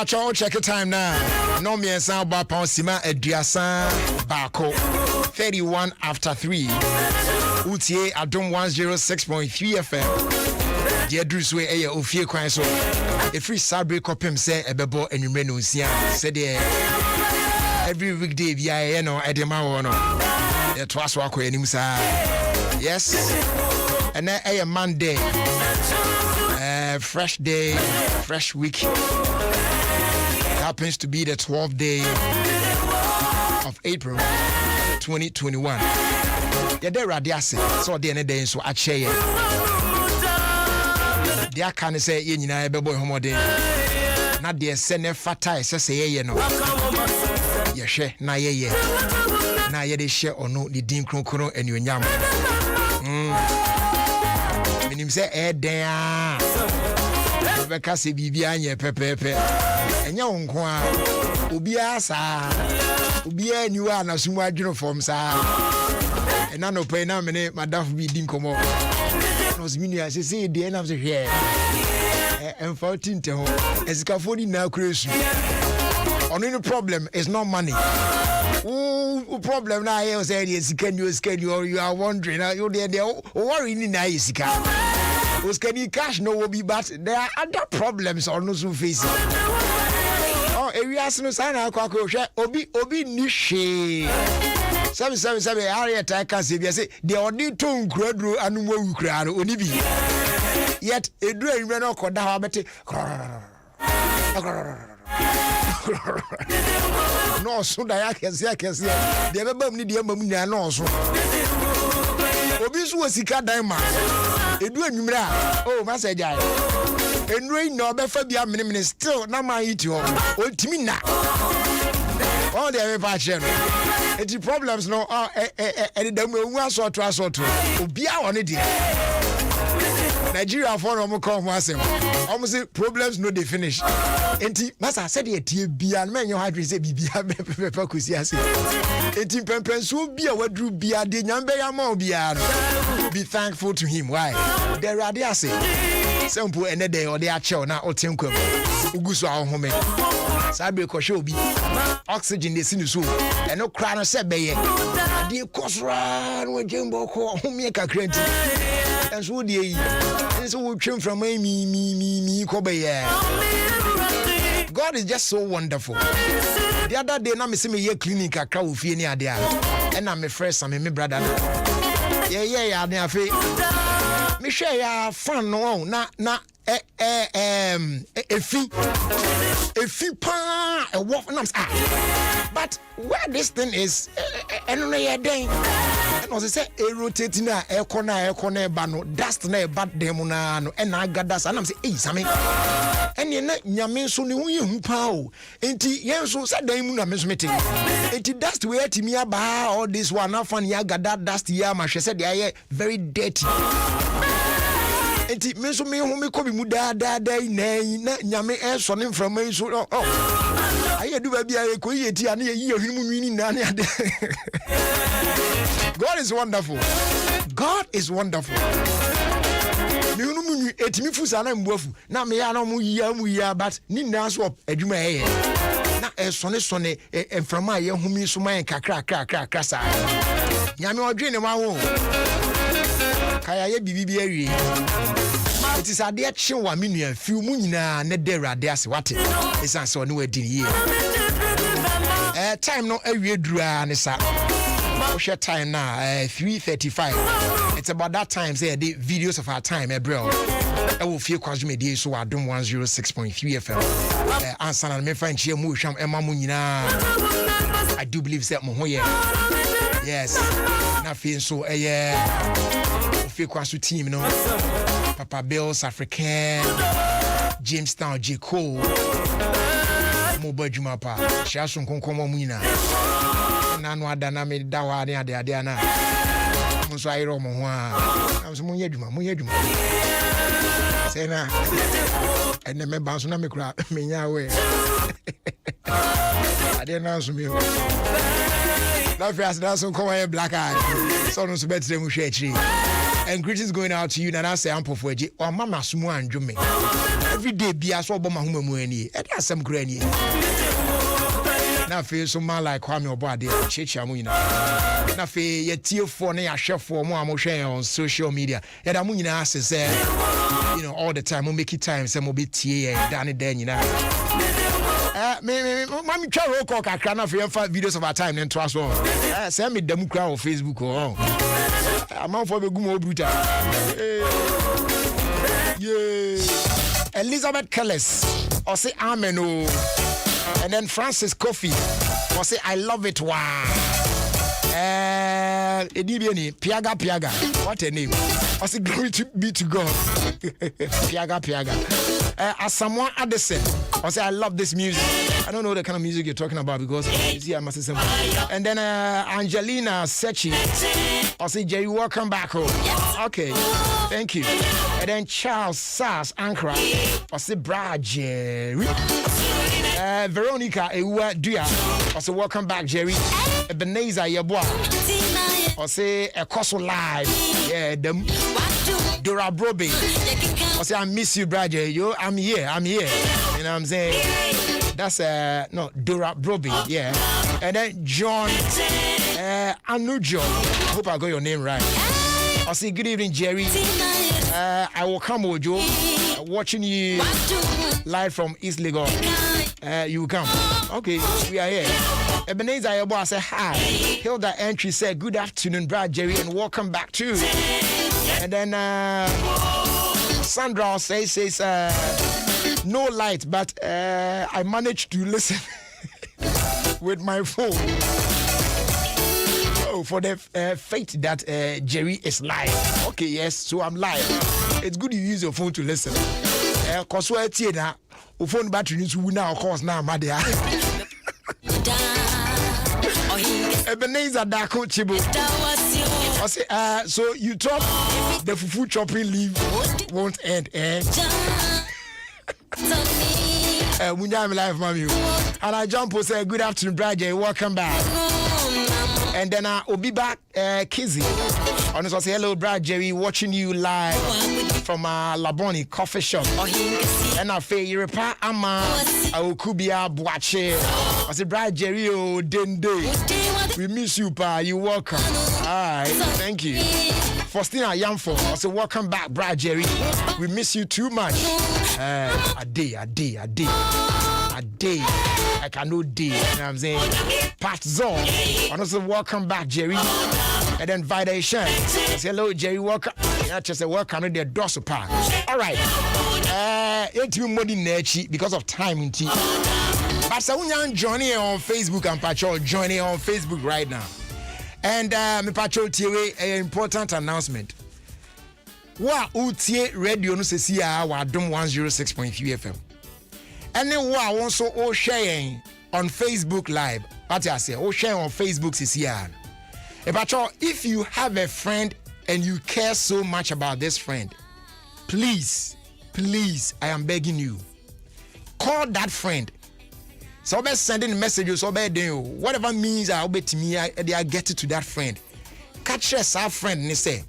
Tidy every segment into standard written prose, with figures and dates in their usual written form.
Pacho, check the time now. No me and sound about Sima Ediasan Bako. 31 after 3. Utie Adom 106.3 FM. Dear Druswe Aya Ofie Kwanso. A free sabre copim say a bebo and you menu sia. Said every weekday via no Edema or no. The twas walk with him, yes. And then a Monday. Fresh day, fresh week. Happens to be the 12th day of April 2021. Yeah, they're radiasi. So the end day so I share. They can say you know bebo homode. Na de send fatai say ye no. Ye she na ye. Na ye de share or no the din kronkron enuonyam. Minim say there. Beka se bibia nye pepepe. Enya wonko a obia sa. Obia niwa na sumu adweno form sa. Ena no pe na me madaf bi din komo. No zmini a se de na so hwe. En 14 te ho. Esikafo ni na kuresu. Only the problem is not money. Ooh, problem na here say you are wondering you there worry ni na isika. Can cash no will be, but there are other problems on no face. Oh, areas no sign obi niche. Seven area attackers say they only two gradru and wo kra oni bi. Yet a do you no koda bete. No so da kese de be bam ni de mam nya no so. Obi so wasika dan ma edu anwumra oh message ai enrei no be fa bia mene still na ma yiti ho otimi na all the ever patch no eti problems no dem ewu asoto obi a woni de Nigeria for no come asem say problems no dey finish enti masa said e tie bia na menyo hadwe say bibia pepe kusi ase enti pempenso bia wadru bia de nyambe ya ma bia no be thankful to him why there are there say simple ene dey o dey ache na o tenkwam uguso ahome sabe ko show bi oxygen dey sinu so eno kra no se beye de kosra no jembo ko home kakra nti and so dey and so we came from me ko beye. God is just so wonderful. The other day na me see me here clinic akra wo fie ni ade a and na me friend me brother yeah ade afi me share ya fan no na efi pa a wolf na but where this thing is eno na ye den and was say e rotate na e corner ba no dust na e bad dem na no e na agadas and am say same ene na nyame so ne hu hu pa o enti yen so say dan mu na me so mete enti dust we atimi aba all this one afan ya agada dust ya ma hwe say they are very dirty enti me so me hu me ko bi mu da na nyame e so ne from me so aye du ba bia e ko yeti ane ye yi ohinu mu nwini na ne ade God is wonderful. God is wonderful. Me unu mu etimi fusa na mbuafu na me ya na mu ya but ni na so adwuma ye na sone enframa ye humi so man kakra sa nyame odwe ne ma ho kaya ye bibi awie it is ade ache wa menua fiu mu nyina ne de rade ase wate esan so ne wadi ye time no awie dura ne sa share time now 3:35 it's about that time say the videos of our time bro I will feel Kwanso media so Adom 106.3 FM answer na me find here mu hwam ema mu nyina I do believe say mo ho ye yes na feel so Ofie Kwanso team no Papa Bills African Jamestown J. Cole mo badwuma pa hia so nkonkomo mu nyina na no adana me dawa ne ade ana mo so ayiro mo ho a am so mo yadwuma say na ene me banso na me kura me nya we ade na so me ho na fias na so come here black eye so no so betre mu hwe akiri and greetings going out to you na say ampo for eji o mama sumu anjo me every day be as well bomb humu any. That's some granny. Now feel so man like Kwame Obade, Chicha Muna. Now feel ye tear for na chef for more emotion on social media. Yeah, that Muna says, all the time, we'll make it time, some will be tea, Danny Den, Mammy Charo Cock, I can't have 5 videos of our time and trust all. Send me the Mukra on Facebook or I'm out for the Gumo Bruta. Yeah. Elizabeth Kellis, or say Amen. And then Francis Kofi, or say I love it. Wow. Piaga. What a name. I say glory to be to God. Piaga. As someone Addison, I say I love this music. I don't know the kind of music you're talking about because you see I must say something. And then Angelina Sechi, I say Jerry, welcome back home. Okay, thank you. And then Charles Sass Ankara, I say Bra Jerry. Veronica Ewa Dua, I say welcome back Jerry. Ebenezer Yeboah, I say a Koso Live. Yeah, them Dora Brobe. I say I miss you, Brad. Yo, I'm here. You know what I'm saying? That's no Dora Brobe. Yeah. And then John Anujo. I hope I got your name right. I say good evening, Jerry. I will come with you. Watching you live from East Lagos. You will come. Okay, we are here. Ebenezer Yeboah said hi. Hilda Entry said good afternoon, Brad Jerry, and welcome back too. And then Sandra says no light, but I managed to listen with my phone. Oh, for the faith that Jerry is live. Okay, yes, so I'm live. It's good you use your phone to listen. Cause we're now, phone battery needs to win now, of course, now, Madia. Ebenezer Dako Chibo. So you talk, the fufu chopping leave won't end, Munyam live, mommy. And I jump and say, good afternoon, Brad J. Welcome back. And then I'll be back, Kizzy. Honestly, say hello, Brad Jerry, watching you live from Laboni coffee shop. And I say, Yerepa Ama, Aokubia Boache. I say, Brad Jerry, oh, Dende. We miss you, pa. You welcome. All right, thank you. Faustina Yamfo, I say, welcome back, Brad Jerry. We miss you too much. A day. I cannot day. You know what I'm saying? Pat Zon. And also welcome back, Jerry. And then Vida Shan. I say hello, Jerry. Welcome. I just say welcome to the Dosso Park. All right. It's more than Nechi because of time in tea. But so when joining on Facebook and Patrol joining on Facebook right now. And me Patrol TV an important announcement. Wa utie radio no sesi a wa Adom 106.3 FM. And then wa also all sharing on Facebook Live. What I say? All share on Facebook sesi a. If you have a friend and you care so much about this friend, please, I am begging you, call that friend. So I'll be sending messages, whatever means I'll be to me, I get it to that friend. Catch us our friend and say,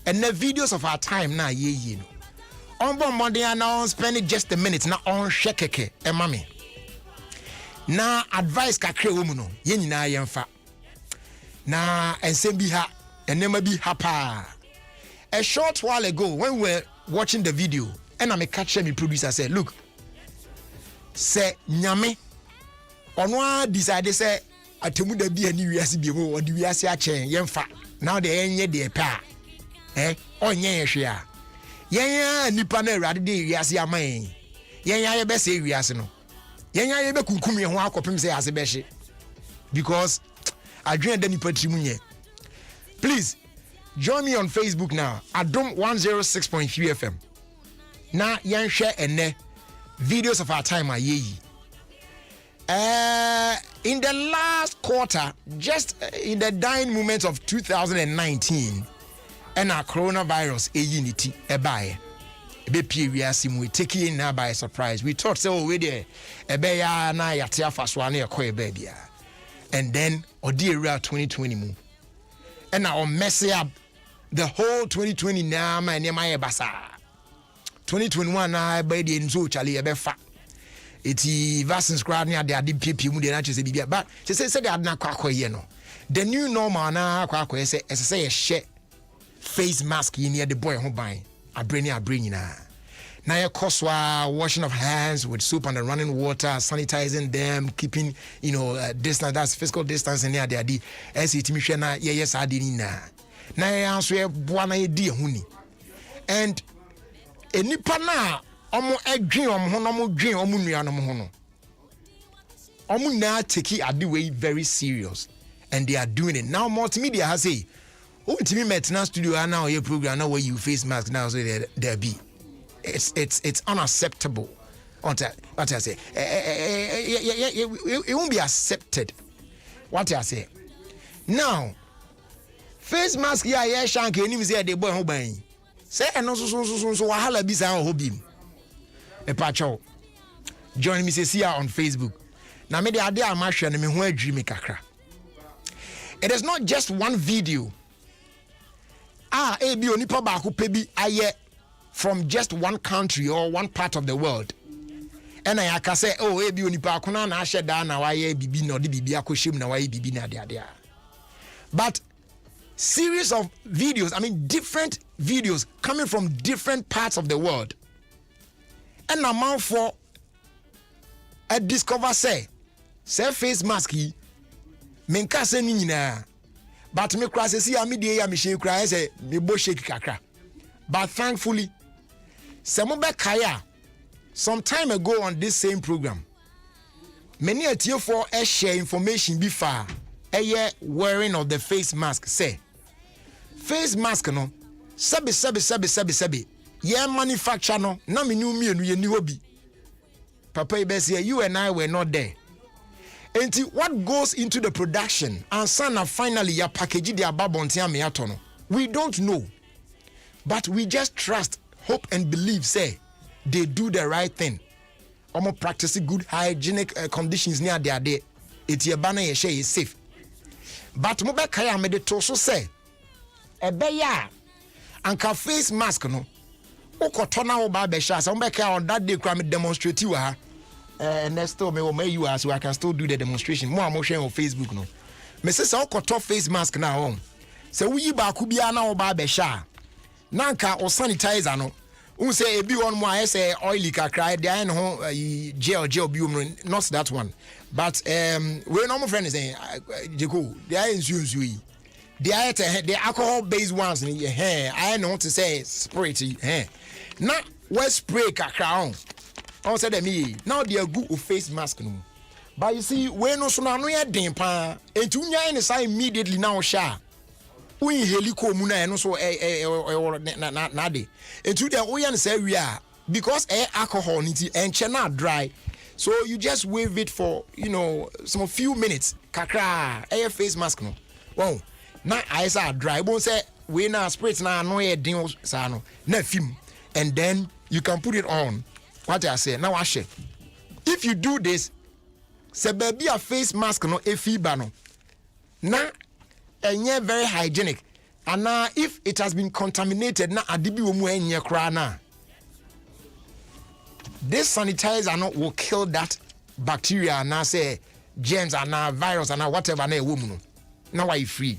and the videos of our time now, you know. On Monday and now spending just a minute now on shekeke and mommy. Now advice kakre woman, yen na yemfa. Na and say be ha and never be hapa. A short while ago, when we were watching the video, and I catch me producer said, look, say nyame onwa decide say atemu da bi ani wiase bi mo odi wiase a chen yemfa. Now the enye de pa. Onye hwe a. Yen nipa na awrade de wiase aman. Yen ye be say wiase no. Yen ye be kunkum ye ho akopem say ase be hye. Because adwen da nipa trimunye. Please join me on Facebook now. Adom 106.3 FM. Na yen hwe ene videos of our time ayeyi. In the last quarter, just in the dying moments of 2019, and our coronavirus a unity a buy. We take it now by surprise. We thought so we there a beya na yatia faswane a koi baby. And then Odira 2020 move. And now messing up the whole 2020 now my name basa. 2021 na by the nso chale ebefa eti vaccines crowd near the pp mu de na chese bibia but say they adna kwakoye no the new normal na kwakoye say share face mask near the boy ho ban abreni na now your cost washing of hands with soap and running water, sanitizing them, keeping distance, that's physical distance near the adi as it mishana yes I didn't now ya answer buana di huni and enipa na omo adwen omo no mo dwen omo nuanom ho no omo na take adi way very serious and they are doing it now. Multimedia has say ultimate maintenance studio now your program now where you face mask now so there be it's unacceptable. What I say it won't be accepted. What I say now face mask yeah shank any say the boy ho ban say no so wahala bi sa ho bim e pacho join me say here on Facebook na me dey ade amahwe na me ho adwi me kakra. It is not just one video ebi onipa ba ko pe bi aye from just one country or one part of the world and I can say ebi onipa ko na ahye da na waye bibi na ode bibi akohiem na waye bibi na ade but series of videos, I mean different videos coming from different parts of the world. And amount for a discover say face mask menka se ni nyina but me kra se si amide ya me shake kra say me bo shake kakra. But thankfully Semobe Kaya some time ago on this same program many a tier for a share information before a wearing of the face mask say face mask no sabi yeah manufacture no na me new me ye ni hobi papa ibesi you and I were not there. And what goes into the production and sana finally ya package the ababontia me atono we don't know, but we just trust, hope and believe say they do the right thing. Omo practicing good hygienic conditions near their day. It's your banner ye share is safe. But mobe kaya me de to so say ebeya anka face mask no ukotona wo ba be sha so mobe kaya on that day kra me demonstrate you ha next time me wo may you so I can still do the demonstration mo am share on Facebook no me say so ukoto face mask na on say wo yi ba ku bia na wo ba be sha na anka o sanitizer no say ebi one more I say oily kakra dey no ho gel bi not that one but we normal friend is saying jeko they are nsu they are the alcohol based ones I know to say spray now we spray kakra on say them now they are good face mask no but you see we no so na no ya den pa entunya any say immediately now sha we heliko mu na no so na de etu de we yan say we are because alcohol niti enche na dry so you just wave it for some few minutes kakra face mask no wow na eyes are dry bon say we na spray na no e din sa no na film and then you can put it on what I say now I share if you do this say baby a face mask no efiba no na enye very hygienic and if it has been contaminated na adibi wo mu enye kra na this sanitizer no will kill that bacteria and say germs and virus and whatever na ewo mu no na why free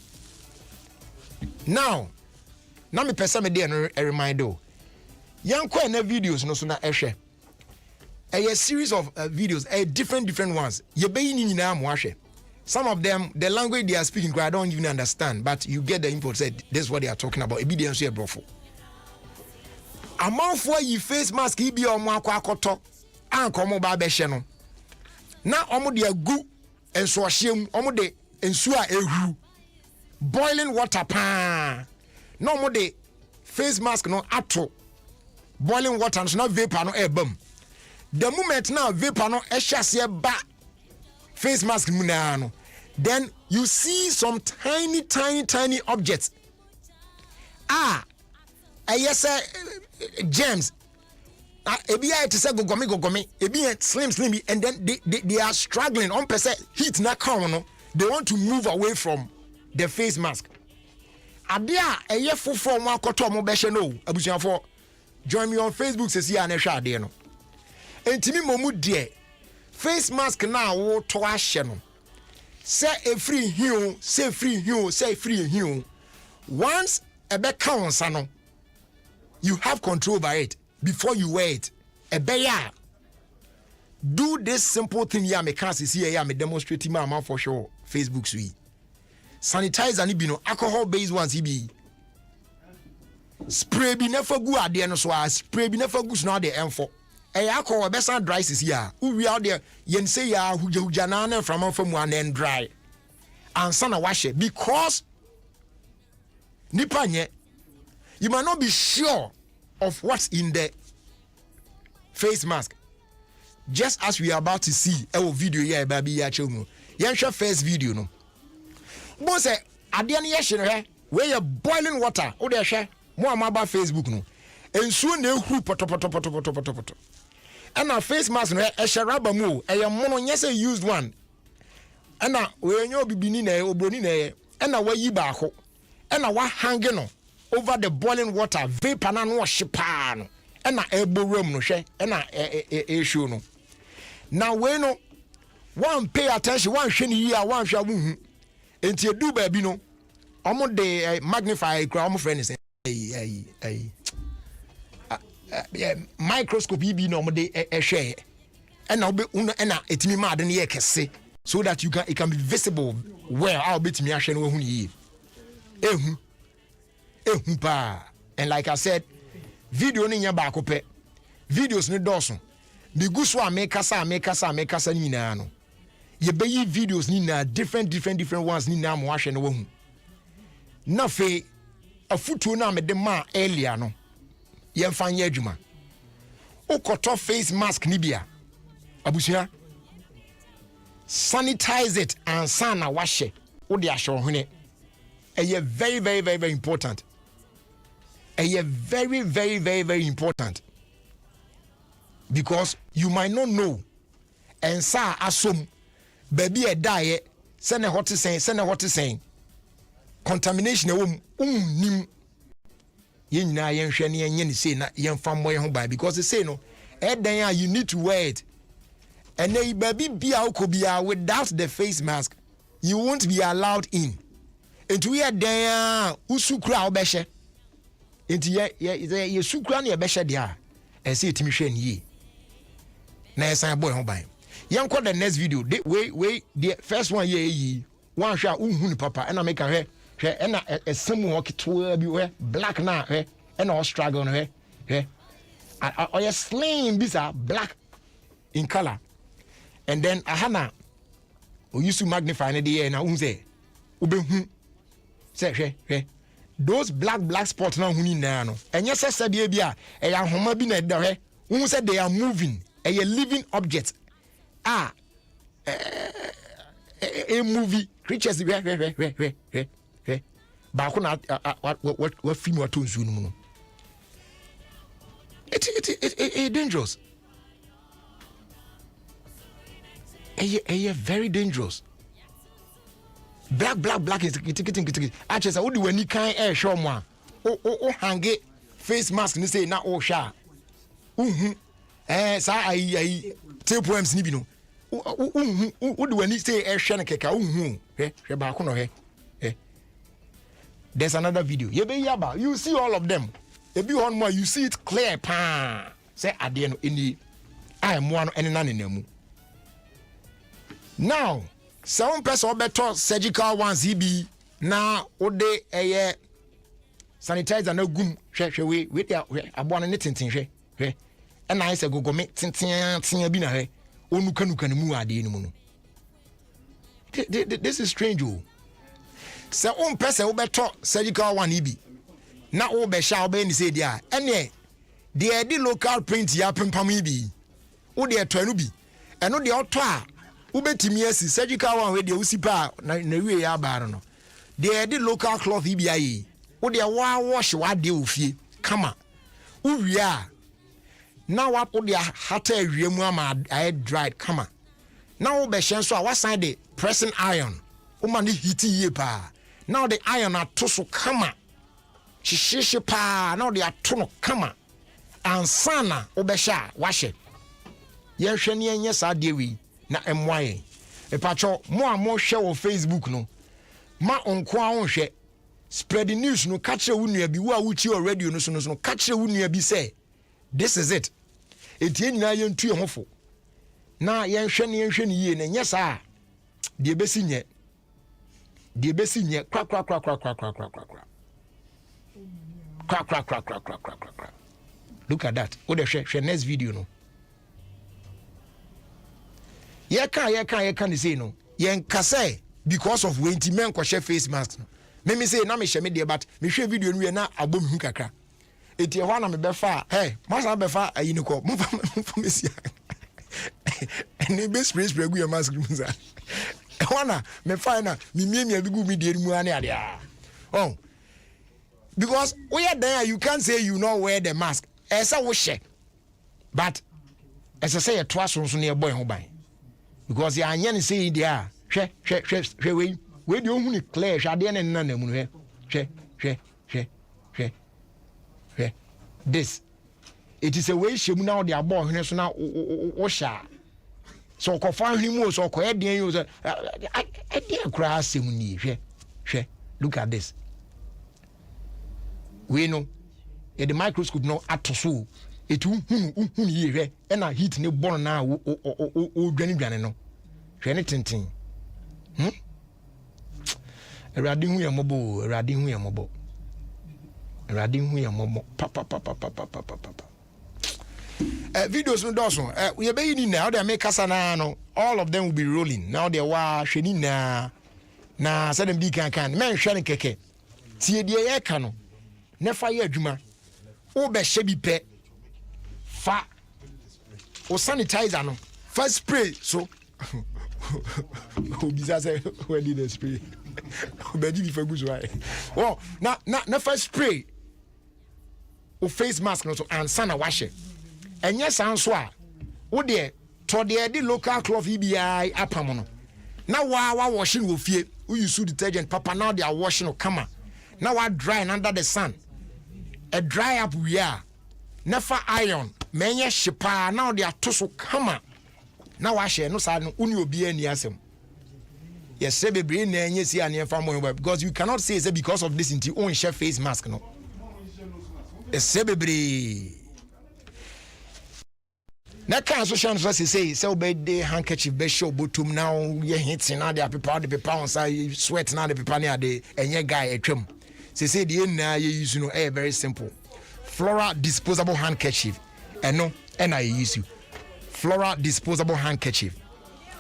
now me person me dey a reminder yanko na videos no so na ehwe a series of videos different ones ye be ni nyina mo ahwe. Some of them, the language they are speaking, I don't even understand, but you get the input. Said this is what they are talking about. Evidence here, bro. Amount for you face mask, he be on one quacoto, and come over Beshano. Now, omo de gu and so shame, omo de and sua a boiling water pan. No more de face mask, no ato boiling water, and so not vapor, no air bomb. The moment now, vapor, no a chassis back. Face mask munano. Then you see some tiny objects. Yes gems. Ebi to say gogomi. Ebi slim and then they are struggling on percent heat na come. They want to move away from the face mask. Adia eye fufu mo akoto mo be hye no abusuafo join me on Facebook says ya na hwa ade no entimi momu de face mask na wo to ahye no say a free hill say free hill say free hill once a be counts no you have control over it before you wear it a beya do this simple thing ya me can see ya me demonstrate my for sure Facebook sweet sanitizer ni bi no alcohol based ones bi spray bi never go ade no so spray bi never go so na de enfo e alcohol be san dry sis ya uwi out there yen say ya huja na na from afamu and dry ansa na wash because nipa nye you might not be sure of what's in the face mask just as we are about to see our video here baby ya chemu yen hwe first video no bo say ade na ye hye no we you boiling water o de hwe mo amaba Facebook no ensuo na ehuru poto and our face mask no e sharaba mu e ye mono nyese used one and we nyo bibini na obroni na e na wayi ba ho e na wa hang no over the boiling water vapor na no hyepa no e na eborum no hwe e na show no now we no one pay attention one hwe ni yi a one hwe awu enti edu ba bi no omo de magnify kra omo friend say microscope bi no omo de hwe and now be na etimi ma de ne ye kese so that it can be visible where I'll be to me ahwe no hu ni ehu pa and like I said video ni nya ba akopɛ videos ni dɔso the guso a make kasa ni na no ye be yi videos ni na different ones ni na mo ahwe no hu na fe afutuo na me de ma earlier no ye mfa nya adwuma ukoto face mask ni bia abusua sanitize it and sana wash it wo de ahwe hune very important very important because you might not know and sa asom baby e die se ne hot saying contamination e nim yen nyina yen hwe ne yen say na yen fa moye ho ba because they say no edan you need to wear it and then baby bia okobia without the face mask you won't be allowed in into we edan usukura obehye into ye sukura na ebehye dia e say etimi hwe ne na esan boy ho ban yen ko the next video we the first one ye one hwa unhu ni papa and I make a hwe and a same walk to be black na and all struggle no or you slim bisa black in color and then ahana we used to magnify the year na unze ubehu say those black spots na huni na no enye sese bia e ya homa bi na da hu say they are moving a living object a movie creatures ba ko na what film what to nsu no it dangerous very dangerous black is ticketing actually say odi wani kan air show mo o hange face mask ni say na o sha sa ai tape poems ni bi no odi wani say air hwe na keka hwe ba ko no there's another video you see all of them if you want more you see it clear pa say ade no eni ai mo ano ene na mu now some person better surgical ones be na ode sanitizer na gum hwe we abo no ne tenten hwe and I say go me tenten bi na hwe onukanuka ne mu ade ni mu no this is strange oh se person better surgical one bi na o be sha obe ni say dia ene the local print ya pempam bi wo de to anu bi eno de oto a ubetimi asi surgical one we de usipa na wie ya ba no the local cloth bi ayi wo de wa wash wa de ofie kama uwie a na wa po de hata awie mu ama I dried kama na wo be hyen so a wasan de pressing iron o ma ne heat ye pa now the iron atoso kama shishishi pa now they atono kama ansana obesha washe yenhwe ne enye saa de wi na emwaye epacho mo a mo hwe wo Facebook no ma onko a wonhwe spread the news no catch wo nua bi wo a wuchi o radio no so no catch wo nua bi say this is it etie nyina yentu ye hofo na yenhwe ne yie na nye saa de besi nye kra look at that what the share next video no ye can say no yen kase because of when men ko share face mask no me say na me share me there but me share video no na abom hu kakra eti ho na me be fa hey masa be fa ayi ni ko mo fa me sia ene be spray gu your mask muza wana me fa na me mia bi gu me there mu ane ade oh because we are there you can't say you not wear the mask esa wo share but esa say to aso so na e boy ho ban because ya anya ne say there hwe we di ohun ni clear hwe ade na na mu no hwe this it is a way shemu na the abo hene so na wo sha so ko fa hwe mu so ko e den yo so e den kra asem ni hwe look at this we know the microscope no atoso etu hunu yehwe e na heat ne born na o dwane no hwe ne tenten erade hu ya mobo pa videos no doso we be ni now they make kasa na no all of them will be rolling now they wa hwani na say them bi kan men hwe ne keke tie die ye ka no ne fa ye adwuma wo be hye bi pe fa o sanitizer no first spray so obisa say when did the spray obeji bi fagu so ai oh na first spray o face mask no so ansa na washe enye san so a wo de to de local cloth EBI apam no na wa washing wo fie we use detergent papa now they are washing no kama na wa dry under the sun a dry up we are never iron menye shipa now they are toso kama na wa share no sa no uni obi ani asem yes say bebre na enye si ane fa mo because you cannot say because of this into own share face mask no say bebre na kan social so say obey handkerchief be show botum now ye hit na the people on say sweat na the people na the enye guy atwam say the na ye use no very simple floral disposable handkerchief eno na ye use floral disposable handkerchief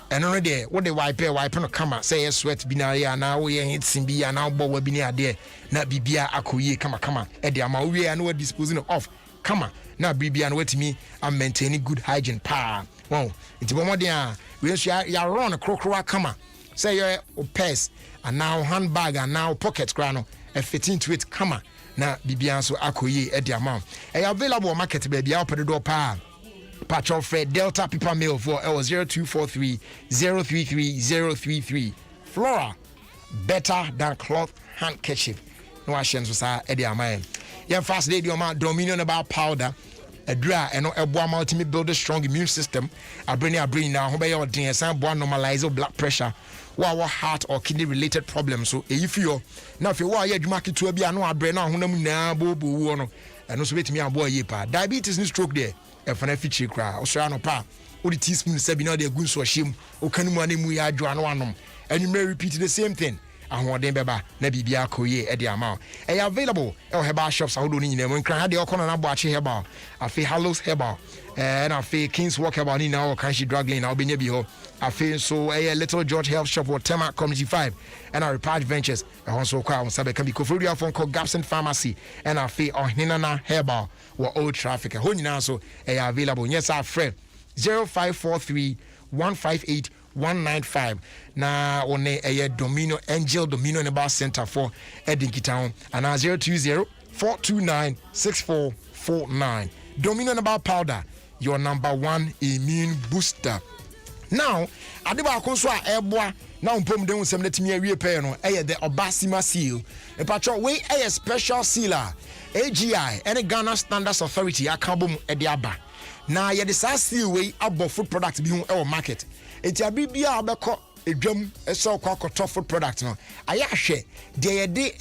eno no there what the wipe no kama say sweat bi na ya na wo ye hit bi ya na bo wa bi ni ade na bibia akoye kama e de ama we ya na disposing off kama na bibia na watimi am maintaining good hygiene pa wow it bo modern a we ya run krokro kama say your purse and now handbag and now pocket kra no a fitting to it kama na bibia so akoye e de ama e available market baby a open the door pa patch of Delta paper mail for 0243 033 033 Flora better than cloth handkerchief no ashen so sa e de ama yen fast day the Dominion about powder a dry and a boa ultimate build a strong immune system I bring now ho be your den san boa normalize blood pressure wa heart or kidney related problems so if you now if you wa ye dwuma keto bia no abre na honam na bobo wo no eno so betimi abo ye pa diabetes ni stroke there e fana fichi kra o so no pa o the teaspoon se bi na de gun so him o kanu ane mu ya adwo ano anom and you may repeat the same thing ahoden beba na bibia koye e de ama e available e herbal shops ahodo ni nyina mo nkran ha de okono na bo ache herbal afi Hallows herbal na afi Kings Walk herbal ni na o kan shi drug lane na obenya bi ho afi so e Little George Health Shop or Tema Community 5 and our Repatch Ventures e hon so kwa on sabe kan bi Koforia phone call Gapson Pharmacy and afi Ohinana herbal or Old Traffic ho nyina so e available yes our friend 0543 158 195 na one a Domino Angel Domino in about center for Edinky Town and 020 429 6449 Domino in about powder your number one immune booster now adiba konso a eboa Now mpom dem sem let me awie pay no the Obasima seal. E patro we a special sealer AGI and Ghana Standards Authority akabom e de aba. Na ye de sa seal we abo food product bi hu e market. Enti abibia obekọ edwam eso kwa food product no. Aya hwe de ye de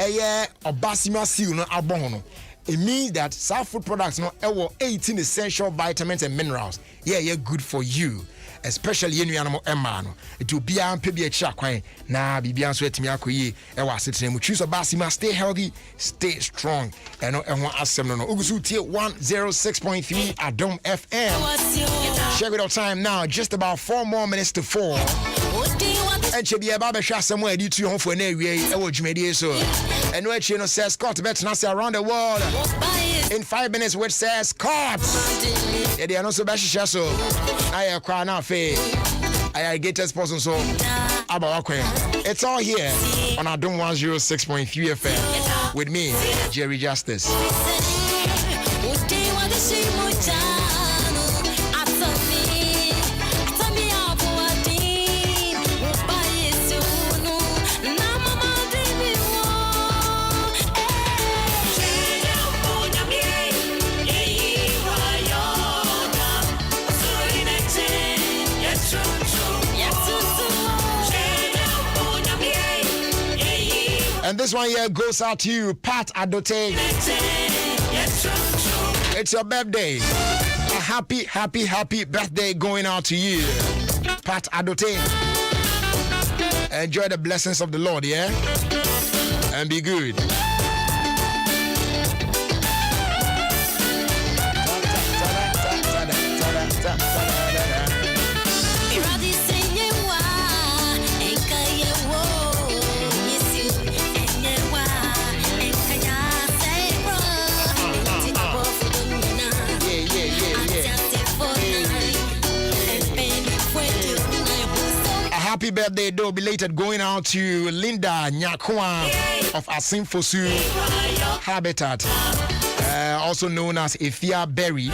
Obasima seal no abo ho no. It means that some food products no 18 essential vitamins and minerals. Yeah, good for you. Especially in animal emano. It will be a pebby chakwan. Na bibian sweat me akoye. Ewa sitting mu choose Obasima. Stay healthy, stay strong. And no asem no. Ugusu 106.3 Adom FM. Check it out time now. Just about 4 more minutes to 4. And she be a barber shop somewhere due to home for an area. So and where she says Scott Betnasi around the world in 5 minutes which says Scott. Yeah, they are not so bad. So I cry now fair. I get a person so about it's all here on Adom 106.3 FM with me, Jerry Justice. And this one here goes out to you, Pat Adote. It's your birthday. A happy birthday going out to you, Pat Adote. Enjoy the blessings of the Lord, yeah? And be good. Happy birthday, though, belated going out to Linda Nyakwa of Asimfosu Habitat, also known as Ifia Berry.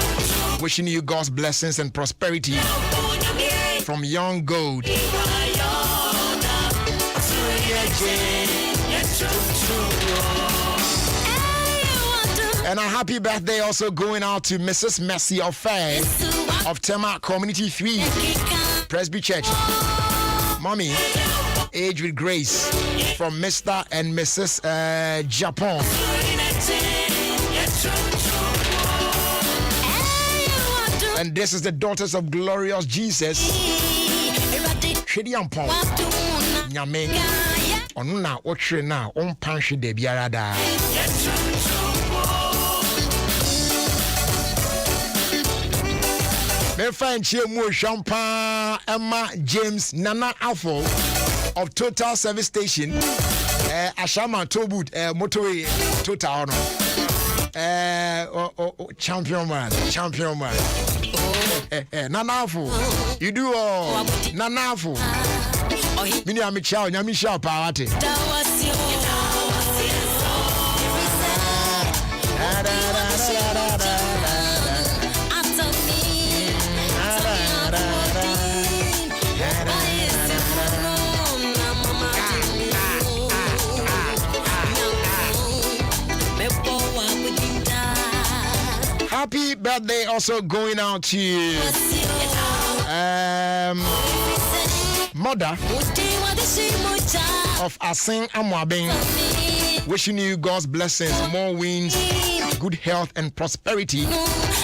Wishing you God's blessings and prosperity from Young Gold. And a happy birthday also going out to Mrs. Mercy Ofie of Tema Community 3 Presby Church. Mommy, age with grace from Mr. and Mrs. Japan. And this is the daughters of glorious Jesus. Shediampon. Nyame. Onuna otre na onpanhwe de biara da. Me find Chiemu Champagne Emma James Nana Afo of Total Service Station. Ashama Tobut motorway Total champion man. Nana Afo. You do all Nana Afo. Mini amichao nyamisha pawate. Happy birthday also going out to mother of Asin Amwabeng. Wishing you God's blessings, more wins, good health and prosperity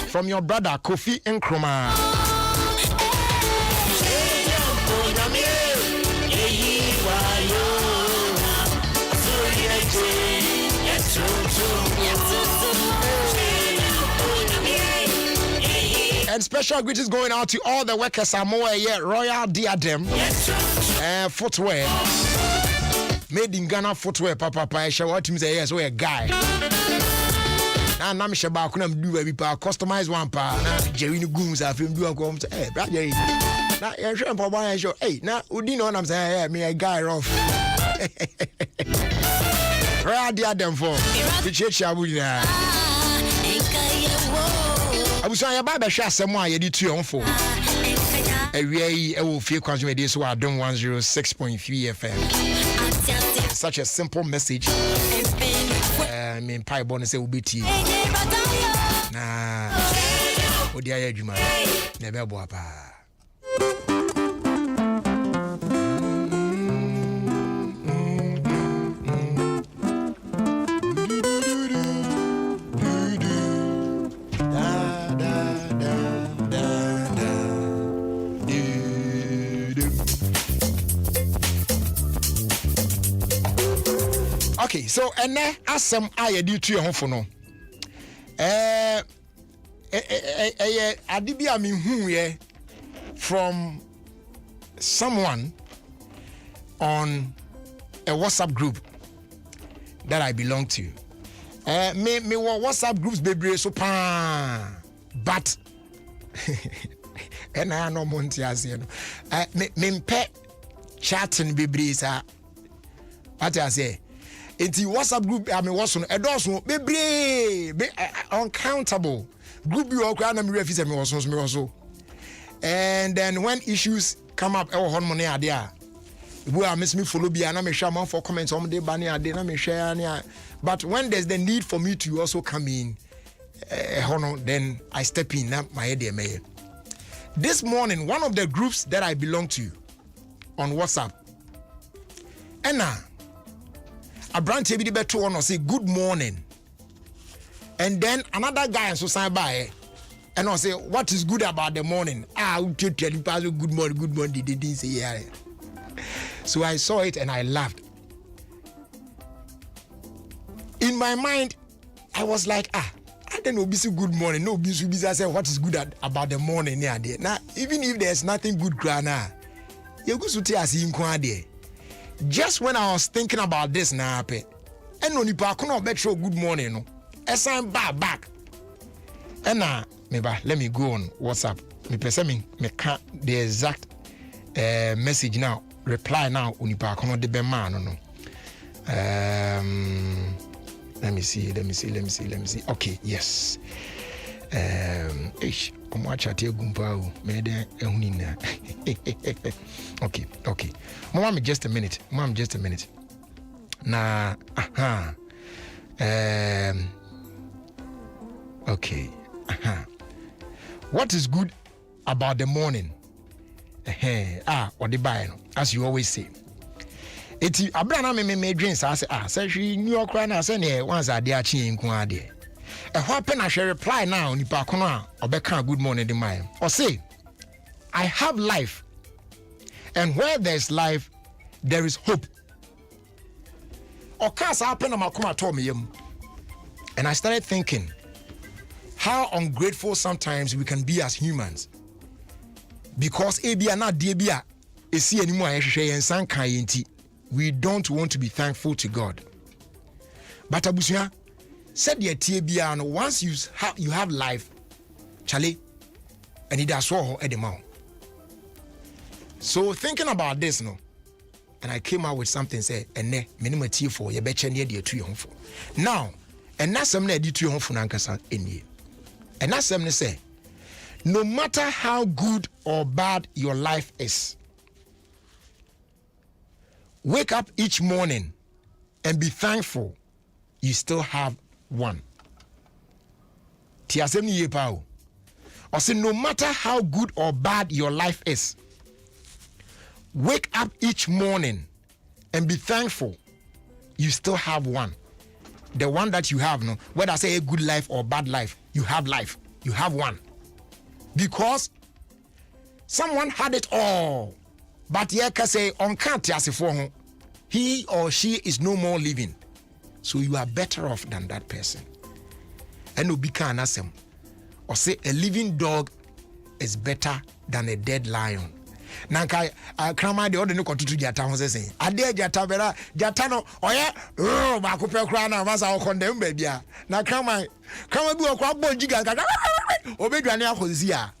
from your brother Kofi Nkrumah. And special greetings going out to all the workers Samoa here, Royal Diadem footwear. Made in Ghana footwear, Papa. I shall what him say, yes, we're a guy. Now, I'm sure about do every power, customize one power. Now, Jerry Gooms, I feel do a come to, hey, brother. Now, you're sure, Papa, I show, hey, now, who do you know what I'm saying? Hey, me a guy rough. Royal Diadem for the church, I would. I was on your barber shop somewhere, you did 2 on 4. Away Ofie Kwanso media so Adom 106.3 FM. Such a simple message. Me pie bonus say ubiti. Na odi aye adwuma. Na be bo apa. Okay, so ene asem aye di tu ho fo no. Adibia me hu ye from someone on a WhatsApp group that I belong to. Me WhatsApp groups bebre so pa, but and I no monti ase no. Me pet chatting bebre sa. What I say? It's WhatsApp group. I mean, what's on a dozen be uncountable group. You are me refuse me also. And then when issues come up, our money are there. We are miss me follow be and I'm share man for comments on the banner. I didn't share. But when there's the need for me to also come in, then I step in. My idea, may. This morning, one of the groups that I belong to on WhatsApp, and now. A branch be better one or say good morning, and then another guy so sign by and I'll say what is good about the morning. I'll tell you good morning, they didn't say yeah. So I saw it and I laughed. In my mind, I was like, I don't know, be so good morning. No, be I say what is good about the morning yeah there. Now, even if there's nothing good now, you go to tell us in there. Just when I was thinking about this now, and no nipa kono bet show good morning no. Esan back. And now, let me go on WhatsApp. Me person me can the exact message now, reply now unipa kono de be man no. Let me see. Okay, yes. Omo achate gumpa o me de ehuni na. Okay. Mom, just a minute. Nah, okay. What is good about the morning? Or the buy, as you always say. Eti abrana me dreams say say she New York na say ne once ade achi nko ade. E ho pe na she reply now nipa kono a obeka good morning the my. Or say I have life. And where there is life, there is hope. And I started thinking how ungrateful sometimes we can be as humans. Because we don't want to be thankful to God. But Abusia said once you have life, Charlie, and it does so at the mouth. So thinking about this, no, and I came out with something say, minimum tea for your betcha near the 2 for. Now, and that's some near the 2 for Nankasa in ye. And that's some say, no matter how good or bad your life is, wake up each morning and be thankful you still have one. Tiasem ye pao. Or say, no matter how good or bad your life is, wake up each morning and be thankful you still have one. The one that you have, no, whether I say a good life or bad life, you have life. You have one. Because someone had it all. But yeah, can say on can't he or she is no more living. So you are better off than that person. And no be can ask him. Or say a living dog is better than a dead lion. Nanka krama de odene kotutu jata ho sese ade jata bera jata no oye ba ko pe kra na masa o kondem ba bia na krama bi o kwa bonjiga obeduane akozi a.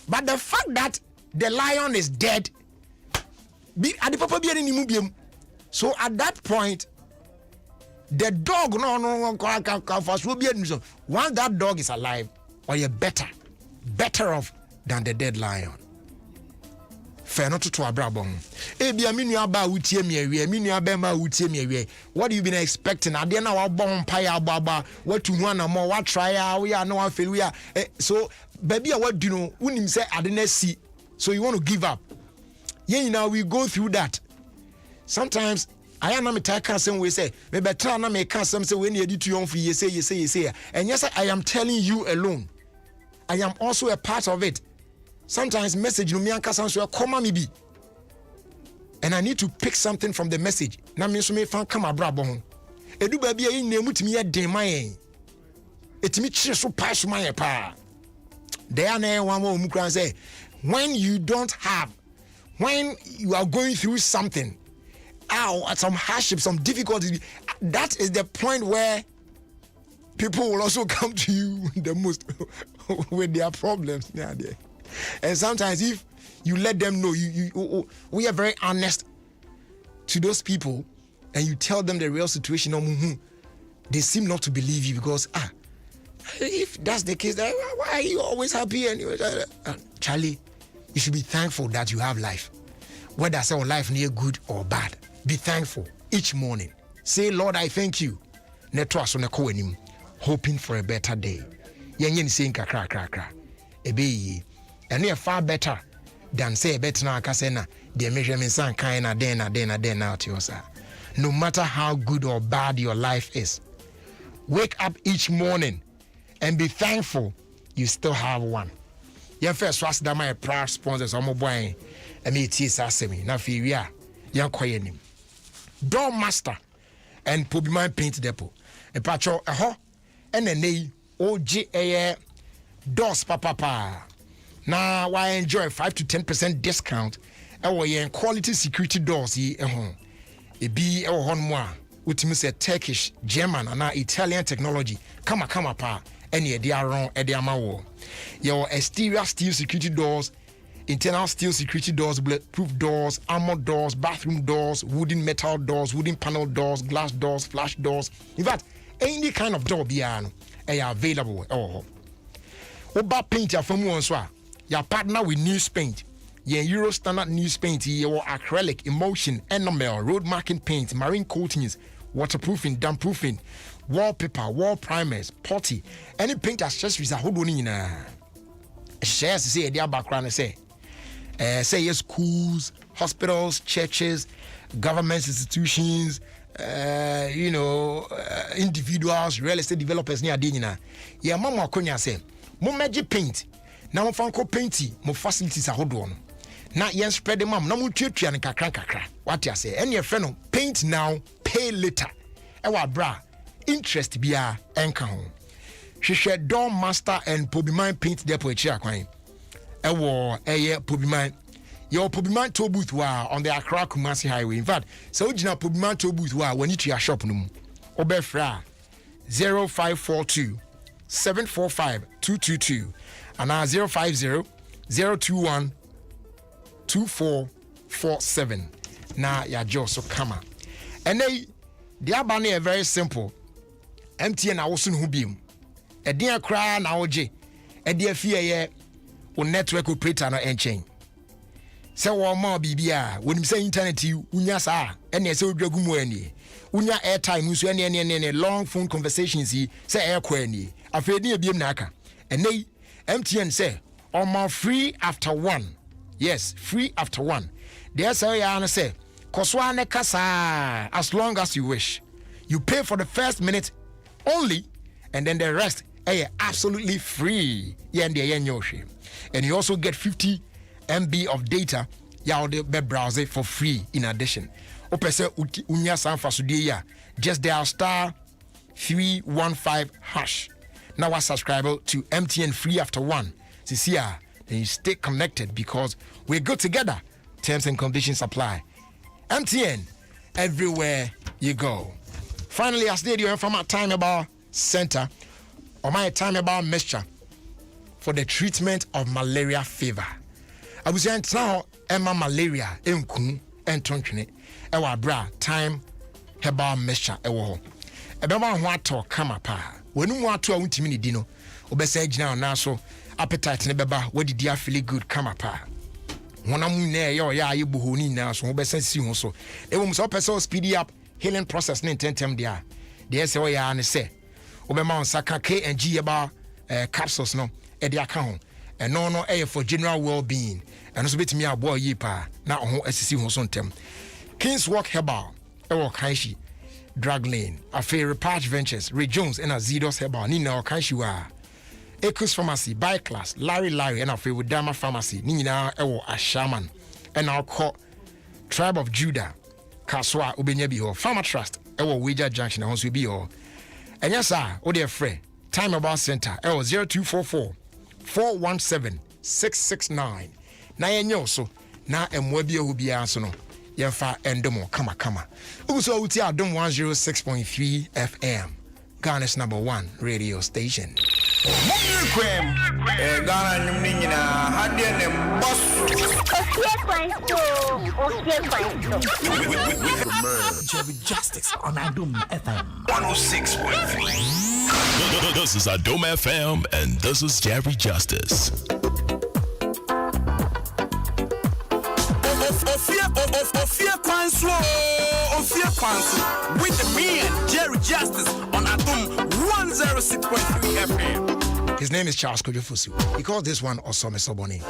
But the fact that the lion is dead be ade papa bi ani mu biem. So at that point the dog no for bi ani so once that dog is alive or you better off than the dead lion. Fair not to abrabon. Ebia minua ba wutie me awie, minua ba ma wutie me awie. What you been expecting? Ade na wa bon paya baba, what to one more, what try we are no one fail we are. So baby what do you know? Unim say ade na see. So you want to give up. Yeah, now we go through that. Sometimes I am not a some we say, maybe try na make some say when you do to for you say. And yes, I am telling you alone. I am also a part of it. Sometimes message no me anka so come me be. And I need to pick something from the message. Na me so me fan come abrabo ho. Edu ba bia yin na mutimi ye den man. Etimi kire so pa so man pa. There na one more mu say when you don't have, when you are going through something, some hardship, some difficulties, that is the point where people will also come to you the most with their problems. Yeah, and sometimes if you let them know, we are very honest to those people, and you tell them the real situation, they seem not to believe you because if that's the case, why are you always happy? And Charlie, you should be thankful that you have life, whether say life near good or bad. Be thankful each morning. Say, Lord, I thank you. Hoping for a better day. Yen saying kakra. Ebe and you're far better than say better na kasena the measurements and kind of then out yourself. No matter how good or bad your life is, wake up each morning and be thankful you still have one. Your first trust that my proud sponsors are mobile and me tis asemi. Now for you, young quiet. Door master and my paint depot. A patcho a ho and a nay OGA doors papa. Now why enjoy 5 to 10% discount? Our quality security doors ye home. A be our hon moi. Ultimate say Turkish, German, and Italian technology. Come pa. Any idea wrong at the amawo. Your exterior steel security doors, internal steel security doors, bulletproof doors, armored doors, bathroom doors, wooden metal doors, wooden panel doors, glass doors, flash doors. In fact, any kind of door are available. Oba paint ya from one so. Your partner with news paint. Your Euro standard news paint, your acrylic, emulsion, enamel, road marking paint, marine coatings, waterproofing, dampproofing, wallpaper, wall primers, putty, any paint accessories are holding in a shares to say their background say yes, schools, hospitals, churches, government institutions, individuals, real estate developers near Dinina. Yeah, Mama Konya say, Mo magic paint. Now mo fanko painty, mo facilities are hold on. Now yen spread the mom, no mo tutu and kakra. What you say? Any friend paint now, pay later. Ewa bra, interest biya enka home. She shared door master and Pobiman paint depot chia kwine. Ewo Pobiman. Your Pobiman toll booth wa on the Accra Kumasi Highway. In fact, so jina Pobiman toll booth wa when you to your shop num. Obefra 0542 745 222 and now 050 021 2447. Now ya just come. And they abane very simple. MTN na wosun hu biem. E dia kra na oje. E dia fie ye o network operator no enchen. Se wo ma bibia, wonim se internet unya sa, ene se odwagu mu ani. Unya airtime so ene long phone conversations yi se ekwa ani. Afedi ebiem na aka. Ene MTN say free after 1. Yes, free after 1. There say ya say koswa ne kasa as long as you wish. You pay for the first minute only, and then the rest absolutely free. And you also get 50 MB of data on the web browser for free in addition. Just dial star 315 hash. Now I subscribe to MTN free after 1. See then you stay connected because we're good together. Terms and conditions apply. MTN, everywhere you go. Finally, I stayed here from my time about center or my time about mixture for the treatment of malaria fever. I was saying now Emma malaria enku entontwene ewa bra time herbal mixture ewo ho. Ebema ho ato kama pa. Wenu mu ato a wuntimi ni di no. Obesa gina na so appetite ne beba wadi dia feel good kama pa. honam na ya ye bohoni na so be sensi ho so e wo so person speed up healing process na intentem dia de se wo ya ne se wo be ma on saka K&G eba capsules no e de aka ho no for general well-being and so betimi abo yi pa na ho asisi ho so ntem King's Walk Herbal e wo kanshi Drug Lane Affair Repatch Ventures Ray Jones and Azidos Herbal ni na wo kanshi wa Ecos Pharmacy Buy Class Larry and Affair with Dama Pharmacy ni na e wo Ashaman and our call Tribe of Judah Kaswa ubenya bi ho Farmer Trust e wo Wager Junction ho so bi ho enya sa wo de frɛ Time About Center e wo 0244 417 669 na yenyo so na emwa bi ehu bia so no yemfa endomo kama uso uti Adom 106.3 FM Ghana's #1 radio station Ghana nyumni nyina hadie ne boss Ofie Kwanso Jerry Justice on Adom FM 106.3. This is Adom FM and this is Jerry Justice. Ofie Kwanso with me and Jerry Justice on Adom 106.3 FM. His name is Charles Kojofusu. He calls this one Osome Soboni.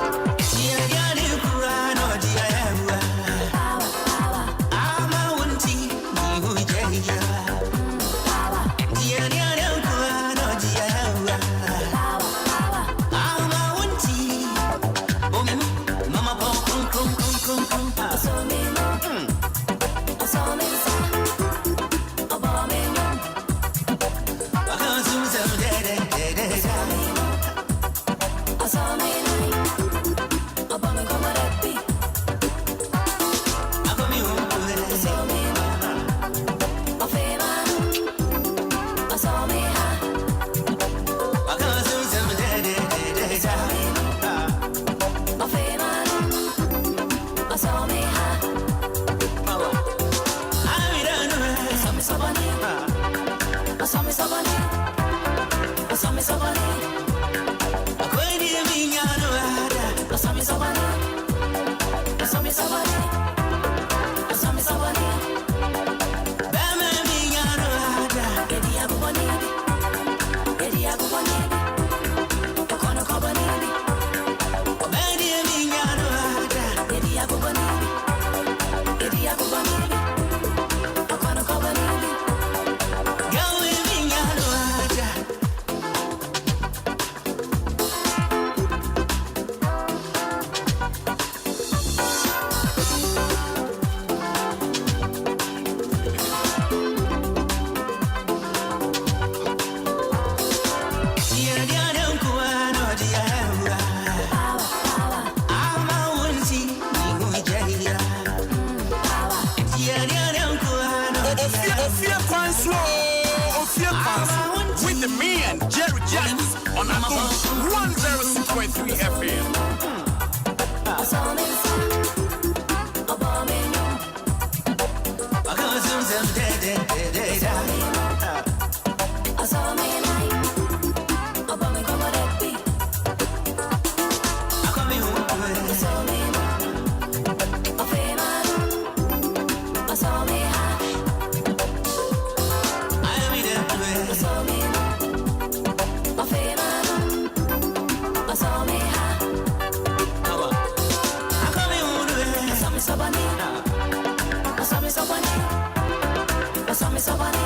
With the man Jerry Justice on Adom 106.3 FM.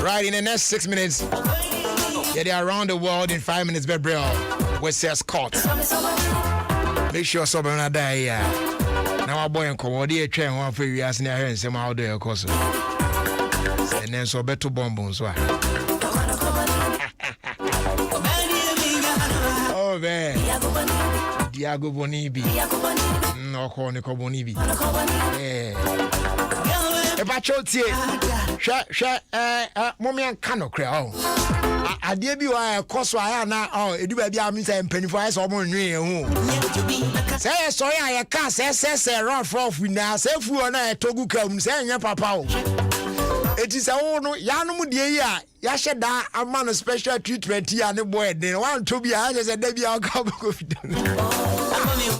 Right in the next 6 minutes, they are around the world in 5 minutes. Bebrel, West Scott. Make sure someone not die here. Now our boy and commodity train one for you asking her and some out there, of course. And then so better bonbons. Oh man, Diago Bonibi. No Cornico Bonibi. Yeah. Ebachotie hwe mommy an kano kra ade bi wa koso aya na edu ba bi am say mpanifo ayi so mo nwe hu say so ya ka say run for na say fu na etogu kam say nya papa o eti say wo no ya no mu die yi a ya hye da ama no special treatment ya ne boy den wan to bi a say da bi a ka ko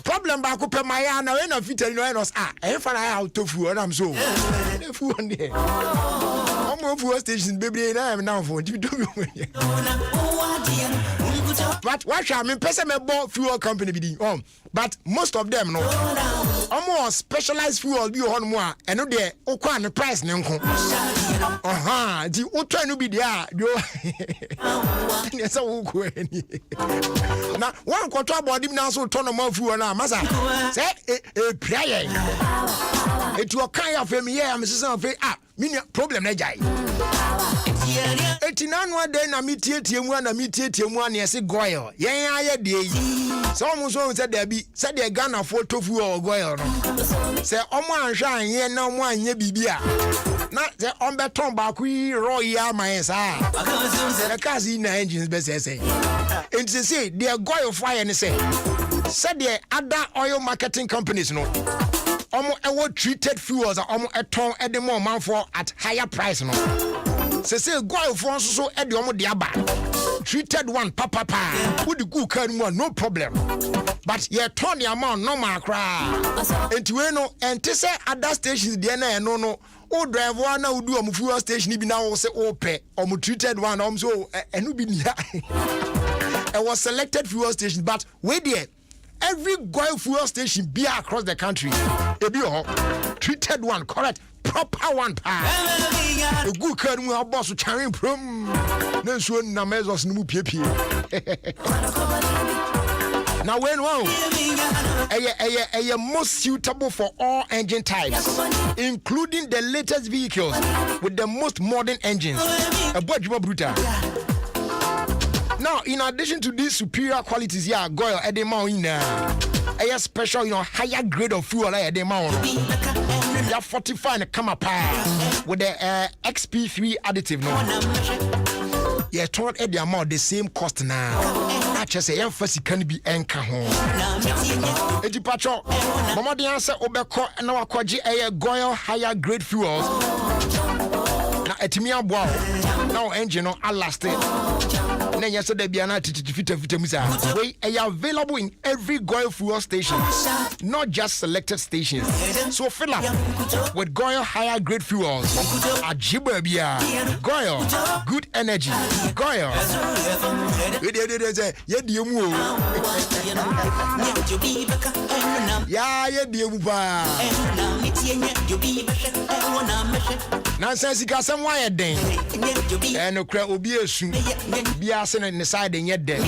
problem back up my hand when I fit no us if I out to food and I'm so food on there. I'm on fuel station baby and I am now for you. But what shall I mean person me bought fuel company be but most of them no almost specialized fuel be on more and no there okwa the price nko the otwa no be there yo yes wo ko ani na one control body now so turn more fuel na masa say prayer it will kind of me here am say me problem na jai 89 one day na me tie mu na yesi goil yen aye de yi so mo so say there be say the Ghana photo fu o goil no say omo anhwa anye na omo anye bibia na say on beton ba ku royal man sa the cars in engines be say and say the goil fire ni say the other oil marketing companies no omo ewo treated fuels omo eton e more man for at higher price no say go for so e de omo de aba treated one papa would the good can one no problem but ye turn the amount normal cry enti we no enti say other stations there na no o drive one na do omo fuel station bi na wo say o pe omo treated one omo so enu bi nia it was selected fuel station but we there every goil fuel station be across the country e be treated one correct proper one a good car mu boss charin prom na so na measures no piepie now when wow most suitable for all engine types including the latest vehicles with the most modern engines a bodjuma brutal. Now, in addition to these superior qualities, yeah, goil edema in a special, higher grade of fuel edema. Yeah, 45 and come up with the XP3 additive. No, yeah, told the amount the same cost now. I just say emphasis can be anchor home. A departure, Mama the answer Obeko and our Kwaji a goil higher grade fuels. Now, Etimia Bow, now engine on lasted. Yesterday be an we are available in every Goil fuel station, not just selected stations. So fill up with Goil higher grade fuels. Ajibabia, Goil, good energy, Goil. Nonsense, got some wire ding. And a crowd will be a soon. Be asking in the side and yet dead.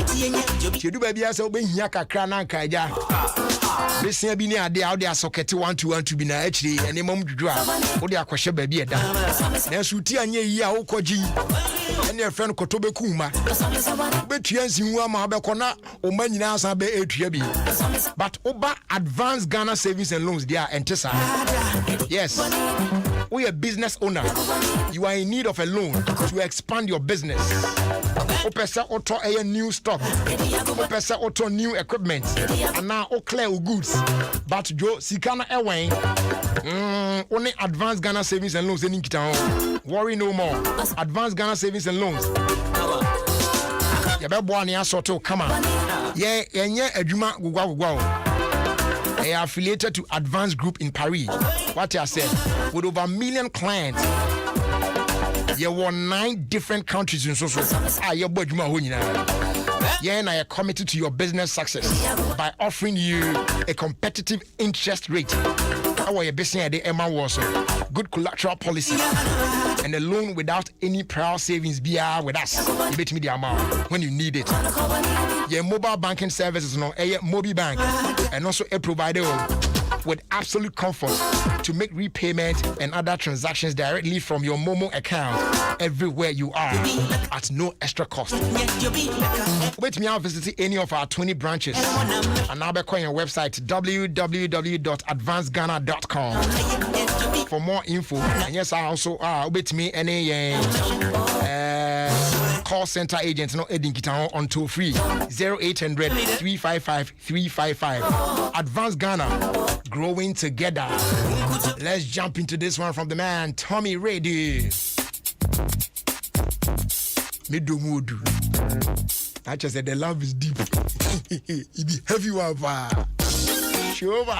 You do baby as obey Yaka Krana Kaja. This year be near the out there socket 1 to 1 to be na actually and a moment to drive. Or the aquasha baby at that. Then Suti and ye Okoji and your friend Kotobe Kuma. But yes, you are my Bakona or Manina Sabe Atriabi. But Oba Advanced Ghana Savings and Loans, they are Entesa. Yes. We are business owner. You are in need of a loan to expand your business. Opesa auto a new stock. Opesa auto new equipment. And now o clear goods. But Joe Sikana Ewain. Only Advanced Ghana Savings and Loans in Kita. Worry no more. Advanced Ghana Savings and Loans. Yabebwani asoto come on. Yeah, enye adwuma gugwa. They are affiliated to Advanced Group in Paris. What I said, with over 1 million clients. There were 9 different countries in social. Yeah, and I am committed to your business success by offering you a competitive interest rate. Our business at the Emma was good collateral policy and a loan without any prior savings. Be with us. You bet me the amount when you need it. Your mobile banking services, a mobile bank, and also a provider with absolute comfort to make repayment and other transactions directly from your Momo account everywhere you are at no extra cost. Wait me out visit any of our 20 branches and now back on your website www.advancedghana.com for more info. And yes, I also wait me any call center agents no Edin Kitao on toll free 0800 355 355. Advanced Ghana, growing together. Let's jump into this one from the man Tommy Ready. Midumudu. I just said the love is deep. It be heavy one. Shoba.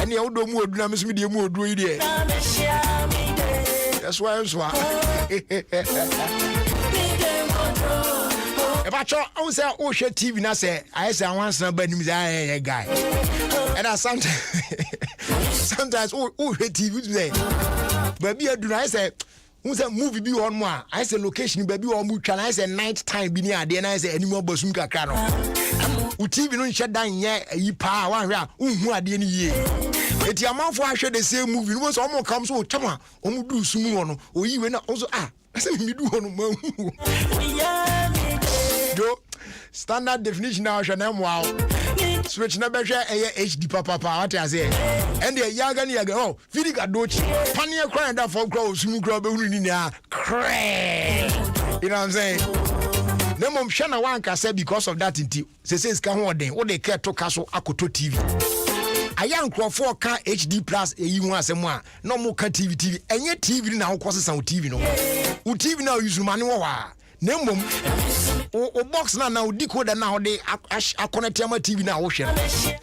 Any outdoor mood, I'm missing the mood, really. That's why I'm so. If I try, I say, oh, shit, TV, and I say, once somebody is a guy. And I sometimes, oh, TV today. Baby, I do, I say, who's a movie be on one? I say, location, baby, or mood, and I say, night time, be near, then I say, any more Bosunka Cano. TV no shut down yet, you power one round, who are the year. It's your mouth for I share the same movie. Once almost comes so Tama, do soon, or even also, I said, me do on Joe, standard definition now, Chanel, wow. Switch number share HD papa, what I say. And the Yagan, oh, feeding a doch, Pania crying that for grow, soon grow, cray. You know what I'm saying? No mom Shana Wanka said because of that inti. Says can what they care to castle Akoto TV. A young crowd 4K HD plus a you want some no more TV. And yet TV now causes some TV no. TV now use manual. No mom o box now decoder now they are connected my TV now ocean.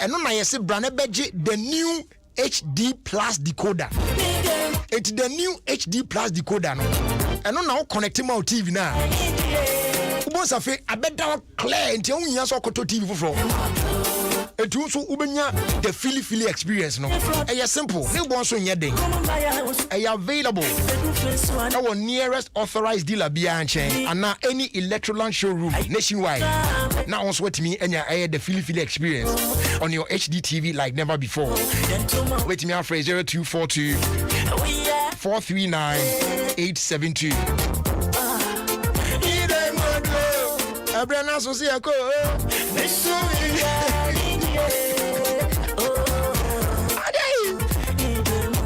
And no I say brand budget the new HD plus decoder. It's the new HD plus decoder no. And no now connecting my TV now. Once I bet that clear until you so to TV for. It also ubenya the Philly experience no. It's simple. They want so nyeding. Are available? Our nearest authorized dealer bianche and now any Electroland showroom nationwide. Now on with me and you the Philly experience on your HD TV like never before. Wait me out for 0242 439 872. Abrana so see ako.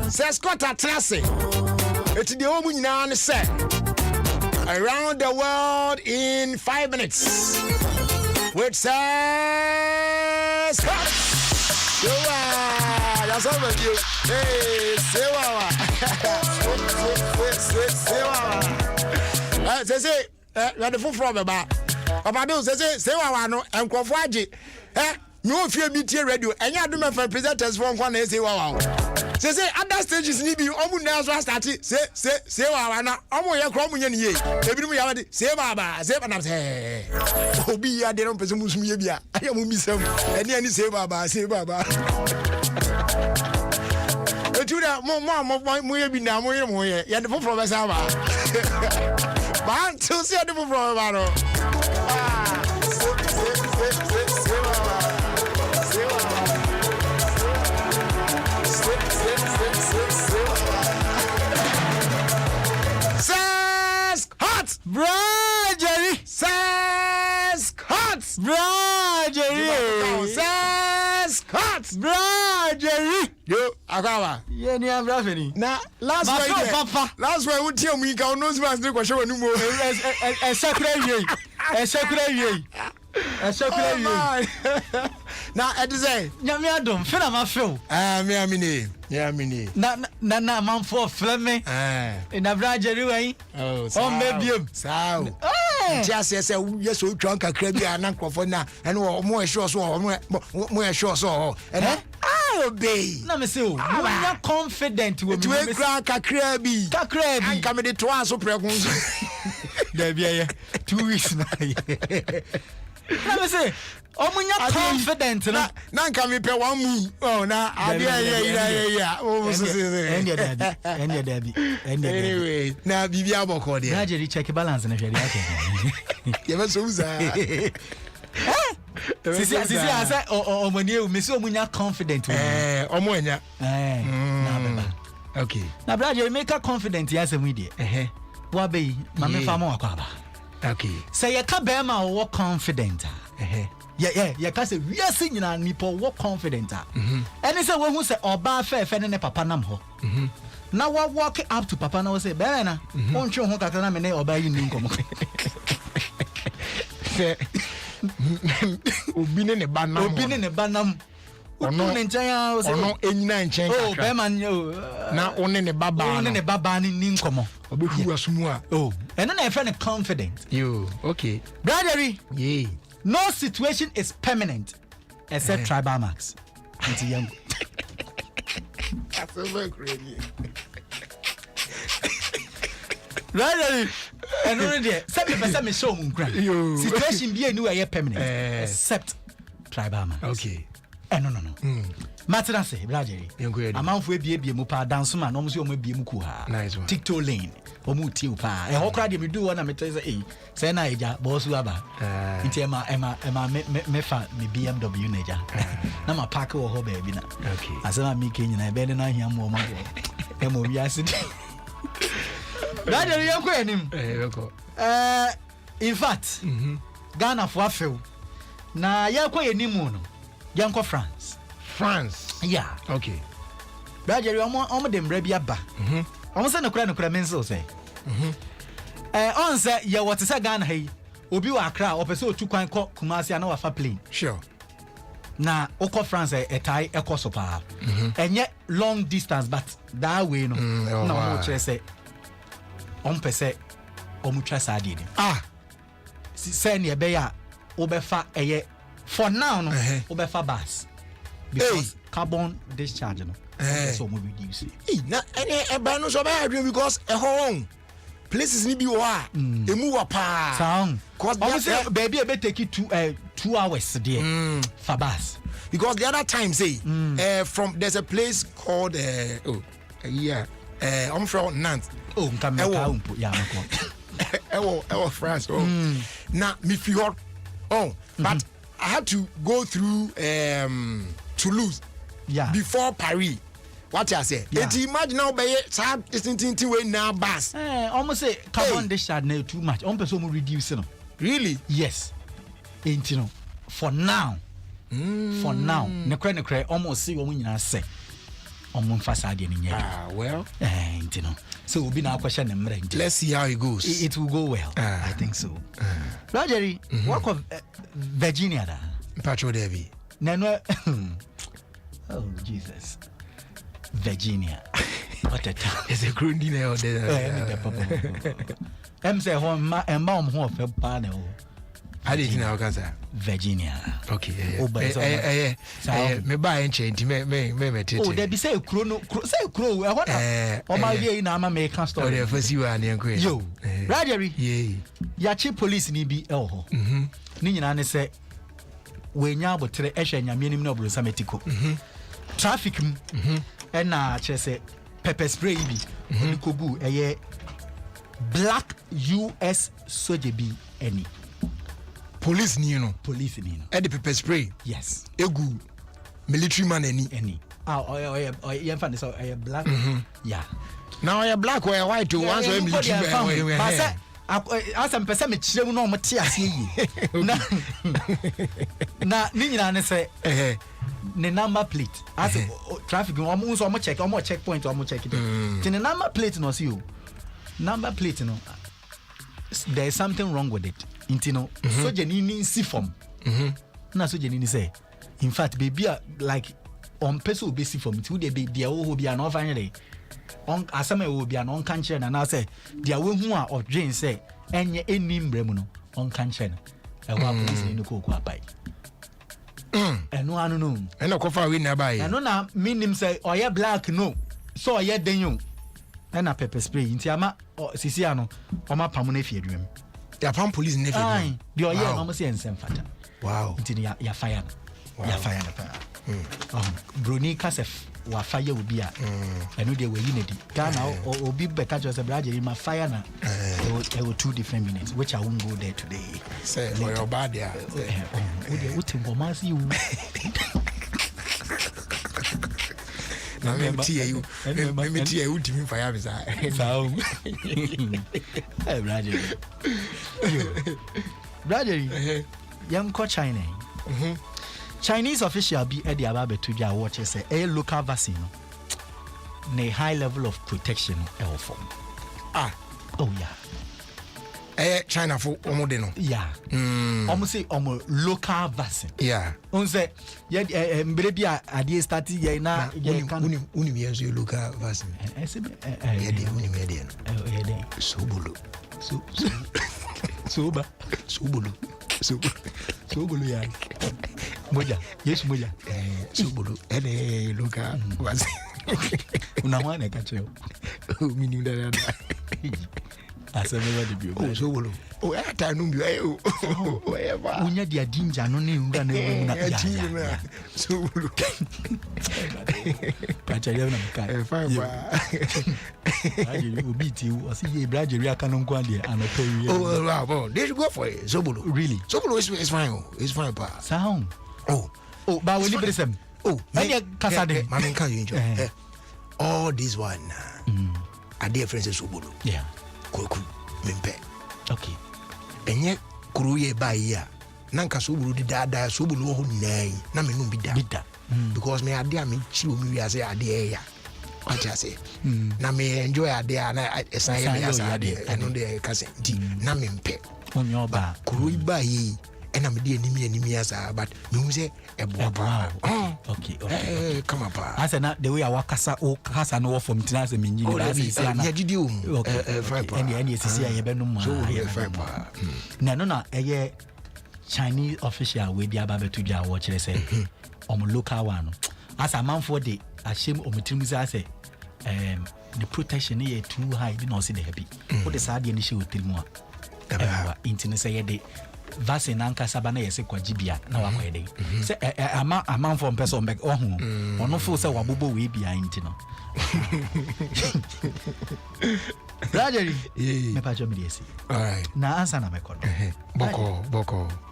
Says Scott Tracy. It's the woman now say around the world in 5 minutes. Which says that's all of you. Hey, say the full from about those say no and Kofaji. No fear BT radio and you do my presenters from one say wow. Say other stages need be now start say wow na omo ye kro munye niye ebi mu ya say baba say na say obi ya de no pese musum ye bia aye mu misam ani say baba etu da mo ye bi na mo ye ya de foforo be sa ba ba to see de foforo ba no Says hot, bro, Jerry. Says hot, bro, Jerry. Says hot, bro, Jerry. Yo, Akawa. Yeah, ni am rafeni. Na last way, Papa. Last way, we tell me can no smart no question no more. Na edize. Nyame Adom, fe na ma feel. Me amini. Yeah, mini. Na man for flame. Na bra Jerry wey. Oh, maybe. Sao. Just say yes so drunk kakra bia na nkofo na ene mo sure so mo sure so. Obey. Na me say o. You confident we me. To kra kakra bi. Anka me de to aso prekun so. There be 2 weeks na. Na me say omunya confident na nka me pe one moon. Oh na yeah. Oh so say. Enya dabi. Anyway, na bibia aboko de. Na Jerry check balance na hwede ake. You must use Sisi asa omani o me say omunya confident. Omo enya. Na beba. Okay. Na bra Jerry make confident yasem we de. Wa be mame fa mo akwa ba. Okay. Say you ka be ma wo confident. Yeah, can say we are seeing na nipo what confident ah. And say when who say oba fe ne papa nam ho. Now what walk up to papa now say be na won twe ho kakra na me ne oba yi ni nkomo. Obi ne ba nam. Ono enyina nchen kakra. Oh, be man yo. Na one ne baba. One ne baba ni nkomo. Obehu asumu a. Oh, and then I find confident. Yo, okay. Brother, yeah. No situation is permanent except tribal marks. Into young. That's so crazy. Right, and already, some show situation be anywhere permanent except tribal marks. Okay. No. Matana say, brother, a man for be mu pa dance man, almost your be mu kuha. Nice one. TikTok lane, or mu tiu pa. And how crowd me do one, I tell you, say, na ija, boss waba. Into Emma, mefa, me BMW neja. Na ma park or hobby, bina. Okay. As I'm making, I better not hear more. Emo, yes, it. Brother, you're going him. In fact, Ghana for Phil. Na you're quite any mono. Yanko France. Yeah. Okay. Brother, you're on them rebia ba. Almost no cry men so say. On say ya what is a Ghana hey. Obi wa Accra or person to kwan ko Kumasi and wafa plane. Sure. Na oko France a tie e koso pa. And yet long distance but that way no. Na mo chere say on pese omutwa saade ni. Say ne be ya obefa eye for now no obefa bus because carbon discharge no so mo reduce na ene eba no so be adwen because e home places ni bi wo a emu wa pa sound cause baby e be take you 2 hours there for bus because the other time say from there's a place called I'm from Nantes nkameka umpo ya mako ewo France na me fi hot but I had to go through Toulouse before Paris. What I say? Imagine now by it way now bus. Almost say carbon discharge now too much. On person reduce no. Really? Yes. Ain't you know for now. For now. Ne almost see what we nyina say. Omo fasade ni nyɛ. Well. Ain't you know. So we'll be now question them right. Let's see how it goes. It will go well. I think so. Roger, work of Virginia da. Patrol Devi. No. Oh Jesus. Virginia. What a town. It's a grundy out there. I'm say home mom home for panel. I didn't know Gaza. Virginia. Okay. Me buy and change me. Oh, they be say crow. What? Oh my dear, in American story. Oh, first you are near Queen. Yo, Roger. Yeah. Yachi police ni bi elho. Nina ne say we nya botre ehwe nya mianim na obro sametiko. Traffic and na che say pepper spray bi oni kogu eye black US soldier bi any. Police ni no. E the pepper spray. Yes. Egu military man any. You find this black. Yeah. Now I black or white to once or military man. As I'm person me chire mu no mo te ase yi. Na ni nyina ne say ne number plate. As traffic omo so omo checkpoint omo check it. The number plate no see you. Number plate no. There is something wrong with it. Intino so jenini si form. Na so jenini say in fact baby like on person be si form ti wo dey be dia wo bi an ofanye on asama wo bi an on kan kire na na say dia wo hu a odwen say enye eni mbrem no on kan kire na e wa police ni ko abai eno anu no eno ko fa we na abai eno na minim say oye black no so oye denyo na pepper spray nti ama sisi ano o ma pam na fi adwam ya pam police na fi adwam bi oye no mo say ensem fata wow nti ya fire ya fire na pa broni kasef wa fire obi a eno de we yi na di Ghana obi be ka just say ma fire na there were 2 different minutes which I won't go there today say for your bad there what go ma see you na me tie you timi fire be say sound hey brother yam ko China Chinese official be at the Ababe to their watches say a local vaccine. A high level of protection form. Oh yeah. China for Omodeno. Yeah. Almost say local vaccine. Yeah. On say maybe I started yeah na uni local vaccine. Sobolo. Sobolo ya. Moja. Yes moja. Sobolo. Local vaccine. Unawana kacheo. Mini dada. Aseme wadi bio. Oh sobolo. Oh ata numbi ayo. Oh eba. Unya dia dinja no ne ngura ne na ya. Sobolo. Pacha ya na mkai. Fine ba. Aje obi ti o si ye braje ri aka no nkwa de anope wi. Oh wow, they should go for it. Sobolo. Really? Sobolo is fine. It's fine pa. Sound. Oh, ba we ni bresem. Oh, any kasade. Mama can you enjoy? All this one. Are dear friends Sobolo. Yeah. Koku mempe. Okay. Enye kuruye ba ya. Nanka Sobolo di dada Sobolo ho nai. Na me no bida. Because me ade me chi o mi wi ase ade ya. What I say? Na me enjoy ade na esan ya me ase ade. Eno de kase nti na mempe. Onyo ba. Kuruyi ba yi. And I'm the enemy as but you say a boa. Okay. Come up. I said not the way I walk o kasa no from Tinas and Minji. Yeah, did you? And the NCC I benum. No, a Chinese official with the Ababe to Jar watch say local one. As a man for the shame of Mutimus, say the protection here too high, did not see the happy. What the sad issue with Tilmore? Internet say the vaccine anka sabana yese kwa jibia na wakwede se ama from person back ono fo se wabobo we bia intino Rajeri me pa jo mi esi all right na answer na me kono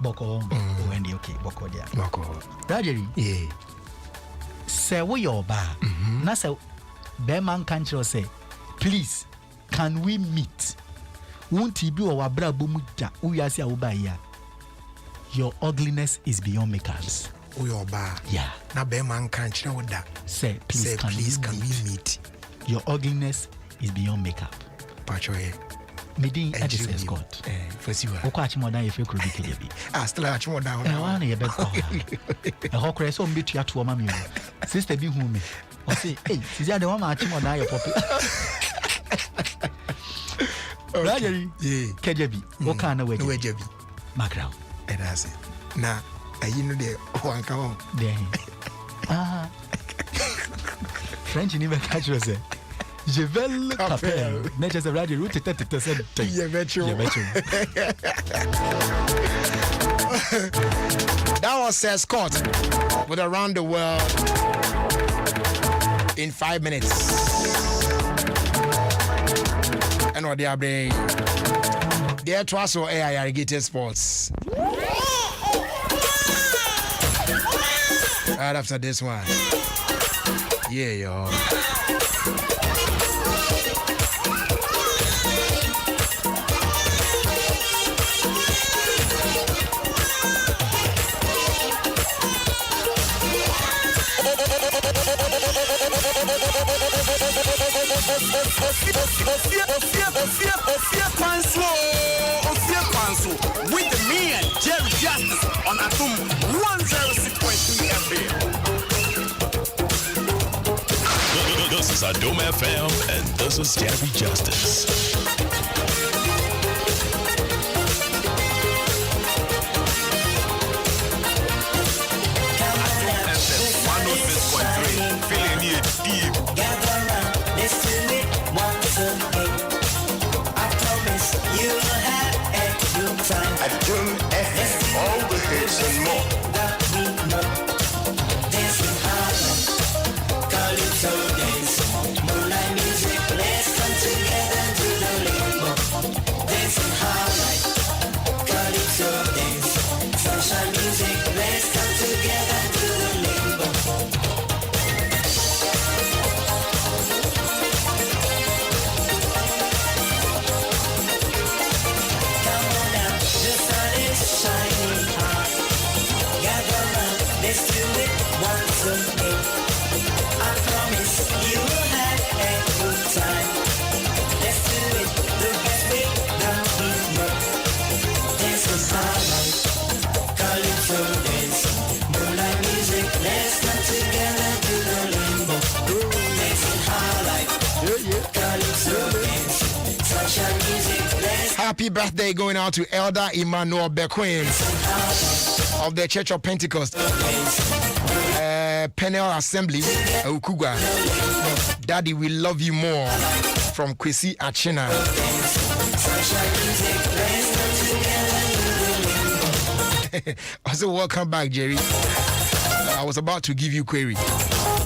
boko wendi okay boko dia Rajeri se wo your ba na se be man kan chiro say please can we meet won't be or wabra bumuja uyasi awubaya. Your ugliness is beyond makeups. Your bar. Yeah. Na be man can't show that. Say please, can we meet? Your ugliness is beyond makeup. Pachoye. Medin edges escort. For you. Oko achimoda ye fake rubi kejebi. Still achimoda. Wana ye beko. Hokre so mbitu ya tuwa mami. Sister bi hu me. O say, hey, sister the one achimoda ye popi. Rajeri. Yeah. Kejebi. Oka na wejebi. Wejebi. Background. That's it. Now, you know the one come on. There. French never catch us. Je vais le capel. N'est-ce pas radio route tête. That was Scott with Around the World in 5 minutes. And what they are being. There was so AI irrigated sports. Right after this one. Yeah, yo. Ofie Kwanso with the man Jerry Justice on Adom 106.3 FM. This is Adom FM and this is Jerry Justice. Adom FM 106.3 feeling it deep. Adom FM, all the hits and more. Dancing Harlem, Calypso dance, moonlight music, let's come together to the limbo. Dancing Harlem, Calypso dance, sunshine music, let's come together to the limbo. Come on now, the sun is happy birthday going out to Elder Emmanuel Bequin of the Church of Pentecost, Peniel Assembly, Ukugwa. Daddy, we love you more. From Kwesi Achina. Also, welcome back, Jerry. I was about to give you query.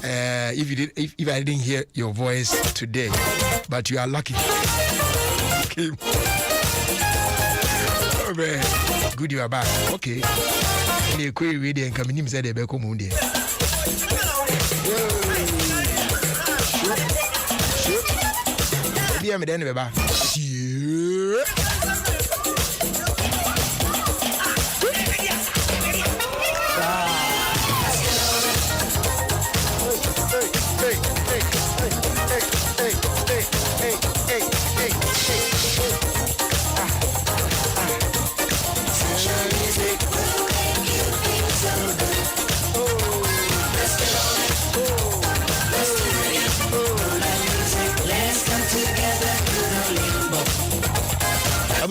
If I didn't hear your voice today, but you are lucky. Okay. Oh, man. Good, you are back. Okay. The query reading and coming in said they be come there. Be me then, baby.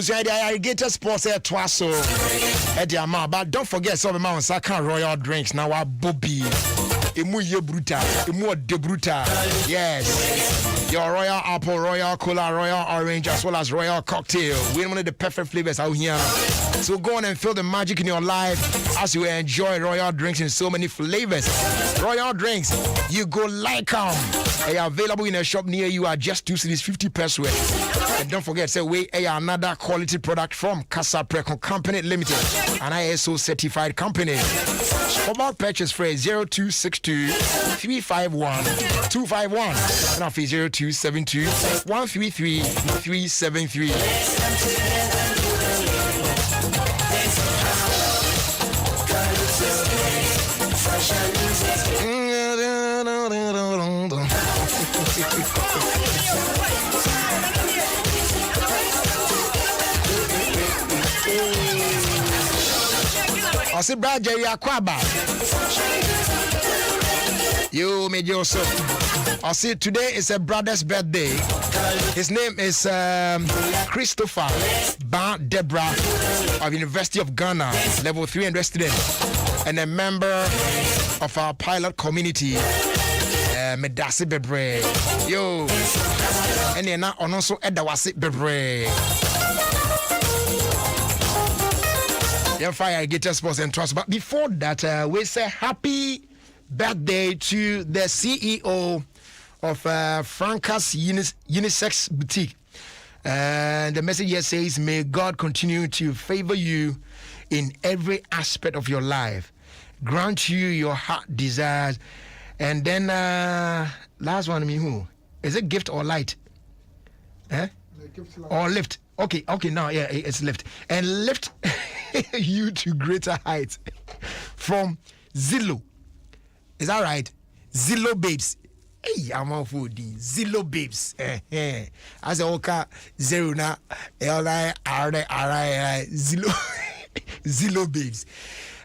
The Irrigator Sports here twice so at the amount, but don't forget some amount of Sakan Royal drinks now. Our Bobby, Emu ye bruta, Emu de bruta. Yes, your Royal Apple, Royal Cola, Royal Orange, as well as Royal Cocktail. We're one of the perfect flavors out here. So go on and feel the magic in your life as you enjoy Royal drinks in so many flavors. Royal drinks, you go like them. They are available in a shop near you at just 2 cedis 50 pesos. And don't forget, say we are another quality product from Casa Precon Company Limited, an ISO certified company. For more purchase phrase 0262 351 251 and off 0272 133 373. I see Brad Jerry Akwaba. You made yourself. I see today is a brother's birthday. His name is Christopher Ban Debra of University of Ghana, level 300 student, and a member of our pilot community. Medasi Bebre. Yo, and then also Edawasi Bebre. Fire Gator Sports and Trust. But before that, we say happy birthday to the CEO of Franca's Unisex Boutique. The message here says, may God continue to favor you in every aspect of your life, grant you your heart desires. And then last one, who is it? Gift or light? Or lift? Okay, now yeah, it's lift and lift you to greater heights from Zillow. Is that right? Zillow babes. Hey, I'm on food. Zillow babes. As a oka zero na Zillow Zillow babes.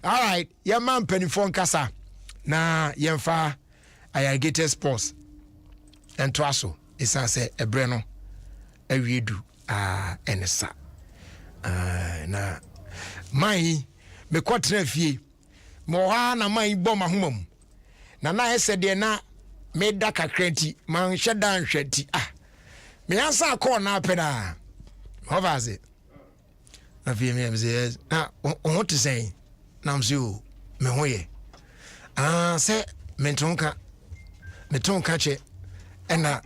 All right, yeah, man, penny phone kasa. Na yemfa Irrigator Sports and Twaso. It's a say a breno a redo. Enesa. Na mai me kwatre fie mo ha na mai bɔ mahomam na ese de na me da kakrenti man hweda nhwati me ansa akɔ na apena hovaze afie me mze on to say na mze o me hoye se me tonka che ena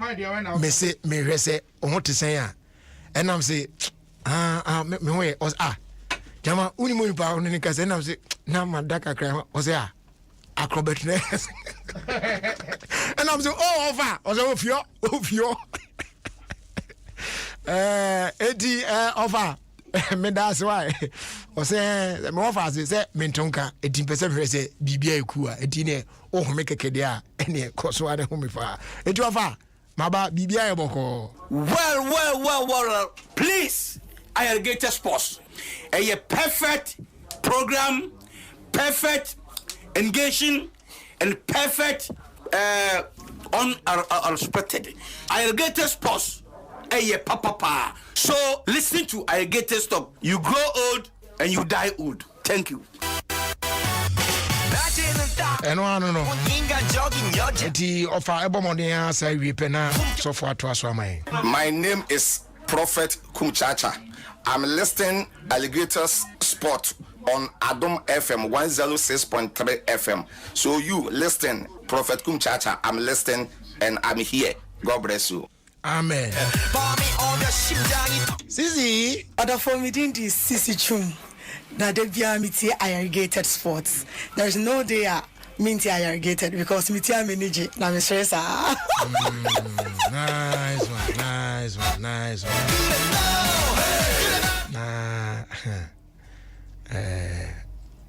me se me hwese on to say and I'm say, me way was Jama Unimu Pound in Casa, and I'm say, Namadaka Crema was there. Acrobatness. And I'm say, oh, over, of your, Eddie, over. Me that's why. O say, the more fast is a Mentonka, 18% say, BBA Kua, a dinner, oh, make a kedia, and a coswada home far. It you are Maba BBI Boko. Well. Please, Irrigator Sports. A perfect program, perfect engaging, and perfect unexpected. Irrigator Sports. papa. So listen to Alligator Stop. You grow old and you die old. Thank you. I don't know. Eti offer ebomodin say we pena so for to aso amai. My name is Prophet Kumchacha. I'm listening Alligators Sport on Adom FM 106.3 FM. So you listen, Prophet Kumchacha. I'm listening and I'm here. God bless you. Amen. Sisi, other for me didn't Sisi Chum. Now they be irrigated sports. There's no day minty irrigated because miti manage na me stress nice one.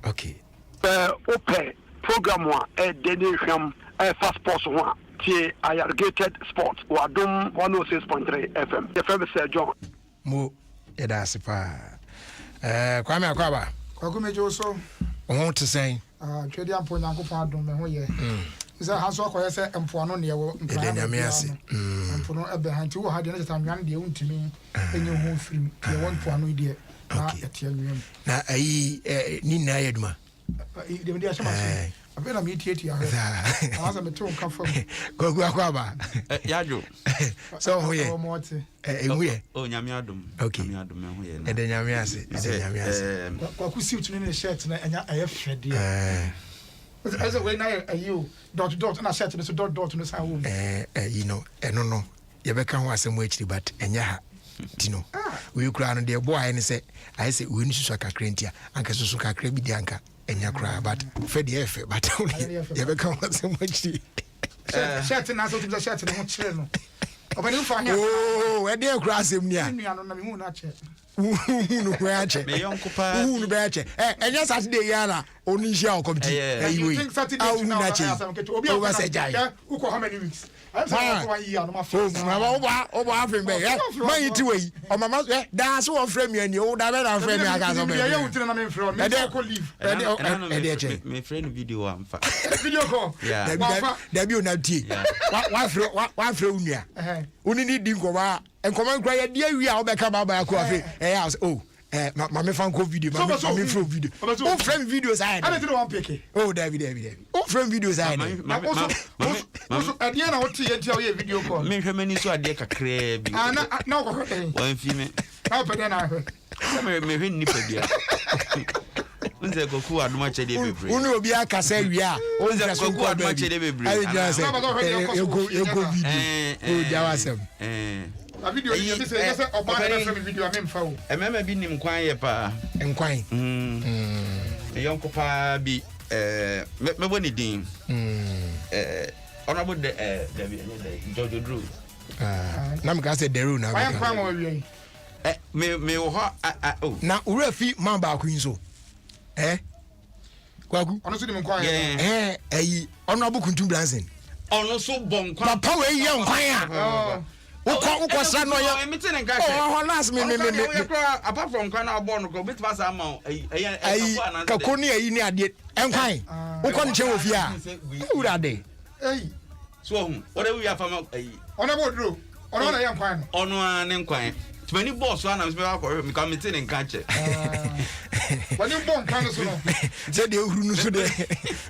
Okay. Open program one Denisham fast sports one tie irrigated sports or Adom 106.3 FM. The famous John. Mo edasipa. Kwame Akwaba. Kwakumejo so. Won to say. Twedi ampo Nyankopon adom me ho ye. Isa haso akoye se empo no ne ye wo empo no ebe hanti wo ha de na tamwan de untimi enye ho firim ye won po no de na etia nwem. Na ayi ni na yeduma. De me dia chama so. Abena me tieti ya. Asa me to nka fam. Kwaku Akwaba. Yajo. So ho ye. Ehu ye. Oh nyame adom. Okay. Nyame adom me ho ye. E de nyame ase. Kwaku suit ni shirt na enya aye fede. As a way now you dot na shirt so dot no san wo. You know, no. You be kan ho asem achiri but enya ha. Tino. We kura no de boy ni say I say we ni susu kakra ntia. Anka susu kakra bi di anka enya kura but fede efe but you be kan ho asem achiri. Shirt na so tu shirt na ho chire no. Obani fa nya. Oh, e de kura asem ni a. Nua no na me hu na che. Unu kweache. Me yonko pa. Unu beache. Enya Saturday yana oni hia okomti. You think Saturday na obi o se jai. Uko how many weeks? I'm saying 1 year no ma face. Obo afem be. Man yiti we. O mama da so on frame ani o da be na frame aka so be. Ya wuti na me frame. Me dey call leave. Me friend video am fa. Video call. Yeah. Da bi ona tie. Wa frame unua. Uni ni di nkoma. Nkoma nkra ya dia wi a obeka baba ko afi. House ma me fan ko video ma me frame video. O frame videos I. I don't want pick. Oh David. O frame videos I. Also adia na woti ye tia video call. Me hwe mani so ade kakra bi. Na ko ko. Wan fi me. Na pede na hwe. Me hwe ni pedia. Unze koku aduma chede bebre. Unu obi aka say wi a. Unze koku aduma chede bebre. I just say you go video. Oh jawasem. A video you say oba na frame video am mfa wo. Emema bi nim kwan ye pa. Nkwan. Yonko pa bi me boni din. Honorable Jojo Drew. Na me ka say Deru na. Why nkwan wo wi? Me wo ho oh. Na ura fi man ba ku nso. Kwaku. Ono so dim nkwan. Eyi Honorable Kuntum Branson. Ono so bon kwan. Papa we ye nkwan a. Uko sa no ye. Me tin nka she. Oh last me. Apart from kwan na born ko bit pass am kako ni ayi ni ade enkwan. Uko nche wo fi a. Ura de. So what we have from Ono bodro. Ono na ye nkwan. Ono an nkwan. Tmani boss one am me akọ me ka me tin nka che. Wani bon kan so no. Se de uru nu so de.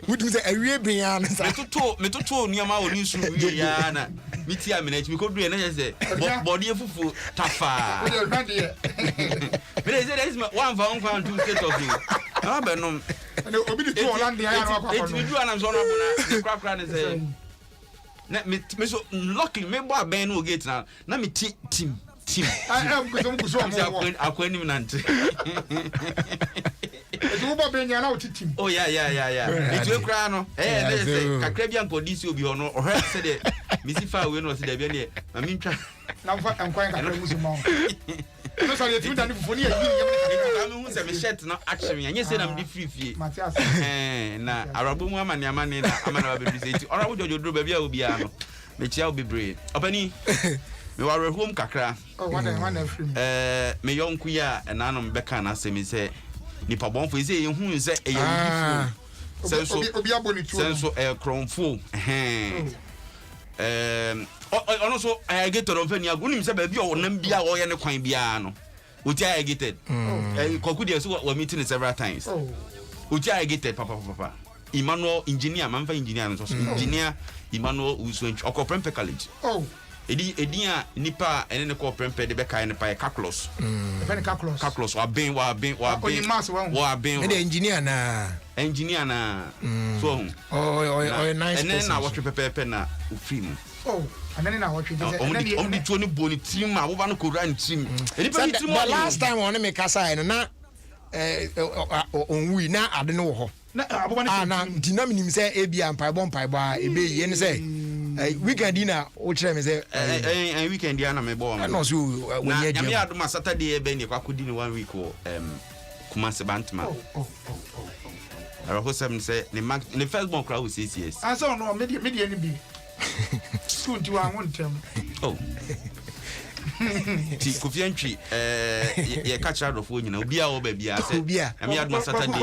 Wudu se awie ben ya na sa. Me toto niama oni nsu wie ya na. Miti aminate me ko du na say body fufu tafa. Me say there is one for one two state of you. Na be no. Obi di to Holland ya na akwa. It me do anam so na bona krakra ne say. Na me so lucky me bo aben no gate na me team. I am going to akwanim nante. Edu bo ben ya na otitim. Oh yeah. It we kra no. They say kakra bi ankodi obi ho no. Ohwe se de misi fa we no se de bi ne. Ma mi ntwa. Na fa ankwan kakra musu ma. No sorry, you don't for you. I'm who say me shirt na action ya. Nye say na me free. Matias. Na arabu mu amane amane na amana ba be say ti. Ora wo jojo dro ba bia obi a no. Me chia obi bre. Opani me were home kakra. Oh, one free. Me yonku ya na no mbeka na se me say nipa bonfo say ye hu say e ye obi aboni tu. Senso kronfo. ɔno so irrigated on fani ago nim sɛ baabi a ɔnam bia ɔyɛ ne kwan bia no uti irrigated kwaku dey so we meeting several times uti irrigated papa Emmanuel engineer manfa engineer no so engineer Emmanuel Uswench okoprempe college edi a nipa ene ne koprempe de be kai ne pa calculus calculus wa ben the engineer na so nice and then na what pepe na ufim and then na what we say and then the boni team ma wo ba no ko run team the last time on me kasa na onwi na ade no ho na dinam nim say ebia mpaibɔ ebe ye ne say weekend na o kire me say weekend ya na me bo no so when you me adoma Saturday e be ne kwakodi ni 1 week o Kumasi Bantama I hope some say the first born crowd was 6 years. I saw no media ni bi. Soon to I want them. Oh. Ti Kofiantri ye catch out of phone, you know, obi a baby I said. I mean Adoma Saturday.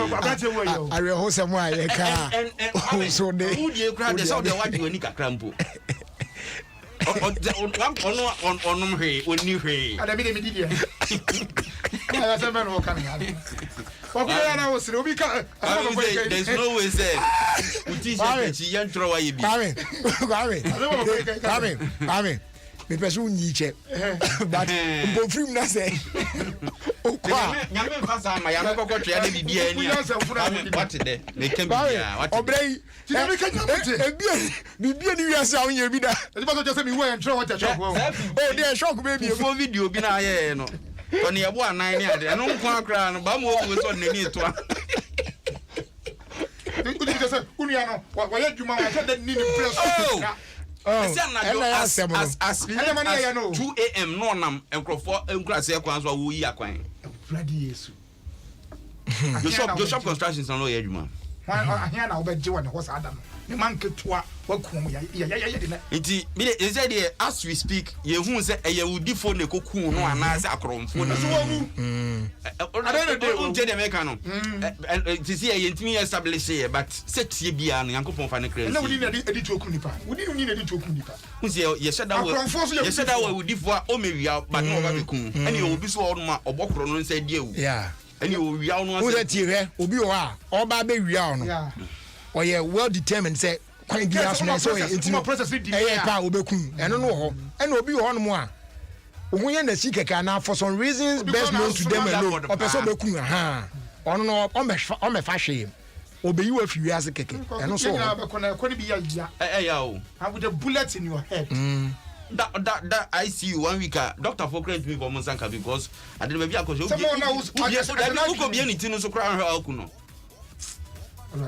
I will host some why and so they who dey crowd dey so dey what you ni kakra mpo. On hwe oni hwe. Ada bi dey me didi. I said man wo kan ya. There's no way say uti se yan throw why bi. Kame. Me person ni che. But mbo film na say. Okwa. Nyame fasa ma ya me kokko twa de bibia ani. What de? Me can be what? Obrey. Ti me kan nyame. Bibia ni wiase a won ye bi da. E ba so just say me wey throw what shock. Oh, dey shock baby. Fo video bi na aye no. Tony ebo anan ni ade no nko akra no ba mo wo so nani to a you just say unia no wa ya djuma wa say that ni press as 2 a.m. no nam enkrofo enkrase kwan so wo yi akwan bloody yesu Joshop constructions no ya djuma ahia na obeje wa ne ho sa adam ne man ketua wa kum ya de na nti bi de say dey as we speak ye hu say eyawudifo ne kokun no anase akromfo no so wa mu unje de meka no ti see ye ntimi establish here but setie bia no yankopon fa ne crazy na wudi na edi toku nipa wudi na edi toku nipa unse ye sheda wa wudifo a o mewia but no ba bekun ene obi so o no ma obokro no nsa die wu yeah ene o wia no ase tie hwe obi o a oba be wia no or you well determined say kwan bi aso so intimo process di pa obekun eno no ho eno obi ho no mo a ohun ye na sikeka na for some reasons best known to them alone o person obekun ono no o me fa hwe obeyi wa fiwi ase keke eno so ko ni bi ya ya o have with a bullet in your head that I see you 1 week doctor for grant me for Monsanka because I didn't maybe akosho who go be anything so cry akuno now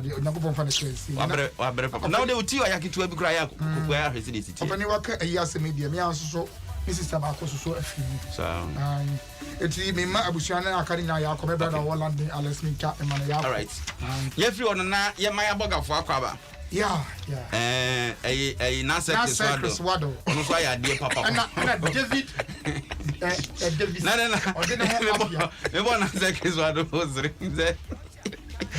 they will tell you to be cry where is the city open work a year media me so Mrs. Tabako so so it me ma abusuana akari ya ko me brother Holland Alex Minka e man ya all right ye free on na ye my abogafo akwaba yeah Nasa Swado ono so ya de papa na David David no me bona Swado ozre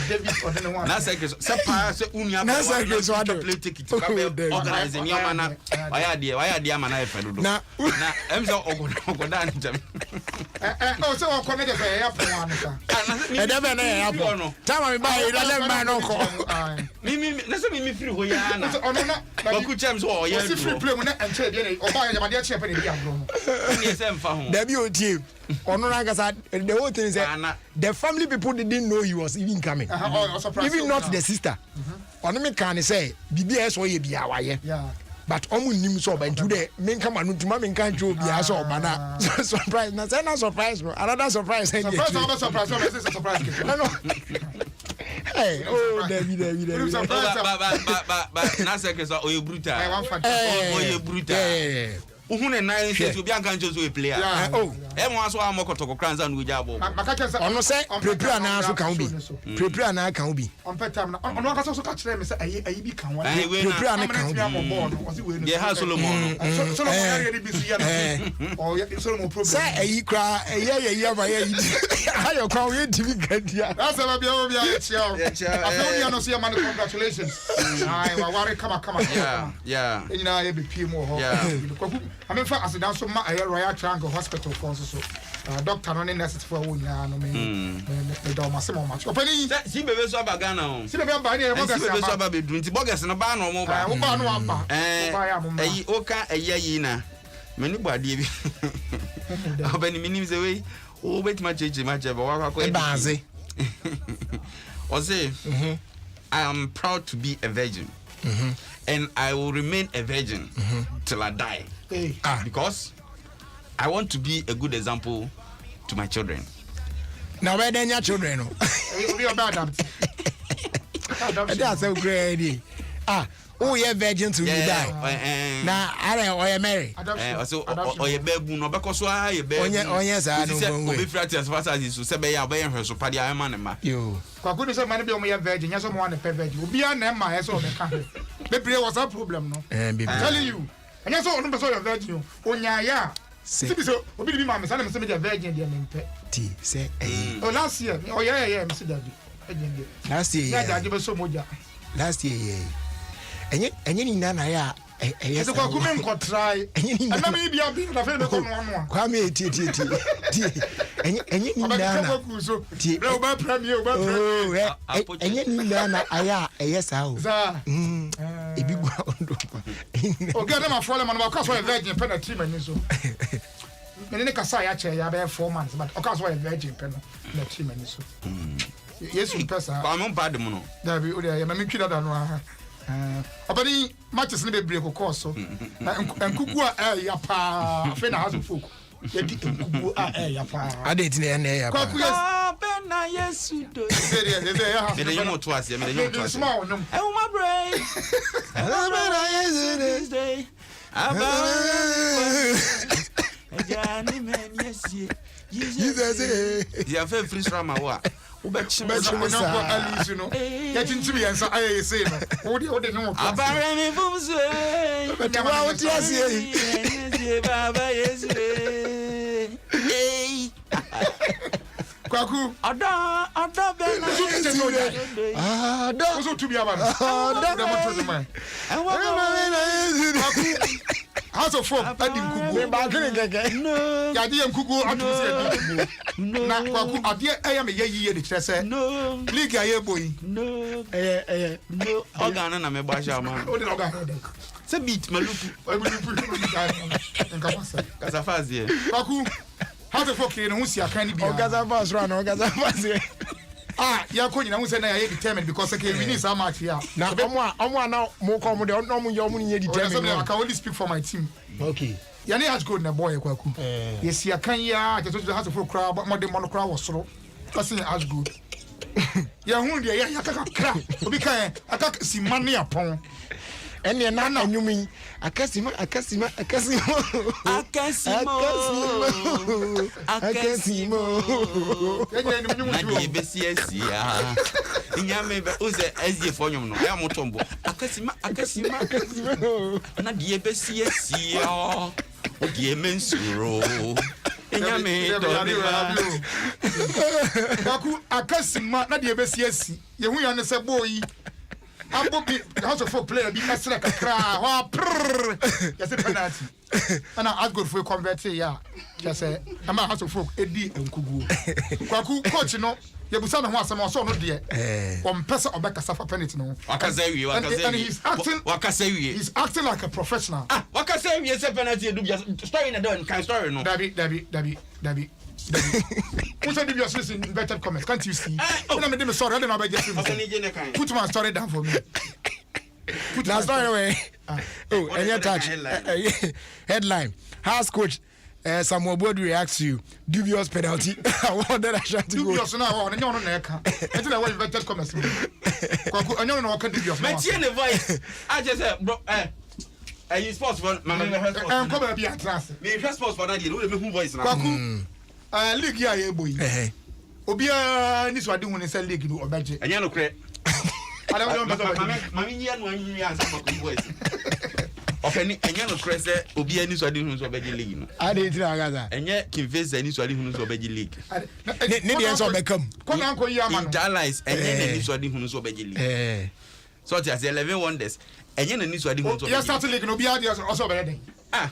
David Odene na secretary se pa se unia na secretary play ticket ka be organize ni amana waya de amana e fedo na emzo ogoda njem o se o come de fe ya po anu ka e de be na ya po tama mi ba e de ma no ko mi na se mi free ho ya na ono na ba ku chem so o ya do free play mu na enche de ne o ba ya ma de che pe ne bi agro ni se mfa ho da bi o tie ono na gasa the whole thing is the family people didn't know he was even coming even not the sister ono me kan say bibi e so ye bia waye but omu nim so ba ntu de me nka manu tuma me nka njo bia so ba na surprise na say na surprise bro another surprise surprise no hey oh David but na say ke so o ye brutal Who ne 9 says will be unconscious with player. Oh, everyone saw more to crans and we jab. Ono say prepare na so can be. Prepare na can be. On petam on one also catch them say ayi bi kan one. Prepare na can be. Yeah, ha Solomon. Solomon area be see ya. Oh, Solomon problem. Say ayi kra eya ba ya yi. Ayo kwa we timi gadia. That's a be I feel you no see man congratulations. Ai wa ware come. Yeah. You know be pay more. I mean for as down so ma Royal Triangle Hospital for so doctor no necessity for wo nya no me do ma se mo match. Opani si bebe so aba Ghana o. Si bebe aba ni e mo si bebe so aba be dun ti bogus no ba no mo ba. Wo ba no aba. Eyi o ka eyi na. Meni bo ade bi. Opani minim se we o betima cheche match ba wa kwa. E baze. O say I am proud to be a virgin. And I will remain a virgin till I die. Because I want to be a good example to my children. Now where then your children? We are bad. That's so great. Oh, you're virgin to die. Now, I am married. So, or your baby, no, because why your baby? Oh, yes, I know. Be flat as fast as you say, I am her, so Paddy, I am man. You. For goodness, I might be on my virgin. Yes, someone a virgin. Be an Emma, as all the country. Maybe there was a problem, no? And be telling you. And yes, all the sort of virgin. Oh, yeah. See, so, will be my son, Mr. Virgin, dear Tea, say, oh, last year. Oh, yeah, Mr. Daddy. Last year, I give us so much. Last year, and you nana ya yes ko kuma ko try and me bia bi na fe be ko no no kwa me ti enye ni nana ti o ba premier o ba premier enye ni nana aya sa o za ebi gwa ondo o ga na ma follow man ba ka so virgin pe na team ani so me ne ka sa ya che ya be 4 months but o ka so virgin pe na team ani so yes you pesa ba mo bad mo no da bi o de ya me twida da no ha Abani matches ni be course so nkuku a ya pa fe na hazo folk yedi nkuku a ya pa adeti na ya pa be na yesu do me de yomo to ase me de yomo to ase e wo ma brain be na yesu day aba ejani men yesie Jesus ya fe free strama wa Ubechime sa Alice no getting to be answer I say no odi no abare mi bumse wa oti ase baba yesu eh kwaku ada be na ada so to be aba ada da mo to man e wa kwaku house of folk adi nkugu ba kire keke ya di nkugu atusi adi na kwaku adi eya me ye de kire se league aye boy no organ na me ba sha man o de organ se beat malupu kasa fazie kwaku house of folk no husi akan ni bia ogaza pass run ogaza pass ya ko nyina hu se na ya determined because we need so much here na omo na mo ko mo de omo ye omo ni determined I can only speak for my team okay ya ne has good na boy kwaku yes ya kan ya just has for crowd but modern mono crowd was so person has good ya hu de ya kaka obi kan aka si mane apon ene na anyumi akasimo na die besi asia nyame be uze ezie fonyum no ya motombo akasima na die besi asia o die mensuro nyame do ni baku akasima na die besi asi ye hu ya ne se boyi Abobi house of folk player be extra kakra wa prrr ya se penalty ana as good for convert ya say am house of folk edi enkugu kwaku coach no ye busa no ho asem so no de on pesa obeka safa penalty no wakasawie he's acting like a professional wakasawie se penalty edu story na don kan story no Dabi what's the video in inverted comments? Can't you see? I'm sorry, I don't know about just put my story down for me. Put my story away. Oh, and your touch. Headline: House coach Samuel Boyd reacts to you. Dubious penalty. I want that I shall to go. Dubious now. And you're on neck. Until I want inverted comments. And you're not dubious. My voice. I just said, bro. Are you sports for my and come and be a class. Me sports for that you know me voice now. Kwaku league ya boy. Obia ni so ade hu ne say league no obeje. Anya no kre. Ada we don beso. Mami nya no anyi answer for voice. Ofeni anya no kre say obia ni so ade hu so obeje league no. Ade tira agaza. Anya Kimfesa ni so ade hu so obeje league. Ne de enso bekam. Come and ko yi ama no. Internalize anya ni so ade hu so obeje league. So it has 11 wonders. Anya ni so ade hu so. You start league no obia dey also obeje.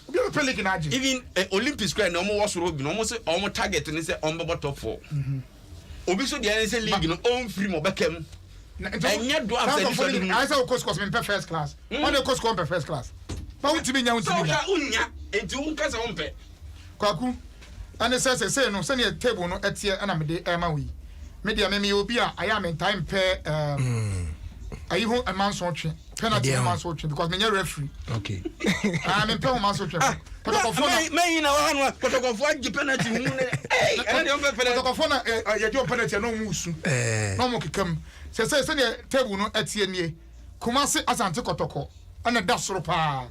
Obi o play league na age. Even Olympics square no mo was robi no mo say o mo target ni say on be top 4. Obi so dey say league no on free mo bekam. Anya do am say this one. I say course me first class. When the course come first class. But we timi nya untimi. So unya enti unka say on pe. Kwaku. And say no say near table no etie na me dey ema wi. Me dey me obi a I am in time pair ayi ho a man so twe. Penalty man so twe because me nya referee. Okay. I am in man so twe. Me na wa protocol agi penalty mu ne. Eh, on be penalty. Protocol na ye do penalty no mu su. No mo kekam. Say near table no etie nie. Kumase asante kotoko. And a dasro pa.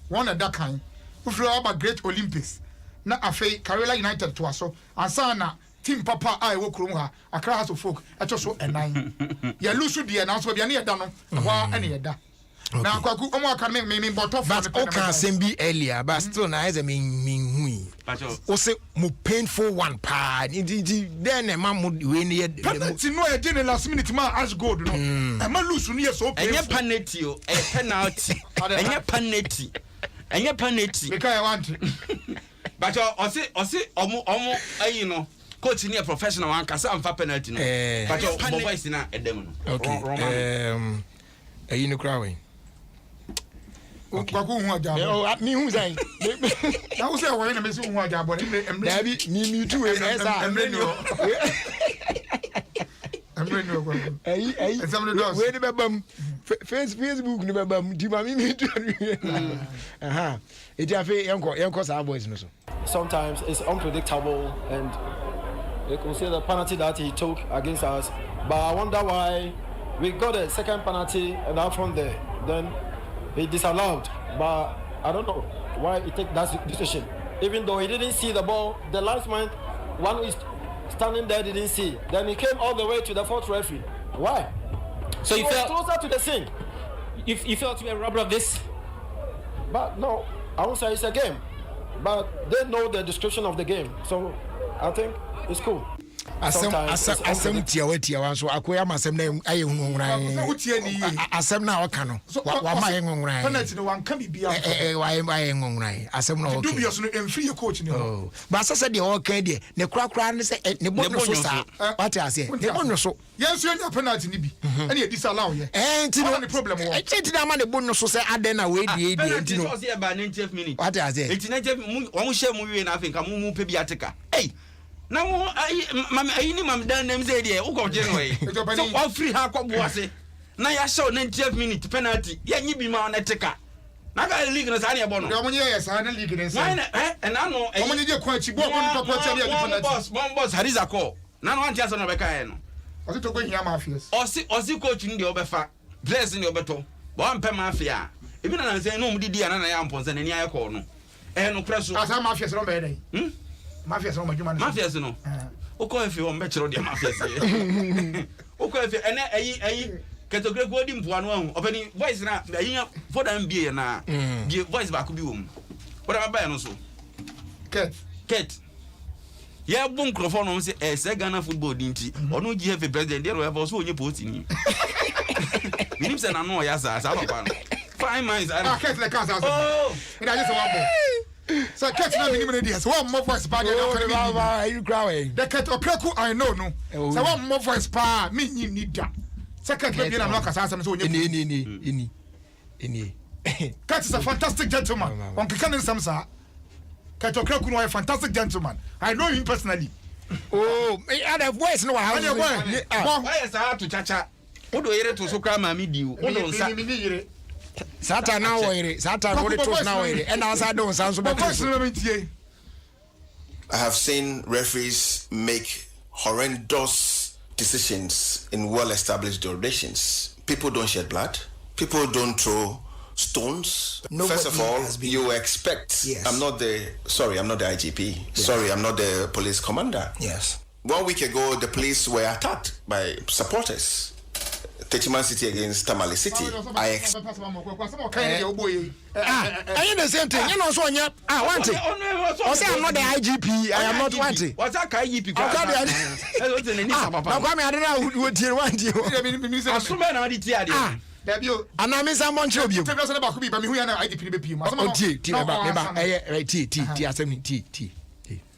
One at that kind. We flew about Great Olympics. Na afei Karela United to us. And sana team papa I wo krum Accra House of Folk. I just so and 9. Ya lusu di na so bia na yeda no. Wa na yeda. Na kwaku omo aka me bottom but okay sembi earlier but still na as me hui. O say mo painful one pa. Then ma mo we ne penalty no e dey the last minute ma ash gold no. E ma lusu no so painful. Enye penalty o, penalty. Enye penalty. Because I want. But o say omo ayi no. Coach ni a professional one kasa am fa penalty no. But your voice na edem no. Okay. Ayi no kra we. Kwaku hu aja bo. Me hu say. Na wo say wo na me say hu aja bo. Dabi me too we esa. We ni bebam Facebook ni bebam di ma me too. Aha. Eti afi yenko sa boys no so. Sometimes it's unpredictable and you can see the penalty that he took against us. But I wonder why we got a second penalty and out from there. Then he disallowed. But I don't know why he took that decision. Even though he didn't see the ball, the linesman, one who is standing there didn't see. Then he came all the way to the fourth referee. Why? So you felt closer to the scene. You felt to be a robber of this? But no, I won't say it's a game. But they know the description of the game. So I think it's cool. Asem tia wan so akoya masem na aye hunhunran asem na waka no wa ma ye hunhunran penalty no wan ka bibia wa ye hunhunran asem na okay dubious no emfiri ye coach ni oh ba sasa de o kan de ne kura ne se ne bonno so sa what I say ne bonno so yenso nya penalty ni bi ene e disallow ye enti no problem wo enti na ma ne bonno so se aden na we die enti no penalty so say ba 90th minute what I say enti 90th wo share mu wie na Africa mu pe bi ateka hey na mo ayi ni mam dan nem say there wo go je no e so all free ha kwabo ase na ya show 90th minute penalty ya nyi bi ma na teka na ga league na sa na e bo no de mo nye yes sa na league na sa na and na no mo nye je kwa chi bo ko to kwa chi ya penalty boss Hariza call na no antia so no be kai no o se to go hia mafias o si coach ndi obefa players ndi obeto bo ampe mafia ebi na say no mu didi ana na ya mponza na ni aye call no no preso asa mafias no be dey Mafia so majuma no. Mafia so no. O ko efi o mbechiro de mafia se. O ko efi ene ayi ketogre ko di mpo anu ahu. Opani voice na ayi for dan bie na. Die voice ba ko bi wo mu. O da ba no so. Ket. Ya bu microphone no se se Ghana football di nti. Onu ji hefe president dey ro so onye post ni. Minim se na no ya sa papa no. Fine minds. Ket le kan sa. Oh. Ina just one ball. So catch na minimum ideas. One more voice pa dey na are you crying? The cat opreku I know no. So one more voice pa me need that. Second baby na no kasa asem so onye. Ini. Cat is a fantastic gentleman. On kikan nsam sa. Cat opreku no a fantastic gentleman. I know him personally. Oh, other voice no how. Why is that to chacha? Odo yere to so kra ma mi di o. Odo nsa. Satan now Satan what it was now and I don't sound so bad. I have seen referees make horrendous decisions in well-established jurisdictions. People don't shed blood. People don't throw stones. Nobody First of all, has been- you expect. Yes. I'm not the IGP. Yes. Sorry, I'm not the police commander. Yes. 1 week ago, the police were attacked by supporters. Techiman City against Tamale City. Are you the same thing? You know, so want it. I say I'm not the IGP. I am not want it. What's that IGP?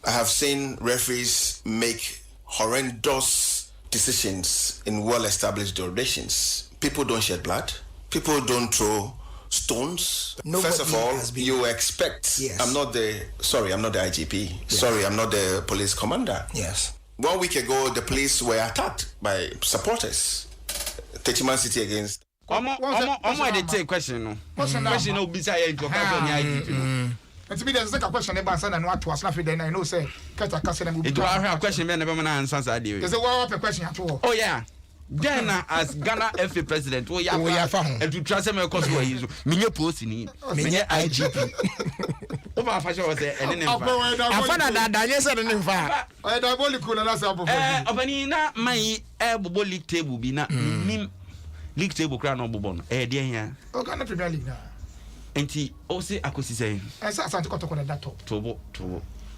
I have seen referees make horrendous decisions in well-established jurisdictions. People don't shed blood. People don't throw stones. Nobody First of all, has been- you expect. Yes. I'm not the IGP. Yes. Sorry, I'm not the police commander. Yes. 1 week ago, the police were attacked by supporters. Techiman City against. Omo dey take question no. Question no be say you talk about IGP no. It's me there's a question about son and what was nothing then I know say kata kase na mu. It was a question me na be na answer that day. There's a what question at all. Oh yeah. Then as Ghana FA president, we have and to transfer my course we use. Me post ni. Me IGP. Over fashion was there and then afana da danye se ne nfa. I diabolical na last above. Obani na mai bobo league table bi na nim league table kra no bobo no. Dey here. O Ghana Premier League na. Enti o se akosi say. Asante Kotoko na that top. Tobo.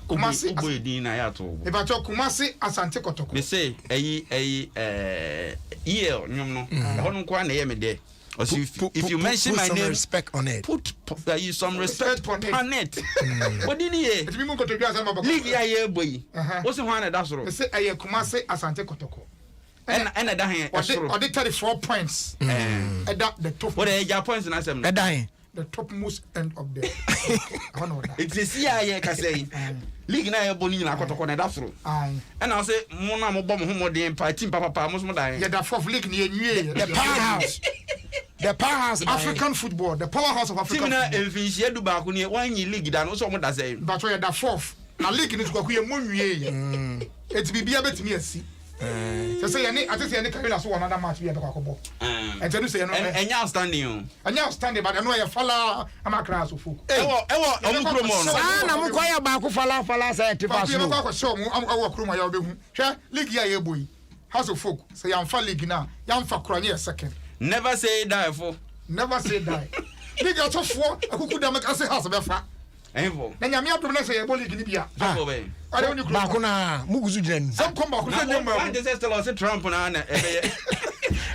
Kumasi Oboy din na ya tobo. E ba cho Kumasi Asante Kotoko. Me say EL nyom no. Hono kwa na ye me de. If you mention my name, respect on it. Put some respect on it. What did he? It me go to do asama. League ya ye boy. What's the one that soro? Me say Kumasi Asante Kotoko. And that here. Or the 34 points. And that the top. What are your points in asem? The topmost end of the. I know that. It's the CIA can say. League na ye boni na Kotoko na that soro. And I say mo na mo bom ho mo den pa team papa mo so mo dan. Yeah, the fourth league near the powerhouse. The powerhouse of African football, the powerhouse of African football. Team na Elfinshia du ba ko ni one league da no so mo da say. But we the fourth. Na league ni tukwa ku ye mo nwie. It bibia betimi asi. Say yani I say yani carry so another match we abekwa kobo. And tell you say no. Enya outstanding. Enya outstanding but I know you falla amakra so folk. Ewo omukromo no. Na mo kwaya ba ko fala say tifa so. Ko ko show mu awo kromo ya obehu. Hwe league ya ye boy. House of folk say yam fa league na yam fa kranye second. Never say die for. Never say die. League ya tofo akuku da make say house be fa. Envo. Na nyame adom na say ye bo league ni bia. Envo be. Are oni ba ko na muguzu jiran. Some come back say dem ba. Why say still say Trump na na ebe.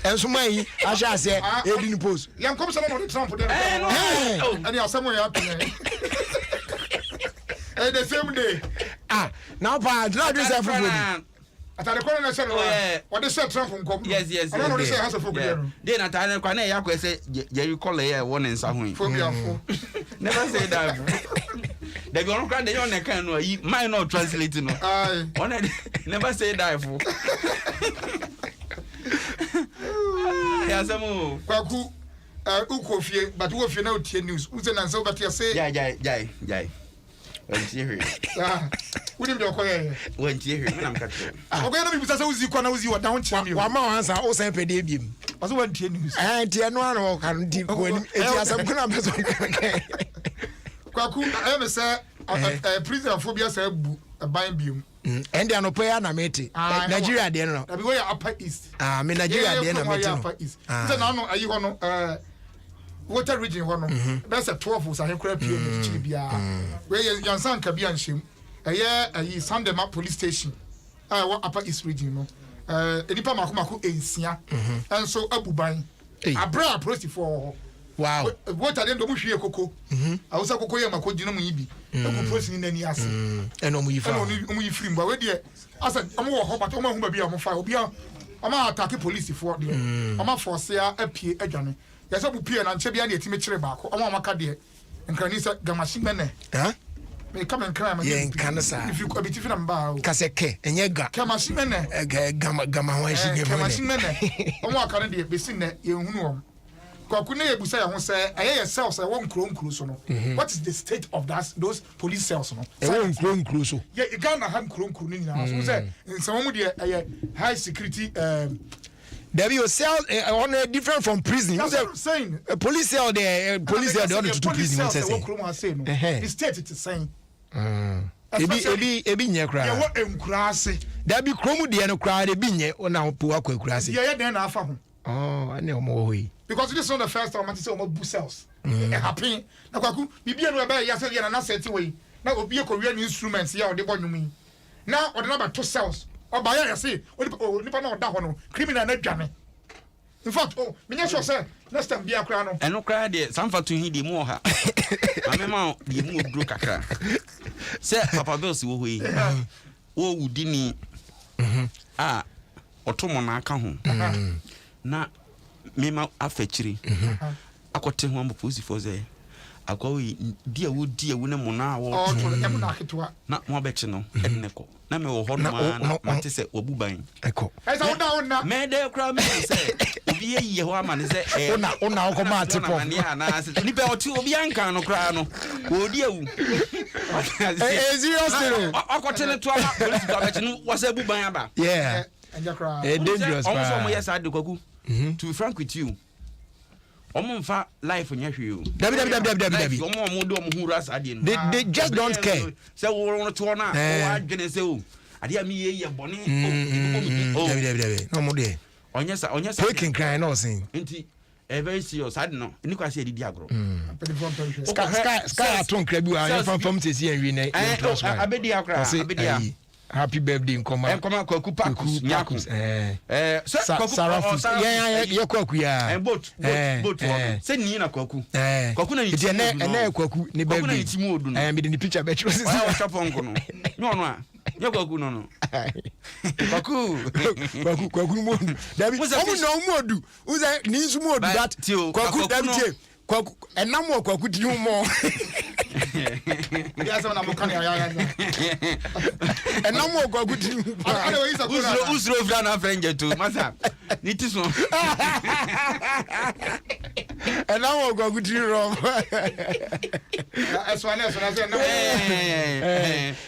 Ensuma yi asha say edi ni post. Yam come say no Trump dem. And you asemo ya happen. The same day. Now pa do this everybody. Atade kwa na share what they say Trump nkom. Yes. I don't know they say house of folk there. Then atade kwa na ya kwa say you call here one nsa ho. Never say that. They be on cry they on can no yi mine not translating no. Never say that for. Ya samu. Kwaku ukofie but wo fie na otie news. Wo say na nsa but you say jai. Went here. We didn't do it. Went here. I'm catching. Okay, no, because I was you were down to me. One more answer, also a pedium. Was one news. And no can deep when it has a good number. Kwaku, I am a prison phobia said a buying beam. And they are no pay an amity. Nigeria, they know. We are upper east. Me Nigeria, they know. Upper east. So now, are you on water region one? That's a 12 was a crap here in Chibia. Where your son can be on shim. A year a Sunday map police station. Upper east region. Nipa Makumaku Asia. And so Abu Bain. A bra approach for. Wow. What I didn't know Coco. I was a Cocoya Macodino Mibi. A person in any ass. And only free. But where dear, I said, I'm more hot, but I'm going to be on fire. I'm attacking police for the. I'm for say a P. Johnny. Yes, I will peer and Chebian Timothy back. I'm on my card and Canisa Gamashimene. Huh? May come and climb again. Canasa. If you could be different about Caseke and Yega Kamashimene. Gamma, when she gave Kamashimene. I'm not going to be seen that you know. Kwakune Busaya won't say, I hear cells, I won't clone cruise. What is the state of those police cells? I won't clone cruise. Yeah, you can't have clone cruise. So say, in some high security There be a cell on different from prison. That's what I'm saying. A police cell there, police cell there to prison. The state it is saying. Ebi nye kra. Yeah, what enkurase. There be kromu de no kra de bi nye ona po akwa kurase. Yeah, then na afa ho. Oh, ane omo hoyi. Because this is not the first time I say omo bu cells. It happen. Na kwaku bibia no ebe ya say na set way. Na obi e ko wi instruments ya o de bonwumi. Na o de na ba to cells. Oba ya say nipa na oda ho no criminal na dwane. In fact, me sure say next time bia kra no. Eno kra de samfa to hi de mu ha. Amema de mu oduro kakra. Say Papa Bells wo hoyi. Wo wudi ni otomo na aka ho. Na mema afechiri. Akote ho ambo positive say akwawi dia wo ne mo na wo. Na mo abeche no edneko. Na me wo ho no na mate se obuban. Eko. Esa wona. Me de kra me say obi ye ho ama ne say ona ko ma te po. Ni be oti obi anka no kra no. Odi awu. Seriously. Akote ne to ama police do abeche no wo say obuban aba. Yeah. Dangerous. Also mo yes ade kwaku. To be frank with you. Omo life nya hwe o. Dabi. Omo do omo hu ras ade no. They just don't care. Say wo to na o adwene say o. Ade am ye bone o. Dabi. No mo de. Onya sa taking cry no sin. Nti very serious ade no. Ni kwa say didi agro. Sky aton kra bi wa fam sesi anwi na. Abedi akra. Abedi. Happy birthday nkoma kwaku pakus nyakus Sarah yeah kwaku ya boat say ni na kwaku na yiti ene kwaku ni birthday kwaku na yiti mu odu me the picture be chiro sisi wa shop onko no no a ya kwaku no kwaku mu odu dabi omu no mu odu uza ni su mu odu that kwaku dabi kwaku enamo kwaku ti mo ya sama na mokani ya enamo kwaku ti usro fra na friend to masa ni ti so enamo kwaku ti ro eso na say na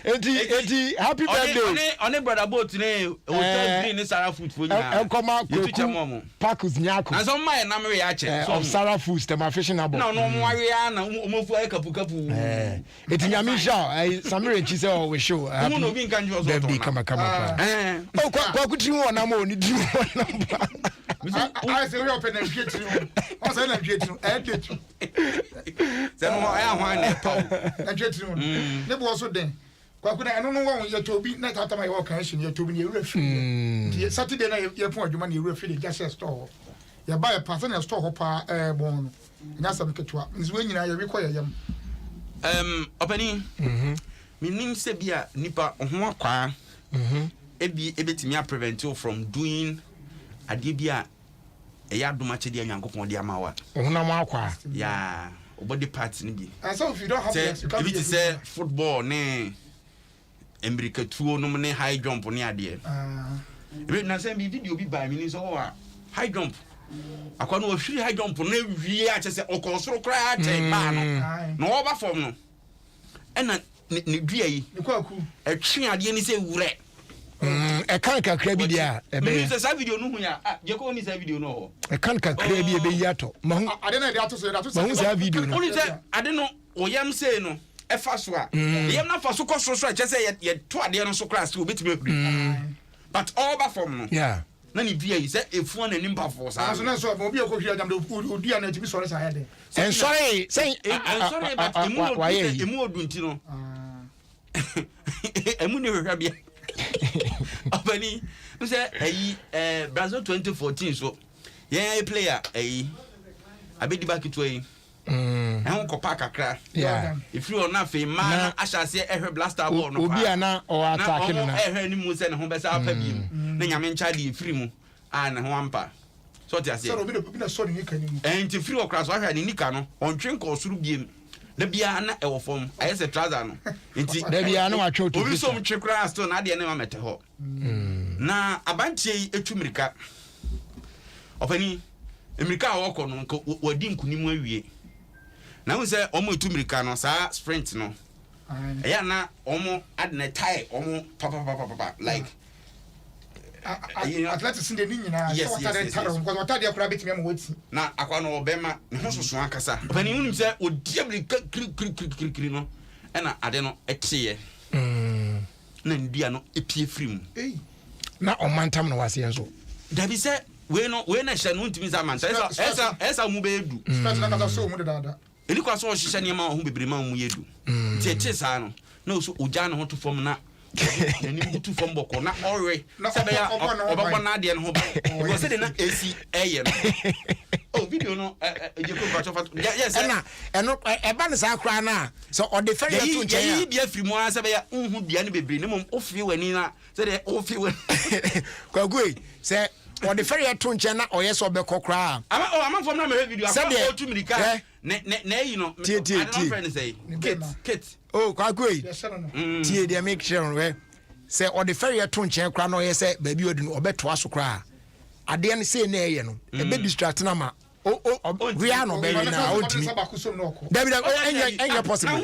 eti happy birthday on brother boat ne hotel green ni Sarah food for nya enkoma kwaku pakus nyako na so mai na me ya che of Sarah food tema fashionable no mo ya na mo fu kapu eti nyamisha Samire chi say we show mo no bi nkan jo so to kama kwaku ti won na mo ni di won na I say we open and get you. I say na get you. Get you. Say mo ya ho na pa. Na get you. Ne bo so den. Kwaku na eno no won ye tobi na tata my work kan ye tobi ne ewura fi. Saturday na ye pon adwuma ne ewura fi de gas store. Ya buy a person na store ho pa bon no. Nya sabe ketwa. Nzi we nyina ye rekọ ye yam. Opani. Minim se bia nipa ho akwa. Ebetimi a prevent you from doing ade bia eya domache dia nyankopon dia mawa. Ohuna ma akwa. Yeah, body parts ni bi. And so if you don't have this, you can't be say football ne America tuo no ne high jump ne ade. Ebi na say bi video bi ba mi ni so high jump. Akwa no hwiri high jump na wie a che say okonsoro kra ate ba no. No oba form no. Ena ne dua yi. Ne kwaku. Etwe ade ni say wure. E kan kakra bi dia e be. Me say video no hu ya. Je ko ni say video no ho. E kan kakra bi e be yato. Mahu ade na de ato so mahu say video no. Only say ade no oyam say no e fa so a. Yam na fa so ko so che say ye to ade no so class o betime huri. But all ba form no. Yeah. Na ni bia yi say efu na nimpa for sa. So na so obi e ko hwi adam de odua na tibi sore sa ya de. En sorry, say sorry but emu odu nti no. Emu ne hwehwa bia. Opani, you say Brazil 2014 so yeah player abedi back to won ko pa kakra yeah if you na fe man asha say ehwe blaster ball no obi ana o attack no na ehwe ni mu say ne ho be sa pa bi na nyame ncha de free mu na ho ampa so ti ase so obi na so ni nika ni mu enti free okra so ahwe ni nika no on twen ko suru biem na bia na e wo fom aye se trouser no enti na bia na wa twa to obi so mtwe kra still na de ne ma mete ho na abantie etumirika opani emirika awoko no wadi nkunimu awie na wo se omo etumirika no sa sprint no eya na omo adne tie omo papa like athletics in the Nina. Yes, Because what are the rabbit me waiting? Na akwa no obema ne ho soso akasa pani unim se odiabli kri no na ade no etie na ndia no epie frim na omantam no wase enso dabi se we na hye no ntimi za manta esa mu be edu Spence na kasa so mu de dada eni kwa so o hye ne ma ho bebre ma mu yedu tie saa no na so oja no ho to fom na nani butu fom boko na ore sebe ya obakwa na ade no ho ba wo se de na AC eye no oh video no je ko ba chofa yes na eno eba ne sa kra na so o de fere to nche ya yi bia firi mu a sebe ya nhu dia ne bebre ne mom ofie wani na se de ofie wani kwagui se o de fere to nche na o yes obekokra ama fom na me video akwa o tu mirika ne you know I don't friend say kit oh kwagui tie de make sure we se o de fere to nche kra na o yes baby odi no obeto aso kra ade ne say na eye no e be distract na ma we are no better now ontimi David enya possible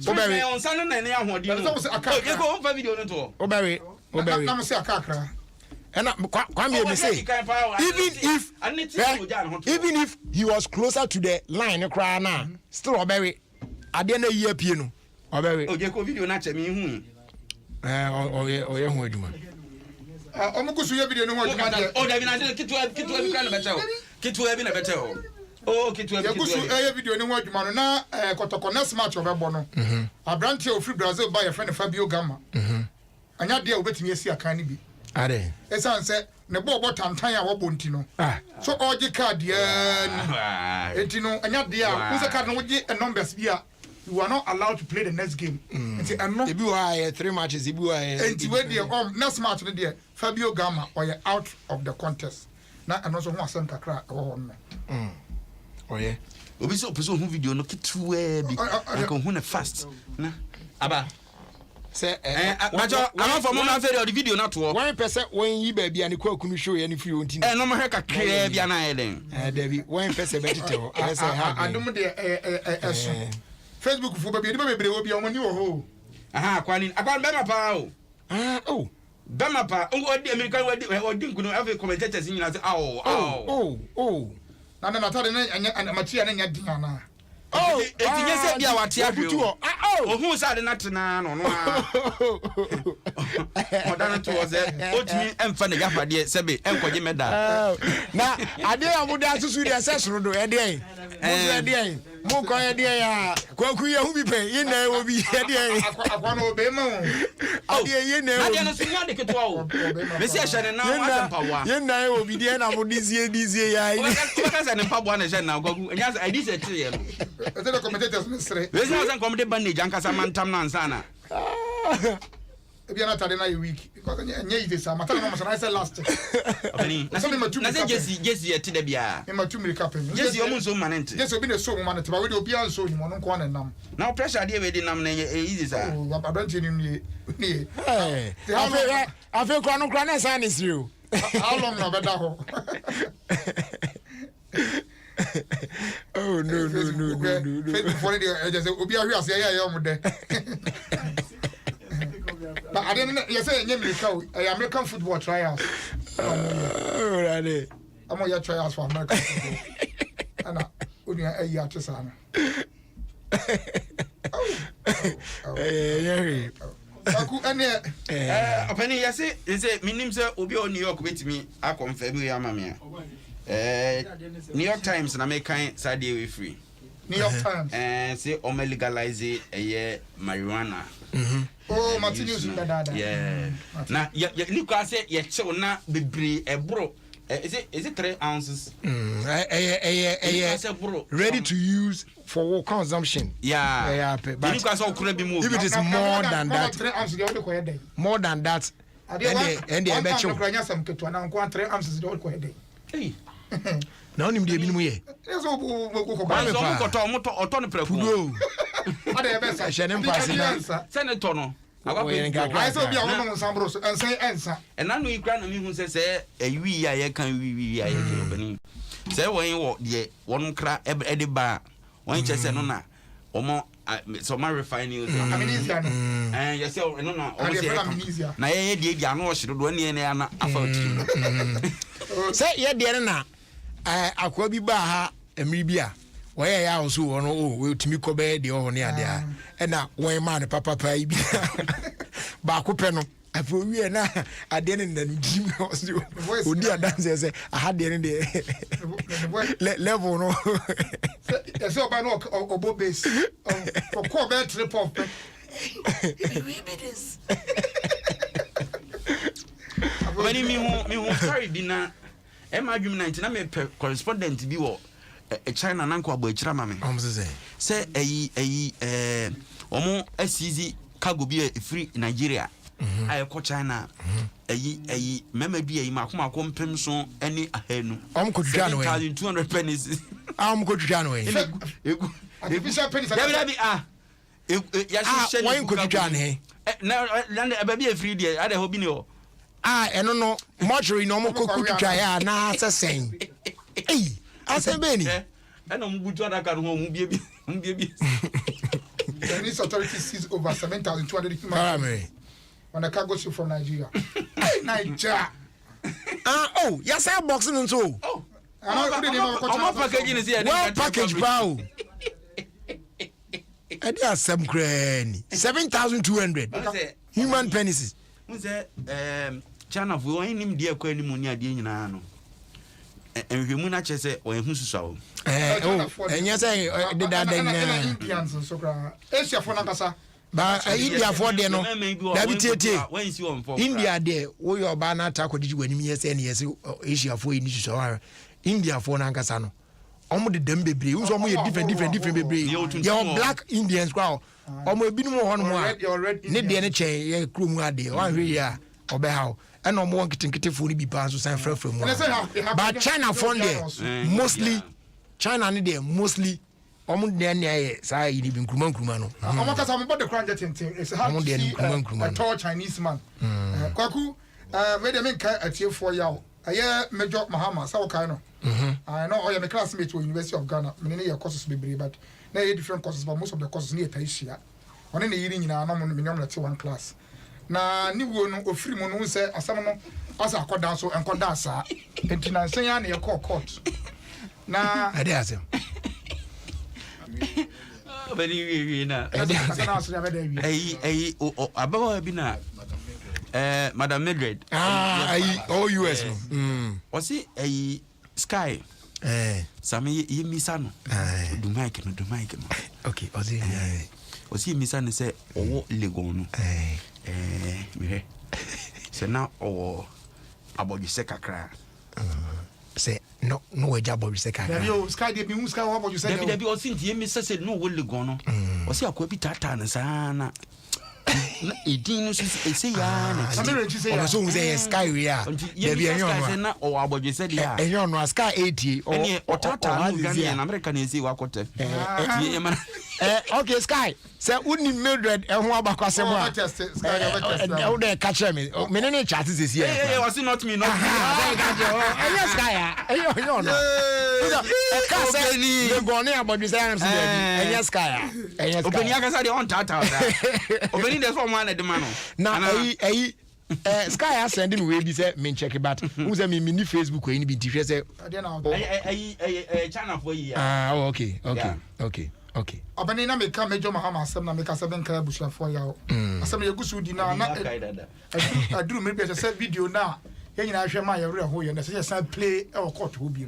Obere on sana na ne ahodi no e ko on fa video no to Obere na mo se akakra and kwame me say even if he was closer to the line cry na still Obere ade na yi apie no Obere o je ko video na che me hu oye hu aduma omukusu ye video no ho aduma de o David na kitwa bi kra na beta o kitwa bi na beta o oh kitwa bi kusu ye video no ho aduma no na kotoko next match obebo no Abrante ofri Brazil ba ye friend Fabio Gama anya de obetimi esi aka ni bi are esan se ne bo tantan a wo bonti no so oje card ye ni etino anya de a wo card no woje numbers bi a you are not allowed to play the next game enti eno ebi wa 3 matches ebi wa enti we de next match no de Fabio Gama or you out of the contest na eno so ho asem kakra wo ho no oye obi so person hu video no kitwe bi ko hu na fast na aba se bajo ama for mo na fe the video na to one person when yi ba bia ne kwa kunu show ye ne free onti no mo he kakra bia na eden David one person betete o I say ha adum de eso Facebook fu ba bia de ba bebre wo bia o ni wo ho aha kwani akwan be ma pa o oh bema pa odi American odi nkunu ave commentators nyina say oh na tade na machia na nya dinga na etinye se bia wate ahwe ohun sa de na tena no no modana to was otimi emfa na yafade sebe enkoje meda na ade amude asusu de asesoro do ede mo ko ede ya kwaku ye hu bi pe ye na wo bi ede akwa no be ma ade ye na ade no sunya de ketwa o me se hye na wa mpawa ye na wo bi de na mo dizie ya ni ka se ne mpawa na hye na kwaku enya se adi se tire ye no the commentators misre we say say come de bandage ankasa mantam na ansana ebi na tade na ye week because enya yi this amata na mo say last okay na say jesi yeti da bia e ma tu mirika pen jesi o mun so manente jesi obi na so mo manente ba we de obi an so ni mo no ko na nam na pressure dey we dey nam na easy sa o abante ni afi kwa no kwa na sa ni siro how long na beda ho oh no Facebook for the just obi ahwe ase ya mo de but I didn't you say American football trials oh really I'm on trials for American football and only a year to sana aku ene opani yase say minim say obi o New York betimi akonfirm we amamia New York Times na make kind Saturday we free New York Times say o legalize marijuana oh Martinez dada yeah na ni kwa say ye chew na bebre ebro is it 3 ounces ready to use for consumption yeah but if it is more than that 3 ounces they only ko more than that and the becho na kranya sam ketwa na nko 3 ounces they only ko hey na onim de binu ye eso ko ba so mo koto mo to no preku ade e be sa hye ne mpase na senator no I saw be a woman sambro and say answer and na no ikra na mi hu say awi ya ye kan wi ya ye obani say won wo de won kra e de ba won che say no na omo so my refining amnesia and you say no na na ye die ano o hye do ne ne na afa otiri say ye die na akwa bi ba ha emri bi a why ya also wono o timi ko be de o ne ade a e na won ma ne papa bi ba ko pe no afo wi na ade ne na dim o di adanse say aha de ne de level no so ba no obo base for call be trip off When me sorry bina e ma dwum na ntina me correspondent bi wo China na nko abo akira ma me say omo asizi cargo bi free Nigeria I ko China mema bi makoma ko mpem so ani ahanu ko twia no 1200 pennies ko twia no artificial pennies ya shi why ko twia ne na ba bi free there ade ho bi ne o eno no mortuary no mo ko twia ya na sesen asembeni eno mbutu adaka no mu bie bi Chinese authorities seized over 7,200 human on a cargo ship from Nigeria. Nigeria. Yes, I boxing and so. I'm packaging is here. Well, package bow. I did some cranny 7,200 human pennies. Who's that? China, we want him dear Quenny Munia Dinano. And we mun actually say, or who's so. And yes, I did that. Indians and so. Asia for Nakasa. But India for there no. India there, wo your banner attack did you when me say yes Asia for in so India for Nankasano. Omo de dem bebre, who some different bebre. Your black Indians crowd. Omo binu mo hono mo. Ne de ne che ye krum ade. Wan hwe ya obehaw. And no more getting for be pass San Fran. But China for there mostly China need there mostly omo de ne say yi bi nkruma no. Omo kasa mo body crunch tintin. It's hard to see a tall Chinese man. Kwaku we dey make atie for yaw. Aye Major Mahama sa wokai no. I know oya me classmate with University of Ghana. Me ne your courses be but na different courses but most of the courses near Taishia. One in the yiri nyina no mo me nyam let one class. Na ni wo no ofiri mo no se asam no asa akoda so enkoda asa enti na nsen ya na ye court na ade asem beli na abawa bi na Madam Mildred US no was it Sky sami yimisa no do mic no okay was he misa no say owo legon no me say now or about the second say no we job about the second yo Sky dey be Sky about you say there be o sin die me say no wo legon no o say akwa bi tata na sana na edin no say ya na so we say Sky we are there be enyo na o aboje say dia enyo no Sky 80 o tata no Ghana na America na say wa kote okay Sky say uni Mildred ho abakwase mo a o dey catch me ne chat is here was it not me not Sky enyo no ka say the gone about say am say enyo Sky obeni aka say on tata obeni dey for man de man na Sky send me we be say me check but who say me ni Facebook we ni bi tifie say channel for you okay abani na meka Major Mahama asem na meka seben kra busua for yawo asem ye gusu di na aduru me be say video na ye nyina hwe ma ye re ho ye na say say play e court ho bi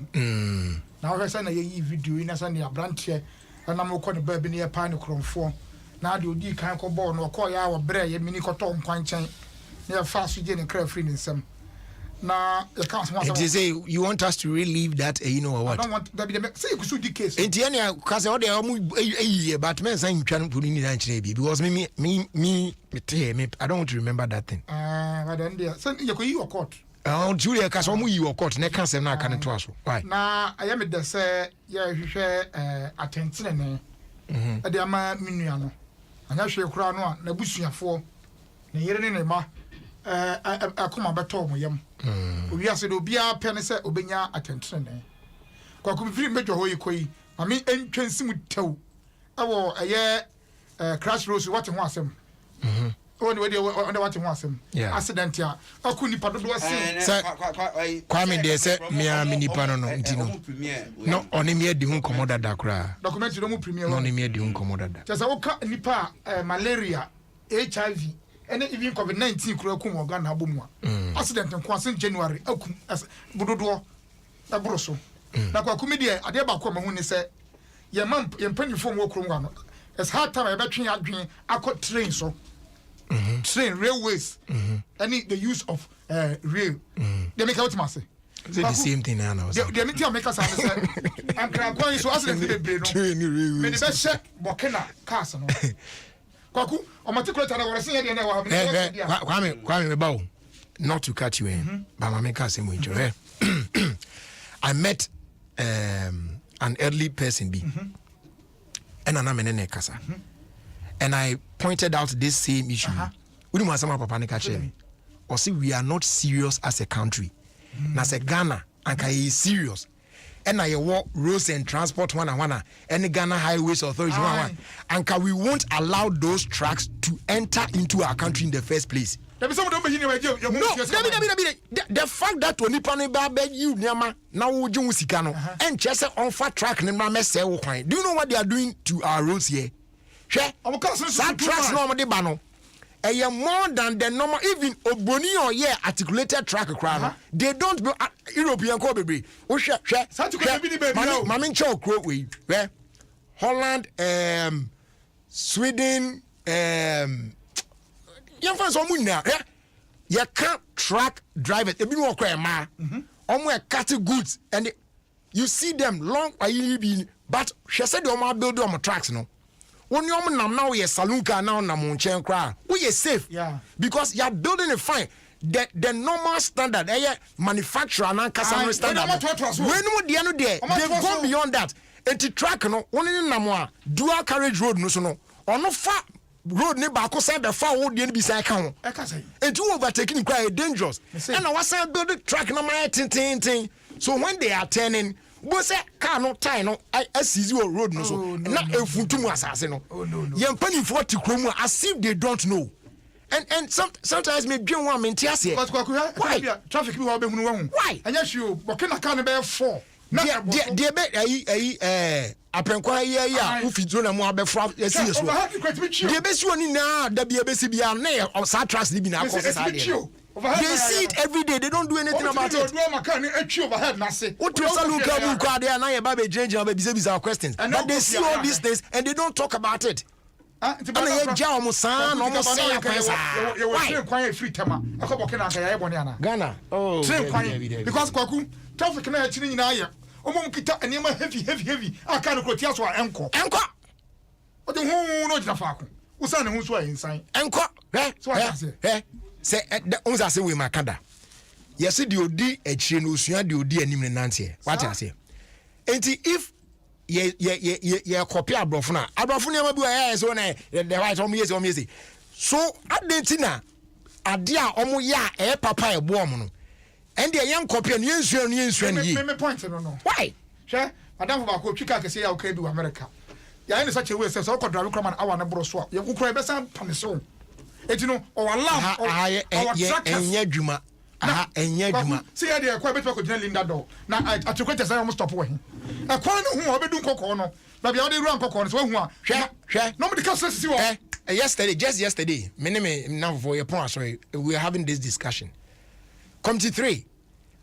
na ho say na ye video ina say na branche na mo ko ne ba bi ne pa ne kromfo na de odi kan ko ball no ko ya wo bre ye mini ko to nkwan chen na fast je ne kra free ne nsem na you can't say you want us to relive that you know what I don't want that be say you could do case entiania cause all the but men say twan put in that because me I don't want to remember that thing but then there so you go your court Julia cause omu your court na can say na kan to aso why na I am the say ya hwehwe attention ne e de ama menua no anya hwe kura no na busuafo na yere ne ma akoma beto mo yam obi ase do bia pe ne se obenya attention ne kwa ku firi mejo hoyi koyi ami entwensi mu tew awo eye crash roads what ho asem on we dey on what ho asem accident ya aku nipa dodo ase kwame dey say me nipa no ntino no oni me di hu komoda da kra document no mu premier no oni me di hu komoda da just woka nipa malaria HIV and even COVID-19 kura kum organ na bomu accident nko ase January akum budodo abroso na kwa kumedie ade ba kwa mahu ni se ye mpanifo mo krom wa no it's hard time e betwen adwen akọ train so train railways any the use of rail they make out masse the same thing now they make make us say ankra kwan so accident be bre no train railways me be she bokena cars no kwaku o matriculate na worse ye na wa kwame me bawo not to catch you in but my make us mo enjoy I met an elderly person be and an amene kasa and I pointed out this same issue we want some papa ne catch me or see we are not serious as a country na say Ghana anka is serious and na your roads and transport one and Ghana highways authority one anka we won't allow those trucks to enter into our country in the first place. No, the fact that when you beg you nyama now would sika no and just on fat track do you know what they are doing to our roads here? That tracks normally bano. More than the normal, even Oboni or articulated track crowd. They don't go European Kobe. Mamin Chow Crowe, Holland, Sweden, young fans on now, you can't track drivers. If you walk a mile, cattle goods, and you see them long but she said, "You're my building on my tracks, no." When you now we saloon car now na munchen cry. We are safe, because you are building a fine. The normal standard, manufacturer and customer standard. When the end there, they've gone beyond that. And the track no, one in Namwa, dual carriage road no or no far. Road ne baako say be fa wo de bi say kan and you overtaking quite dangerous and I was say build the track na my tin so when they are turning go say car no tie no seize road no so na efuntum asase no yem panifo ti kromu as if they don't know and sometimes me dwen one me ntia why traffic bi wa be hunu wa hu why anya hwe bokena car no be 4 de be apenkwa ya ufitro na mo abefra serious wo de be si oni na da bia be si bia na sa tracks ni bi na cause sa they see it every day, they don't do anything about it. What you say look at kwa there na ye ba be change be bisa questions but they see all these things and they don't talk about it. And ye ja omo san no mo say akwesa why free tema akobokena aka ya ebone ana Ghana because kwaku traffic na ya chini nyina ya omo mkita enema heavy aka no krotia so enko o de hu no jina faako usa ne hu so ensan enko say unza say we makada yes the odi echire no usua the odi anim ne nante what I say enti if ye copy abrofo na ma bi wa so na the right omo yesi so adentina ade a omo ya papa ebo omo no and the young copy and yensuan me point no why she madam for ba ko twika kese ya o ka bi America ya in such a way say so ko drive crowd man awa na bro so ya ku kura be san paniso etino o alarm o enye dwuma enye dwuma see ya dey kwa beto ko gina linda do na atokwete say almost stop we e kwa no hu obedun kokko no na bia o dey run kokko no so hu a hwe no me dey cast see wo just yesterday me now for your point sorry we are having this discussion committee 3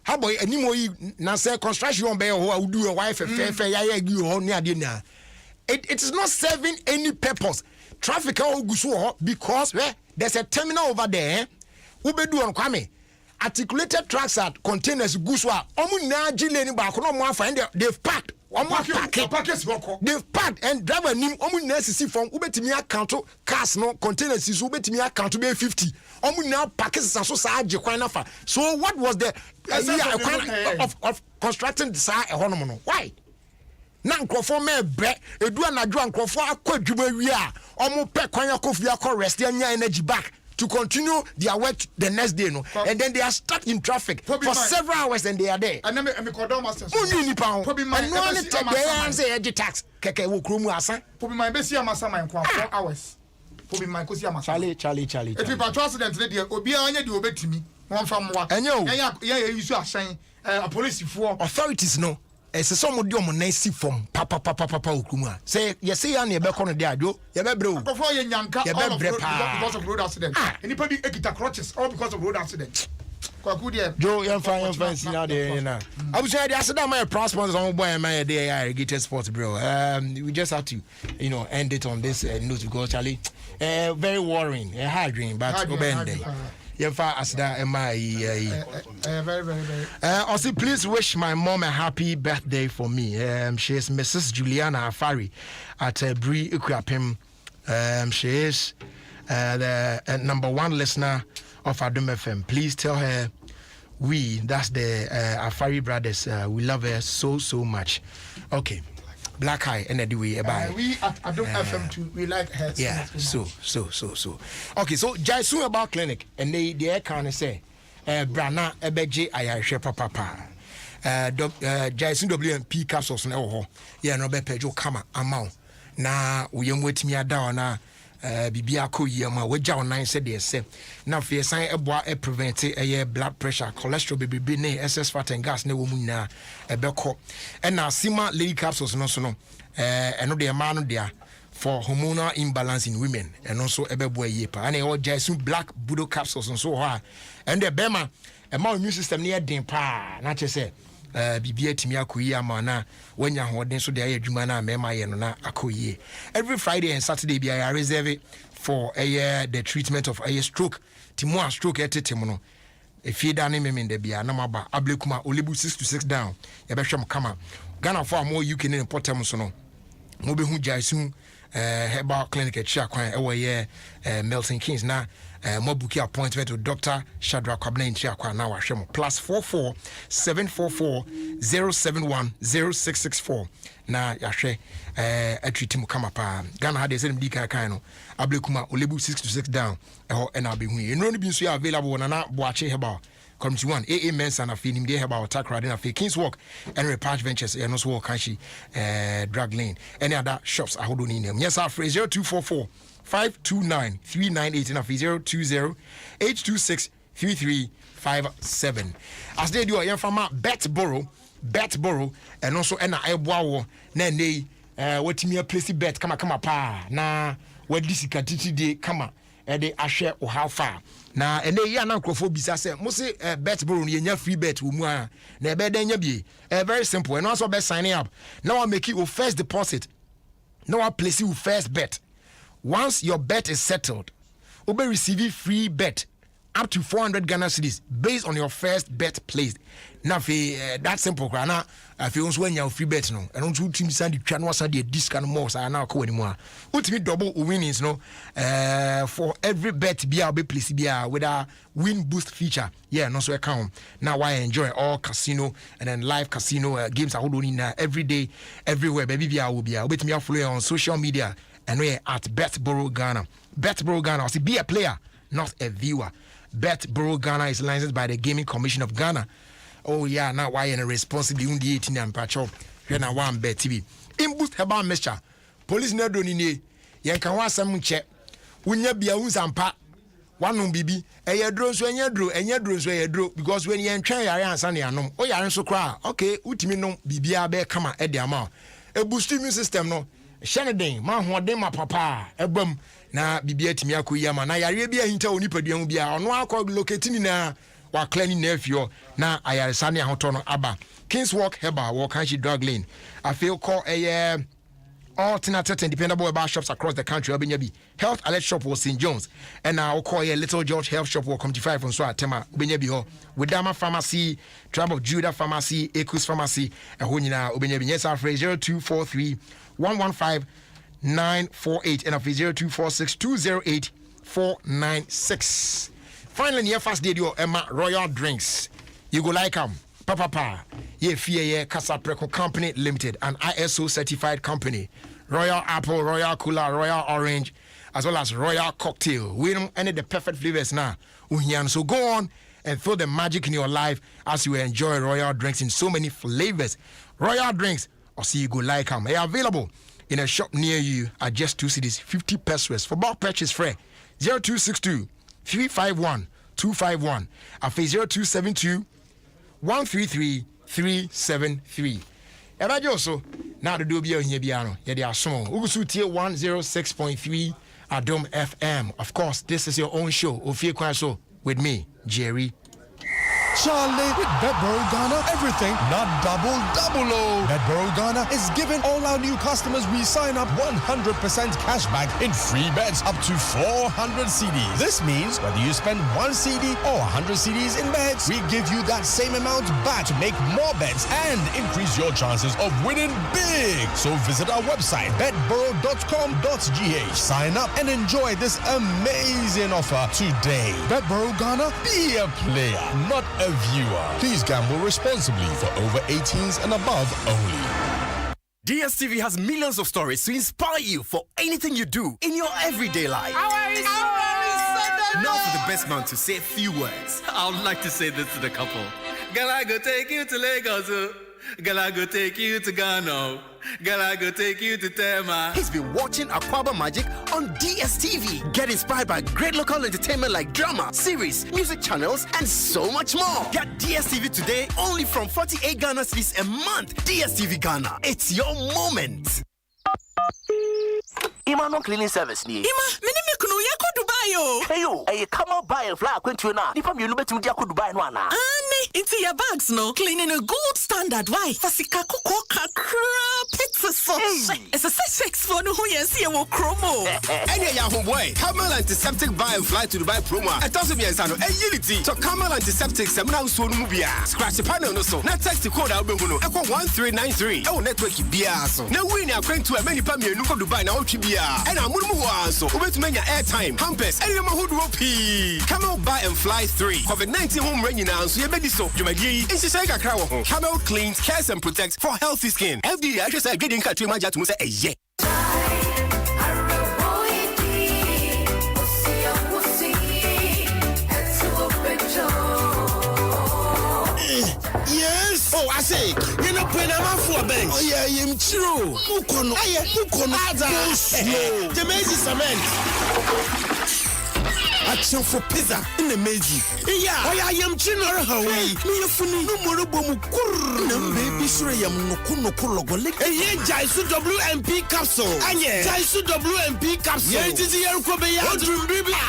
how boy animo yi na say construction be ho a do your wife fair ya agi ho ni ade na it is not serving any purpose. Traffic gusu because there's a terminal over there. Ubedu on kwame. Articulated trucks at containers gusu omu na jile ba ko no mo afa and they've packed. They've packed and driver nim omu na sisi from ubetimi account cars no containers is ubetimi account be 50. Omu na packets so sa age kwan nafa. So what was the of constructing the sa ehonom no? Why? Na nkrofo me bre edu anadwo nkrofo akwadwuma wi a omo pe kwan akofi akọ rest anya energy back to continue their work the next day, no, and then they are stuck in traffic for several hours and they are there. And then me call masters. Only pound. And no one take the answer edge tax. Keke wo kromu asa. Pobi my best year massa my 4 hours. Pobi my kosi massa. Charlie. If you patrol accident dey obi anya dey obetimi. One from what? Yeah, you should saying a police for authorities no. Ɛsɛ sɛ ɔmo de ɔmo nan si fam papa okumu a sɛ yɛsɛ yɛ ne yɛbɛkɔ no de adwo yɛbɛbrɛ o akɔfo yɛ nyanka yɛbɛbrɛ paa because of road accident nipa bi ekita crutches all because of road accident kwaku deɛ jo yɛmfa nsi na de na abusua de aseda ma yɛ proud sponsors ɔmo bɔ yɛn ma yɛ de yɛ irrigated sports bro we just have to end it on this note because Charlie very worrying hard dream but obende Yefa Asda very. Also, please wish my mom a happy birthday for me. She is Mrs. Juliana Afari at Bri Ukwapim. She is the number 1 listener of Adom FM. Please tell her that's the Afari brothers. We love her so much. Okay. Black Eye and we at Adom FM too. We like her. Yeah, so. Okay, so Jaisu about clinic and they can say Brana Ebeji Ayashe Papa. Jaisu WMP capsules no yeah no be pejo kama amount. Na we wait me down na bibia ko yema we ja online said they say na fe san eboa prevent blood pressure cholesterol bebe ne excess fat and gas na wo mu na ebeko and na sima lady capsules no so no eno de ma no dia for hormonal imbalance in women and also ebebo ye pa and e o Jaisu black budo capsules so ha and the bema e ma immune system ne den pa na che say bibia timi akoyi ama na wanya hoden so de aye adwuma na mema ye no na akoyi every Friday and Saturday bi I reserve it for the treatment of a stroke timo stroke etetem no if you dane me de bia na maba ablekuma olebu 6 to 6 down ye be hwem kama Ghana for more UK in portem so no mo be hu Jaisu herbal clinic at Chiakwan ye Milton Keynes na more bookie appointment with Dr. Shadrach Kwabena in Chiakwan now ahwem +44 744 071 0664 na yahwe treat mu kama pa Ghana had the di kan no ablekuma olebu 6 to 6 down and I'll be hu enro no bi nso available na boache herbal Committee 1 AA Men's and Affinim they have our Takra then Affi King's Walk and Repatch Ventures and also Kanshi drug lane any other shops I hold on in them yes our phrase 0244 529 398 and Affi 020 826 3357 as they do a from Betboro and also and I bow na nei what me a place bet kama pa na what this katiti kama de ahwe o how far na ene ya na nkrofo bisa se mo se Betboro no yenya free bet wo mu a na ebe da nya bie very simple and also be signing up now I make you first deposit now I place you first bet once your bet is settled you be receive free bet up to 400 Ghana cedis based on your first bet placed. Now, that simple, Grana. If you want to free bet, no, and don't team send the channel side the discount more, so I now call anymore. Ultimate double winnings, no, for every bet be a be placed be with a win boost feature. Yeah, no so account. Now I enjoy all casino and then live casino games I hold on in every day, everywhere. Baby, I will be. I'll bet me follow on social media and we at Betboro Ghana. Betboro Ghana. So be a player, not a viewer. Betboro Ghana is licensed by the Gaming Commission of Ghana. Oh yeah, now why in a responsibility on the 18 and patch up. Here now one bet TV. In boost herbal mixture. Police no do ni. Yen kan wa sam che. Unya bia unsampa. One bibi. Eye dro so enya dro so eye dro because when yen twen yare ansa ne anom. O yare so kra. Okay, utimi no bibia be kama e de ama. E boost immune system no. Shane den ma hoden ma papa ebam na bibia timi akoyi ama na yare bia hinta oni paduan bia ono akọ locate ni na wa clean na afio na ayare sane ahoto no aba King's Walk Herbal Walk Kanshi Drug Lane I feel call alternative and dependable herbal shops across the country obenyabi Health Alert Shop was St. John's and now call a Little George Health Shop will come to 5 on so atema obenyabi ho Widama Pharmacy Tribe of Judah Pharmacy Ekus Pharmacy and honina obenyabi yes our phrase 0243 115 948 and 0246 208 496. Finally, your first day, your Emma Royal Drinks. You go like Papa. Ye fear Casa Preco Company Limited, an ISO certified company. Royal Apple, Royal Cola, Royal Orange, as well as Royal Cocktail. We don't any the perfect flavors now. So go on and feel the magic in your life as you enjoy Royal drinks in so many flavors. Royal drinks, or see you go like them. They are available in a shop near you at just 2 cedis, 50 pesos. For bulk purchase free, 0262 351 251. After 0272 133 373. Also, now the do be on here, yeah, they are small. Ugusu tier 106.3 Adom FM. Of course, this is your own show, Ofie Kwanso, with me, Jerry. Charlie, with Betboro Ghana, everything not double. Betboro Ghana is giving all our new customers we sign up 100% cash back in free bets up to 400 CDs. This means whether you spend 1 CD or 100 CDs in bets, we give you that same amount back to make more bets and increase your chances of winning big. So visit our website, betboro.com.gh. Sign up and enjoy this amazing offer today. Betboro Ghana, be a player, not a viewer. Please gamble responsibly for over 18s and above only. DSTV has millions of stories to inspire you for anything you do in your everyday life. Now for the best man to say a few words. I would like to say this to the couple. Girl, I go take you to Lagos. Girl, I go take you to Ghana. Girl, I go take you to Tema. He's been watching Aquaba Magic on DSTV. Get inspired by great local entertainment like drama, series, music channels, and so much more. Get DSTV today only from 48 Ghana cedis a month. DSTV Ghana. It's your moment. Ima no cleaning service ni. Ima, mini me kunu ya ko Dubai yo. Hey yo, come out buy and fly akwentu na. Nipa me betum dia ko Dubai no ana. Ani, into your bags no. Cleaning a gold standard. Why? Fasika koko kakra pizza sauce. It's a sex for no who you see wo chromo. Any ya homeboy, Camel antiseptic buy and fly to Dubai promo. It doesn't be ansano. Unity. So Camel antiseptic semna so no bia. Scratch the panel no so. Na text the code album no. Echo 1393. Oh network bia so. Na win akwentu e many pa me nu ko Dubai na otwi bia. And I'm moving so over to many airtime, Hampers, and your hood whoopee. Camel buy and fly 3. COVID-19 home rain now, so you better so. You may be in Shisaka Crow. Camel cleans, cares, and protects for healthy skin. FD, I just said getting country manager to say, yeah. Yes. Oh, I say, you know, when I'm for a bench. Oh, yeah, I'm true. Mukono. The Mazy cement. Action for pizza in the Mazy. Yeah. Oh, yeah, I'm chino. Hey, me funny. No more bomu. No baby, sure, I'm no kuno kulogolik. Hey, Jaisu WMP capsule. Anye. Jaisu WMP capsule. Yeah, it is here.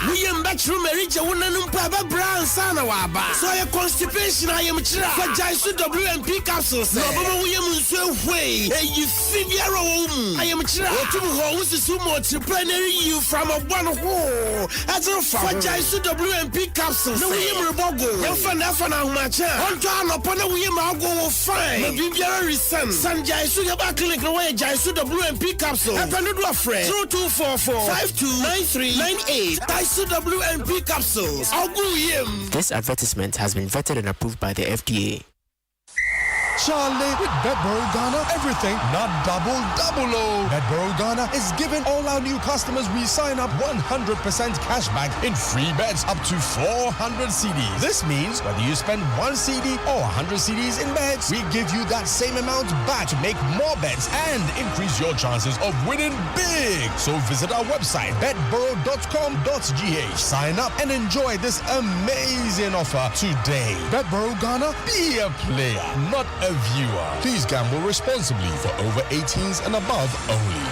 We am bedroom marriage. One and Papa Brown Sana Waba. So your constipation, I am try. For Jaisu WMP capsules. No, but we am so way. Hey, you see your own. I am try. What to host is so much planning you from a one hole. As a for Jaisu WMP capsules. No, we am Robogo. You're fan much. On time upon a we am go fine. The Bibiara son. San Jaisu Yabaklik away Jaisu WMP capsule. Happen to a friend. 0244 529398. Jaisu WMP capsules. I'll go him. This advertisement has been vetted and approved by the FDA. Charlie, with Betboro Ghana, everything not double. Betboro Ghana is giving all our new customers we sign up 100% cash back in free bets up to 400 CDs. This means whether you spend 1 CD or 100 CDs in bets, we give you that same amount back to make more bets and increase your chances of winning big. So visit our website, betboro.com.gh. Sign up and enjoy this amazing offer today. Betboro Ghana, be a player, not a viewer. Please gamble responsibly for over 18s and above only.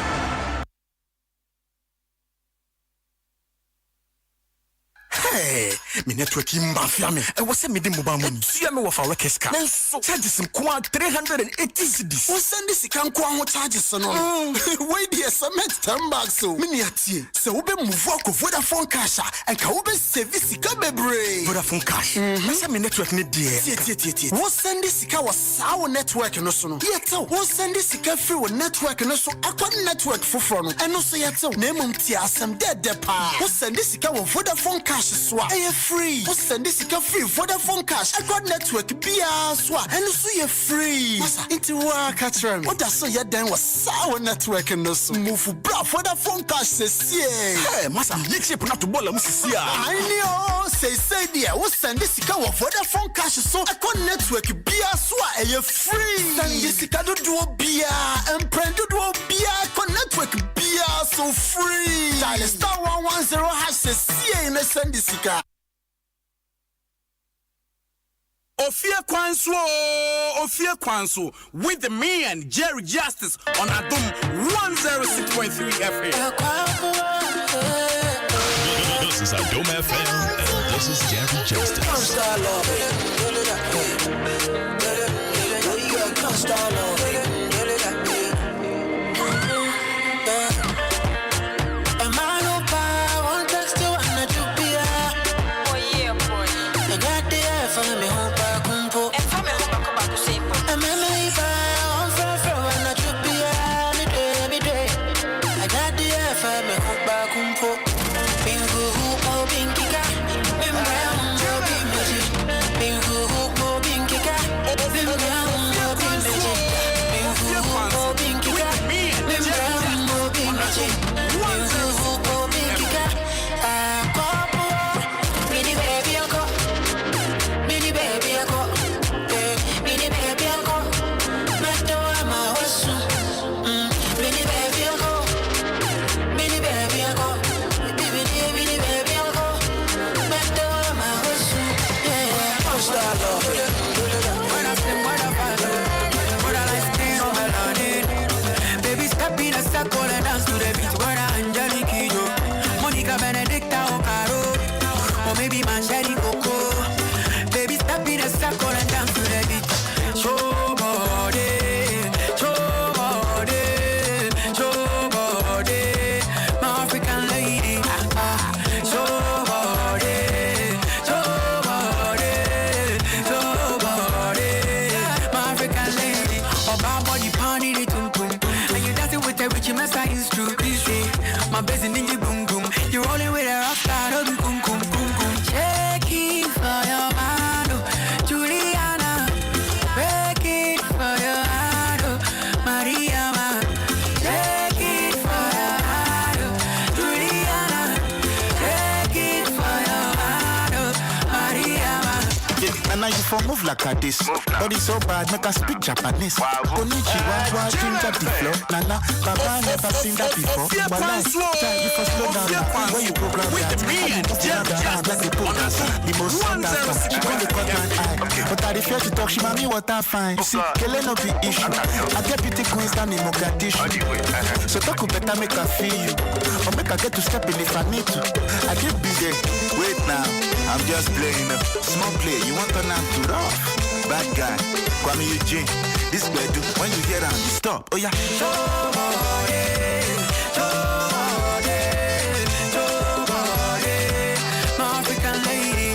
Hey, me network in mafia me. I was sending mobile money. See me with our workers car. So charges some quad 380 cedis. We send this can quad charges on. Wait here, cement 10 bags so. Mini atie. So we be move work of Vodafone cash and can we be service can be brave. Vodafone cash. Me say me network need there. Tie. We send this can was our network no so no. Yet we send this can free with network no so. Aqua network for front. And no so yet name tie asem dead pa. We send this can with Vodafone cash. Swap. Free. free. Who send this free Vodafone cash? I got network BR swa and so you free. Masa into work catch me. What that's so you then was sour network and no so move for bra Vodafone cash says yeah. Hey masa you chip not to ball musisi. I know say there. Who send this Vodafone cash so I got network BR swa and you free. Send this do BR and prend do BR con network BR so free. Dial star 110 hash says yeah in the send this Ofie Kwanso with me and Jerry Justice on Adom 106.3 FM. This is Adom FM and this is Jerry Justice. My basin in the boom boom. You're rolling with a rock star, oh, boom boom boom boom. Check it for your man, Juliana. Break it for your man, Maria. Check it for your man, Juliana. Check it for your man, Maria. Yeah, and I you for move like this. Body so bad, make us speak Japanese. Konnichiwa, ginger the flow. Nana, Baba never seen that before. Try you for slow down when you program that. The most standard. She call the cut my eye. But I fear to talk, she mami what I find. See, Kele no be issue. I get pretty queens down in Mogadishu. So talk better make her feel you. Or make her get to step in if I need to. I get busy. Wait now, I'm just playing a small play. You want to knock to rough? Bad guy, Kwame Eugene. This bedroom, when you hear her, you stop. Oh yeah. My African lady.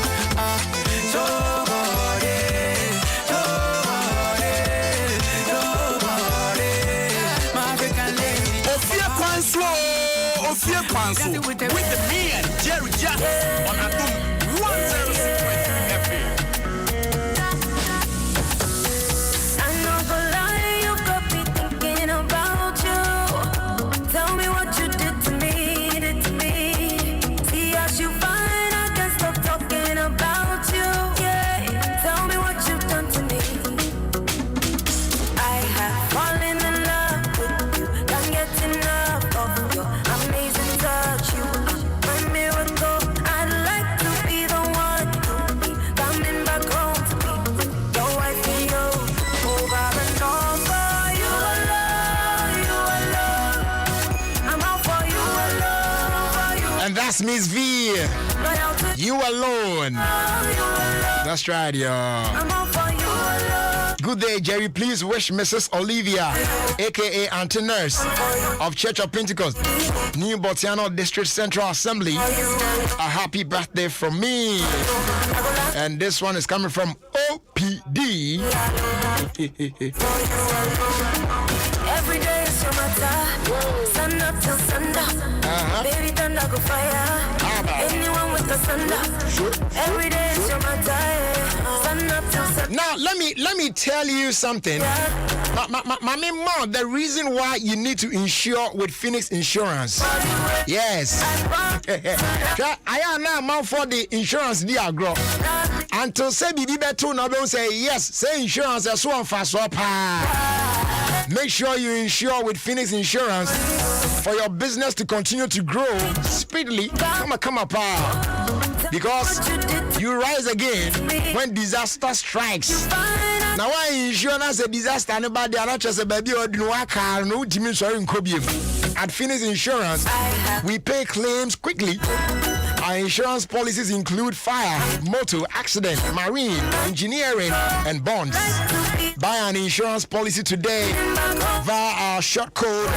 My African lady. Ofie Kwanso with me and Jerry Justice on Adom 106.3 FM. That's Miss V. You alone. That's right, y'all. Good day, Jerry. Please wish Mrs. Olivia, aka Auntie Nurse of Church of Pentecost, New Botiano District Central Assembly, a happy birthday from me. And this one is coming from OPD. Every day is your matter. Sun up till sundown. Baby, thunder go fire. Anyone with Now let me tell you something. Mama, the reason why you need to insure with Phoenix Insurance. Yes. I am now man for the insurance dear grow. Until say bibi betu na be say yes, say insurance as one fast up. Make sure you insure with Phoenix Insurance for your business to continue to grow speedily. Come up. Because you rise again when disaster strikes. Now why insurance a disaster anybody are not just a baby or no car no Jimmy sorry in Kobe. At Phoenix Insurance, we pay claims quickly. Our insurance policies include fire, motor, accident, marine, engineering, and bonds. Buy an insurance policy today via our short code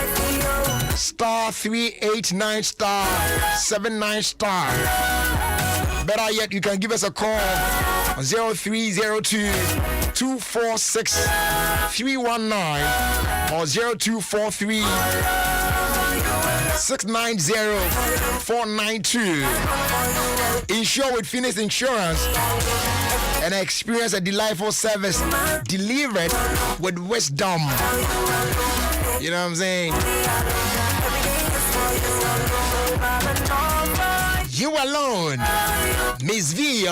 *389*79*. Better yet, you can give us a call on 0302-246-319 or 0243-690-492. Insure with Phoenix Insurance and experience a delightful service delivered with wisdom. You know what I'm saying? You alone, Miss V.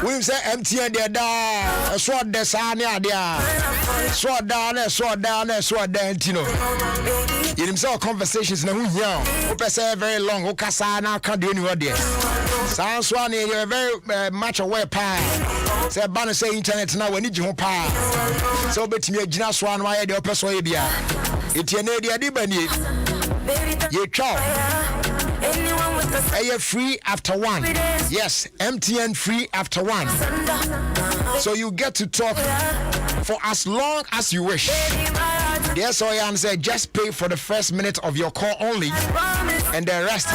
We say MTN there da sword the sane adia sword down tino. You himself conversations na who here who say very long who kasa na can do anywhere there. Sounds one you very much aware pa. Say ban say internet na we need you pa. So betimi agina so an why the person e bia. Etiene dia di bani. You chop. Free after 1. Yes, MTN free after 1. So you get to talk for as long as you wish. Yes, I am say just pay for the first minute of your call only, and the rest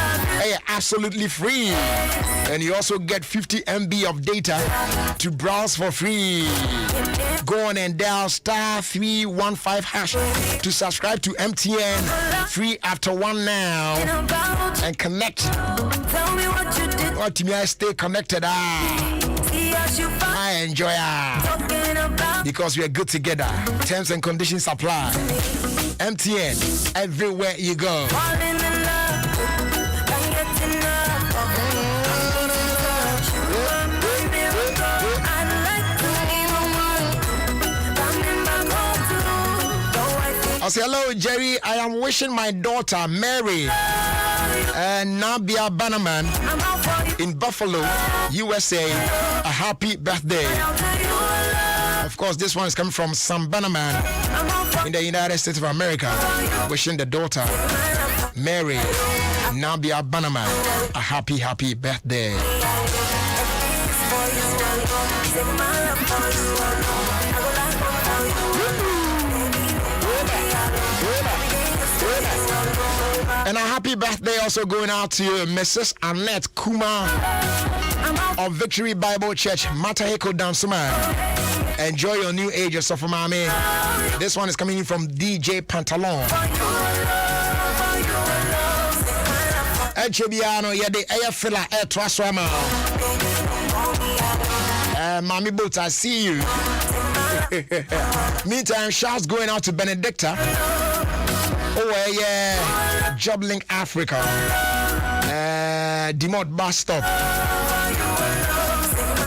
absolutely free. And you also get 50 MB of data to browse for free. Go on and dial *315# to subscribe to MTN free after 1 now and connect. What me I stay connected. I enjoy because we are good together. Terms and conditions apply. MTN everywhere you go. I say hello, Jerry. I am wishing my daughter Mary and Nabia Bannerman in Buffalo, USA, a happy birthday. Of course, this one is coming from Sam Bannerman in the United States of America, wishing the daughter Mary Nabia Bannerman a happy birthday. And a happy birthday also going out to Mrs. Annette Kuma of Victory Bible Church, Mataheko Dansuma. Enjoy your new age, Sofa Mami. This one is coming in from DJ Pantalon. Echebiano, yede air filler air twaswama. Mami Boots, I see you. Meantime, shouts going out to Benedicta. Oh yeah, Joblink Africa, Dimot bus stop.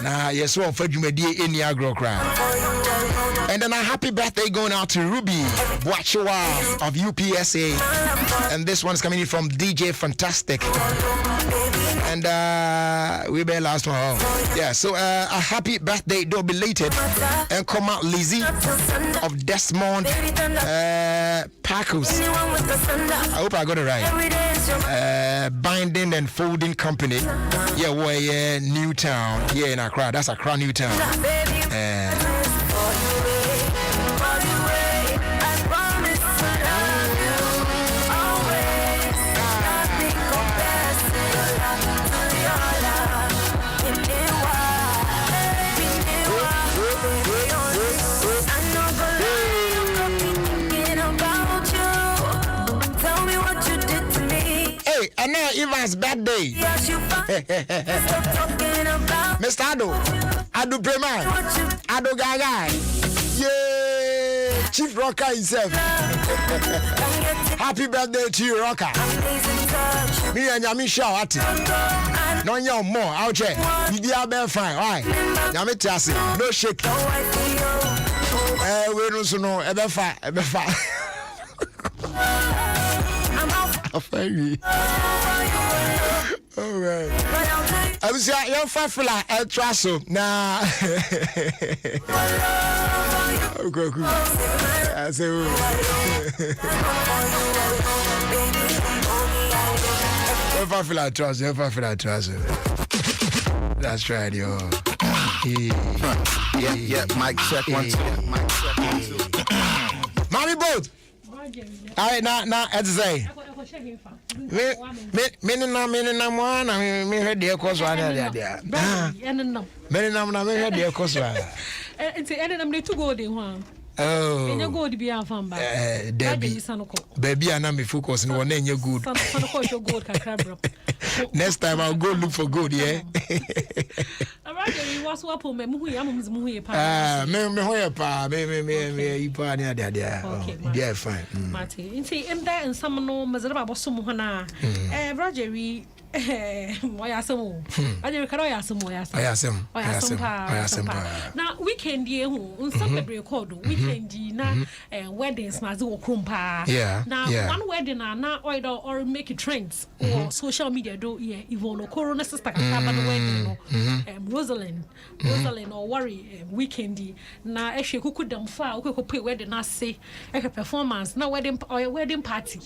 Nah, yes, one for Jumedi in the agro crowd. And then a happy birthday going out to Ruby Boachiwa of UPSA. And this one's coming in from DJ Fantastic. And we better last one. Yeah, so a happy birthday, though belated. And come out Lizzie of Desmond Pacos. I hope I got it right. Binding and Folding Company. Yeah, we're Newtown. Yeah, in Accra. That's Accra, Newtown. Evans' birthday. Mr. Ado Prema, Ado Gaga. Yeah, Chief Rocker himself. Happy birthday to you, Rocker. Me and Yami Shaw at it. No, you're more out there. You be fine. Why? Yami Tassi, no shake. We don't know. Ever fine. All right. I was your fafla El Traso. Nah. Okay, cool. I say, your fafla Traso. That's right, yo. Yeah, mic check 1 2. Mommy boat. All right, now, let's say. Me heard the course one there. Me heard the course one. And I'm to go there. Oh, and you go to be a fan Debbie, baby, and I'm focused on one name. You're good. Next time I'll go look for good, yeah. You was up on me, me, yeah, fine. Marty, and there and some no Mazaba was some Hana, Roger. Why are some? I didn't carry some more. I am now, weekend, dear, who some called weekend, and weddings, Mazu Krumpa. Yeah. Now, one wedding are not or make it trends or social media do, yeah, Yvonne or Corona sister, wedding, Rosalind or Worry, weekendy. Now, actually, who could them far, who could pay wedding, I say, a performance, now wedding or a wedding party,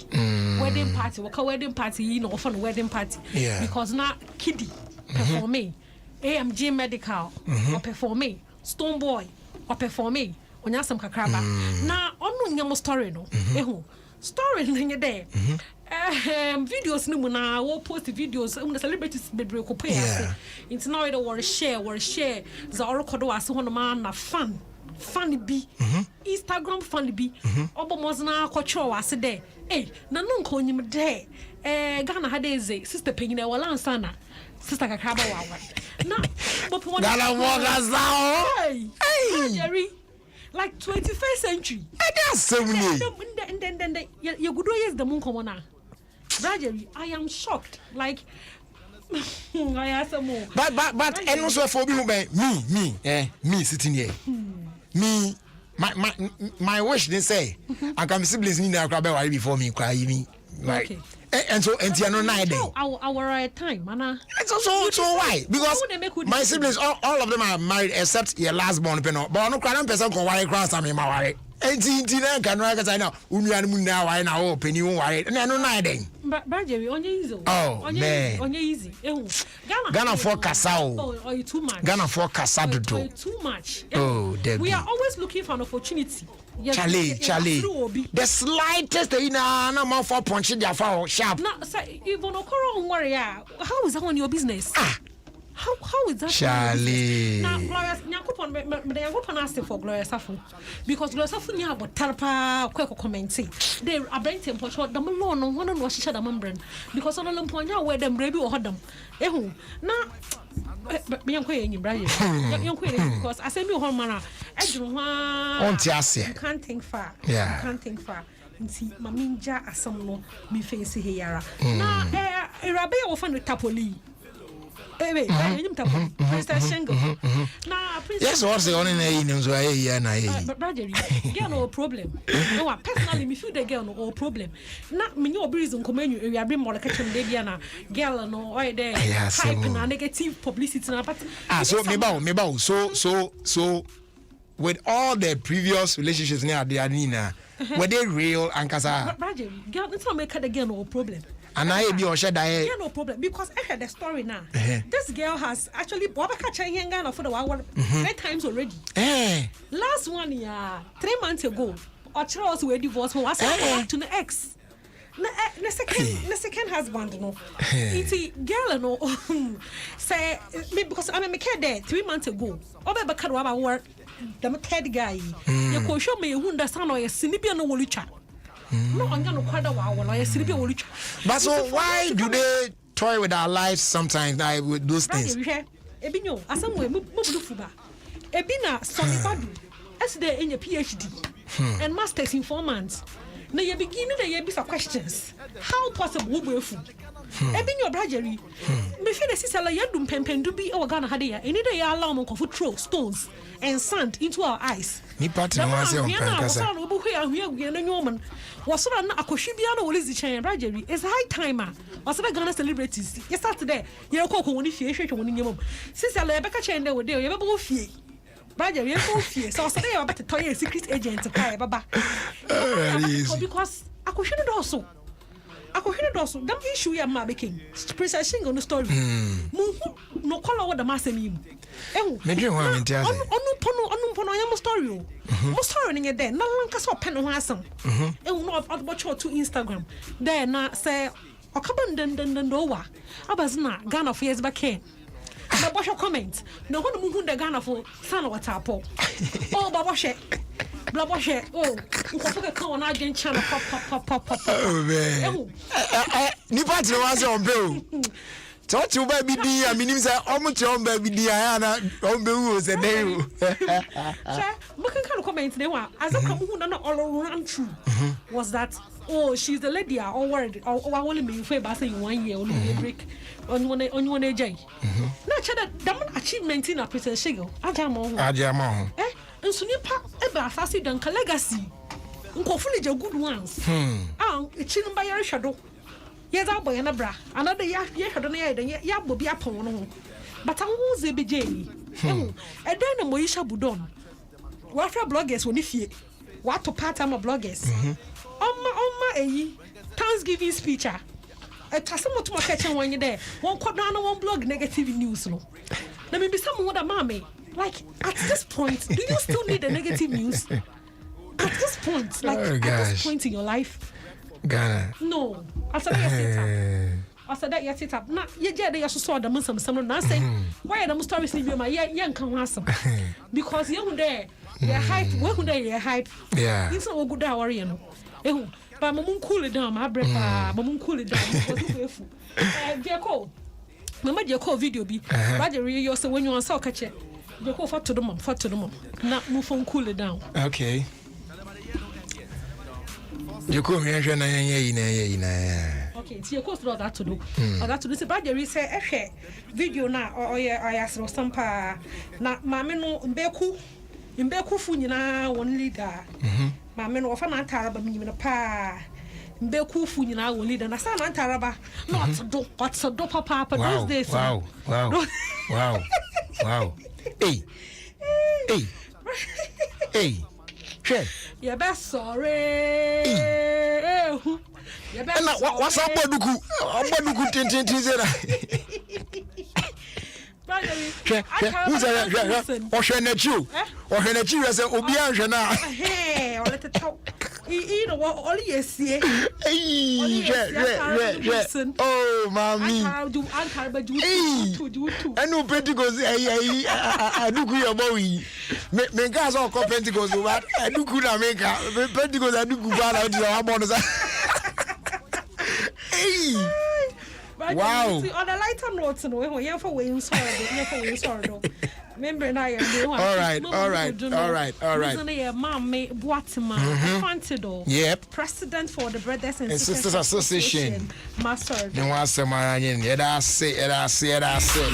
wedding party, you know, fun wedding party. Yeah. Because now kiddie performing, AMG medical or performing, Stone Boy or performing, when you're some kakraba. Now, on no story no, story in your day. Videos no muna will post videos the celebrities be break pay. It's now it or share the oracle was one man na funny be Instagram funny be almost na kwacho was there. Eh, na no ko nyim there. Ghana had a sister paying a wall sana. Sister Kakraba Wawa. No, but one Jerry, like 21st century. That's so me. And then you good is the moon commoner. Jerry, I am shocked. Like, I have some more. But, and also for me sitting here. Me, my wish, they say, I can siblings in the crab before me cry me. Like, okay. And so, and Tiano night. Our time, Mana. It's also why? Because my siblings, all of them are married except your last born, but no crime person can worry cross. I mean, my worry. And Tina can work I know. Now I know open you worry. And I know night. But Jerry, on your easy. Oh, man. On your easy. Ghana for Casao. Oh, you too much. Ghana for Casado. Too much. Oh, Debbie. We are always looking for an opportunity. Yes, Charlie. The slightest in a number for punching their foul sharp. No, sir, even a coral warrior. How is that on your business? How is that? Charlie. Now, Gloria, Nyakupon asked for Gloria Safu because Gloria Safu knew about Tarpa, Quaco commenting. They are bringing for short, the Malone, one on what she said a membrane because on a Lamponia where them baby or had them. Now, young queen in Brazil, young queen, because I say, you home manner. I don't want you can't think far. Yeah, you can't think far. See, Maminja, as some no, me face here. Now, a rabbi often with Tapoli. Yes, what's the only name? But Roger, girl, no problem. No, personally, me feel the girl no problem. Not me no reason come you. We are bring more like a Canadian girl no. Why there? Hype and negative publicity. So me bow. So with all the previous relationships near the Adina, were they real and Kasa? Roger, girl, it's not make the girl no problem. And I be on shed yeah, no problem because I heard the story now. This girl has actually Ghana for the 3 times already. Last 1 year, 3 months ago, or Charles were divorced for us to the ex. The second husband, no. It's girl, no. Say because I mean, there 3 months ago. Over the work, the third guy. You could show me who the son or a Sinibian Wolucha. No, I'm going to quite a while. I see people. But so why do they toy with our lives sometimes with those things? Ebinyo, asamwe mubufuba. Ebina sonibadu. As they in your PhD and masters in 4 months. Now you beginning the year some questions. How possible will be food? Ebinyo brajeri. Me feel the sister la yadum pempen do be our Ghana hadia. Any day ya allow monko throw stones and sand into our eyes. Ni partner was on Pankasa. Was so na akoshibiano will is the chain brajeri. It's high timer. Was the Ghana celebrities. Yesterday, you go when you feel when you move. Sister Rebecca chain there with you, you ever fee. Brother, you're Ofie. So I said, I'm about to tell you a secret agent to pay, Baba. Because I could hear it also. Don't issue your making. Princess Sing on the story. No color what the master mean. Maybe you want to tell me. On story. Most story in your day. No longer saw pen on handsome. And not watch her to Instagram. There, now say, or come on, then, Dowa. I was not Ghana for years back in. Na bosho comment no hono mu the Ghana for san WhatsApp oh baboshe blaboshe oh nko ka wona agent channel pop oh man ni party was on bill touch you baby di I mean say omuche on baby di na on be who say dey sha makan kan comment dey wa azaka mu na all run true was that oh she's the lady or word or only me for about saying 1 year only break on one age na chada dam achievement in a Princess Shigo ajamo nso nipa ebe asase danka legacy nkofule je good ones echi no ba yare hwedo ye za boy na bra another ye hwedo na ye ya bobi apon no but anwo ze be jeni eden na moyisha budon wa fra bloggers woni fie wa to part time bloggers Oma eyi Thanksgiving speech a tasamo to market one ye there one kwada na one blog negative news no na me be someone that mama like at this point do you still need the negative news at this point like at this point in your life Ghana no I said that you sit up na ye je dey so da mun sam na say why the stories ni be ma ye nkan ho asem because ye hu there ye hype we hu there ye hype this so good that worry no but mum cool it down my breath mum cool it down because we Jeko mama Jeko video bi but you say when you on so catch it Jeko for to the mom na move phone cool it down okay Jeko me hwe na yen okay ti Jeko so that to do that to do say but there say ehwe video na ayasro sampa na mama no mbeku fu nyina won leader mama no ofa na antaraba minyina pa mbeku fu nyina won leader na sa na antaraba not do papa those days wow hey che you be sorry you be what's up boduku tintin zera ohwe na chiu say obi anhwe na o let it talk you know what all you see oh mami enu pentecost aduku your boy me gas on pentecost what aduku na meka pentecost aduku ba na di abon sa wow. On a lighter note, no, we have for way sorry. Remember now, all right. Yep. President for the Brothers and Sisters Association. Master.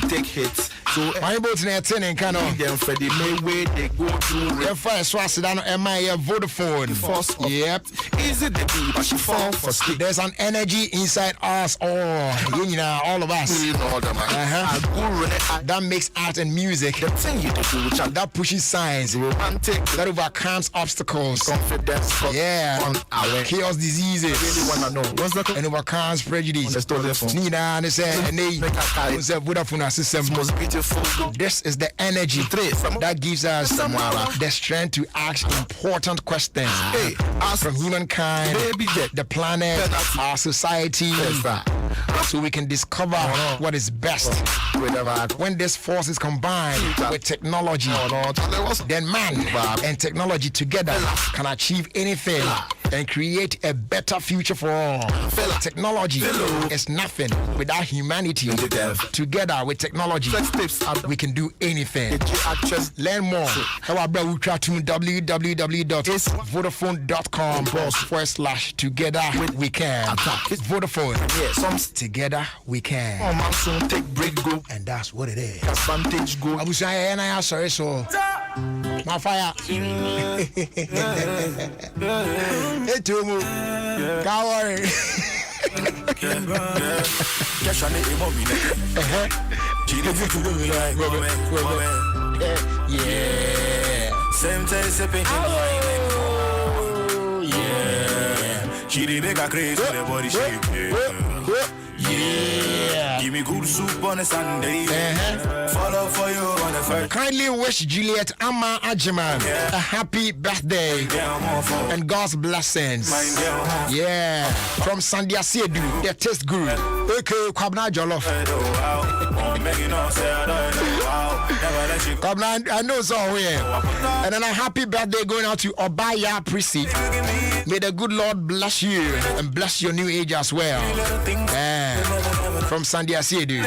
Take hits. So I'm able to attend and kind of them for the main way they go through. Your first was down MI Vodafone. Yep. Is it the beat? But she fall for sleep. There's an energy inside us all of us. That makes art and music. That pushes science. Romantic. That overcomes obstacles. Confidence. Chaos diseases. Really wanna know what's that? And overcomes prejudice. Nina and say Vodafone system. Most beautiful. This is the energy that gives us the strength to ask important questions from humankind, the planet, our society, so we can discover what is best. When this force is combined with technology, then man and technology together can achieve anything and create a better future for all. Technology is nothing without humanity. Together with technology, we can do anything. Learn more. www.vodafone.com/together we can. Vodafone. Together we can. And that's what it is. Advantage go. I was saying I sorry so. My fire. Hey, Tumu. Can't worry. Yeah. Same time sipping. Oh, yeah. She did make a crazy with the body shape. Yeah. Give me good soup on a Sunday. Follow for you on the first. Kindly wish Juliet Amma Ajiman a happy birthday and God's blessings. Yeah. From Sandia Sedu, the taste guru. Okay, Kwabna Jollof. Kwabna, I know so here. And then a happy birthday going out to Obaya Prissy. May the good Lord bless you and bless your new age as well. From Sandia Sedu.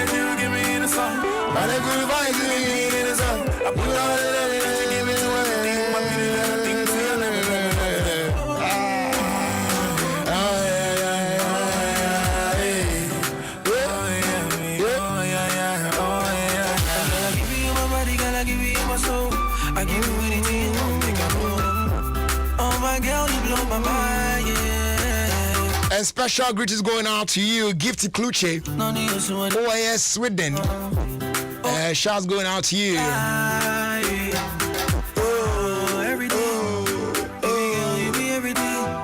I give you anything you want, make a move. Oh my girl, you blow my mind, yeah. And special greetings going out to you, Gifty Kluche, OIS Sweden. Shouts going out to you.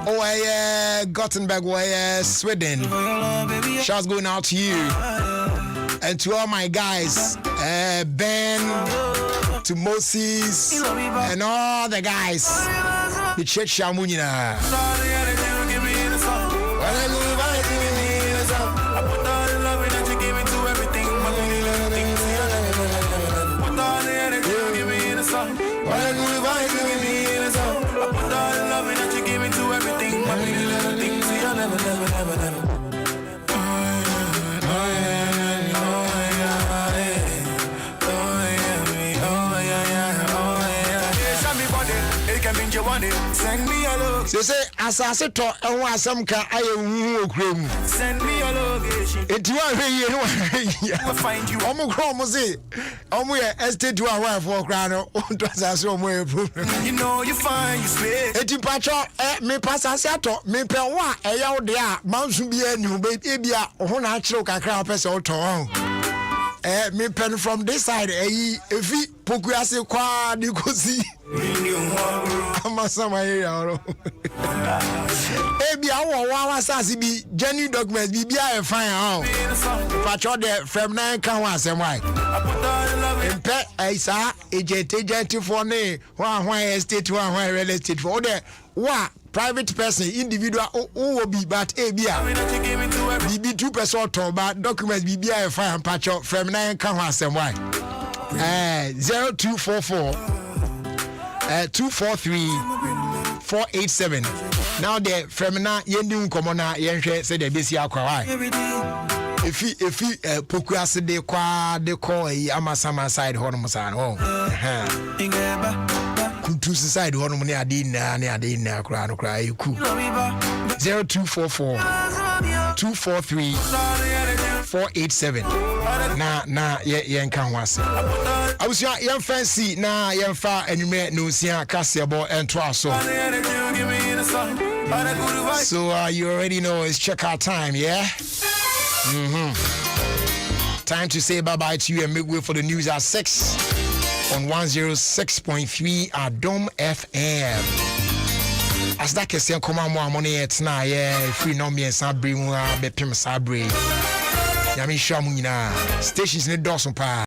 OIS Gothenburg, OIS Sweden. Shouts going out to you. And to all my guys, Ben, to Moses, and all the guys, the church Shamunina. Send me a love. So say, as I said, I want some car. I am send me a location. It will find you. I'm a chrome, say. I'm here, estate to a wife for crown. You know, you find you sweet. It you patch up, me pass a sato, me pe wa, a yaw there, Mountain be a new baby, or natural cacao person to me pen from this side, if he Pokuase quad, you could see. I'm a summer here. Maybe I want Sassy be genuine documents, be a fine out. Patrol there from 9 counts and why. In pet, I saw a jet for me, one estate, one real estate for the what private person, individual, who will be but a beer. Be 2% but documents be a fine patrol from 9 counts and why. 0244 243 487. Now the femina yendu komona yenhwe say the besi akwa. If he pokuase de kwa de ko amasama side hono san ho. Kutu side hono ne ade na kra no kra yiku. 0244 243 487. Na yenka ho ase. Awusia yen fancy na yen fa enume no sia kasebo ento aso. So you already know it's checkout time, yeah? Time to say bye-bye to you and make way for the news at 6 on 106.3 Adom FM. As that can say, come on, more money it's now, yeah. Free no me and Sabri, be Pim Sabri. Yami Shamunina. Stations in the Dawson Park.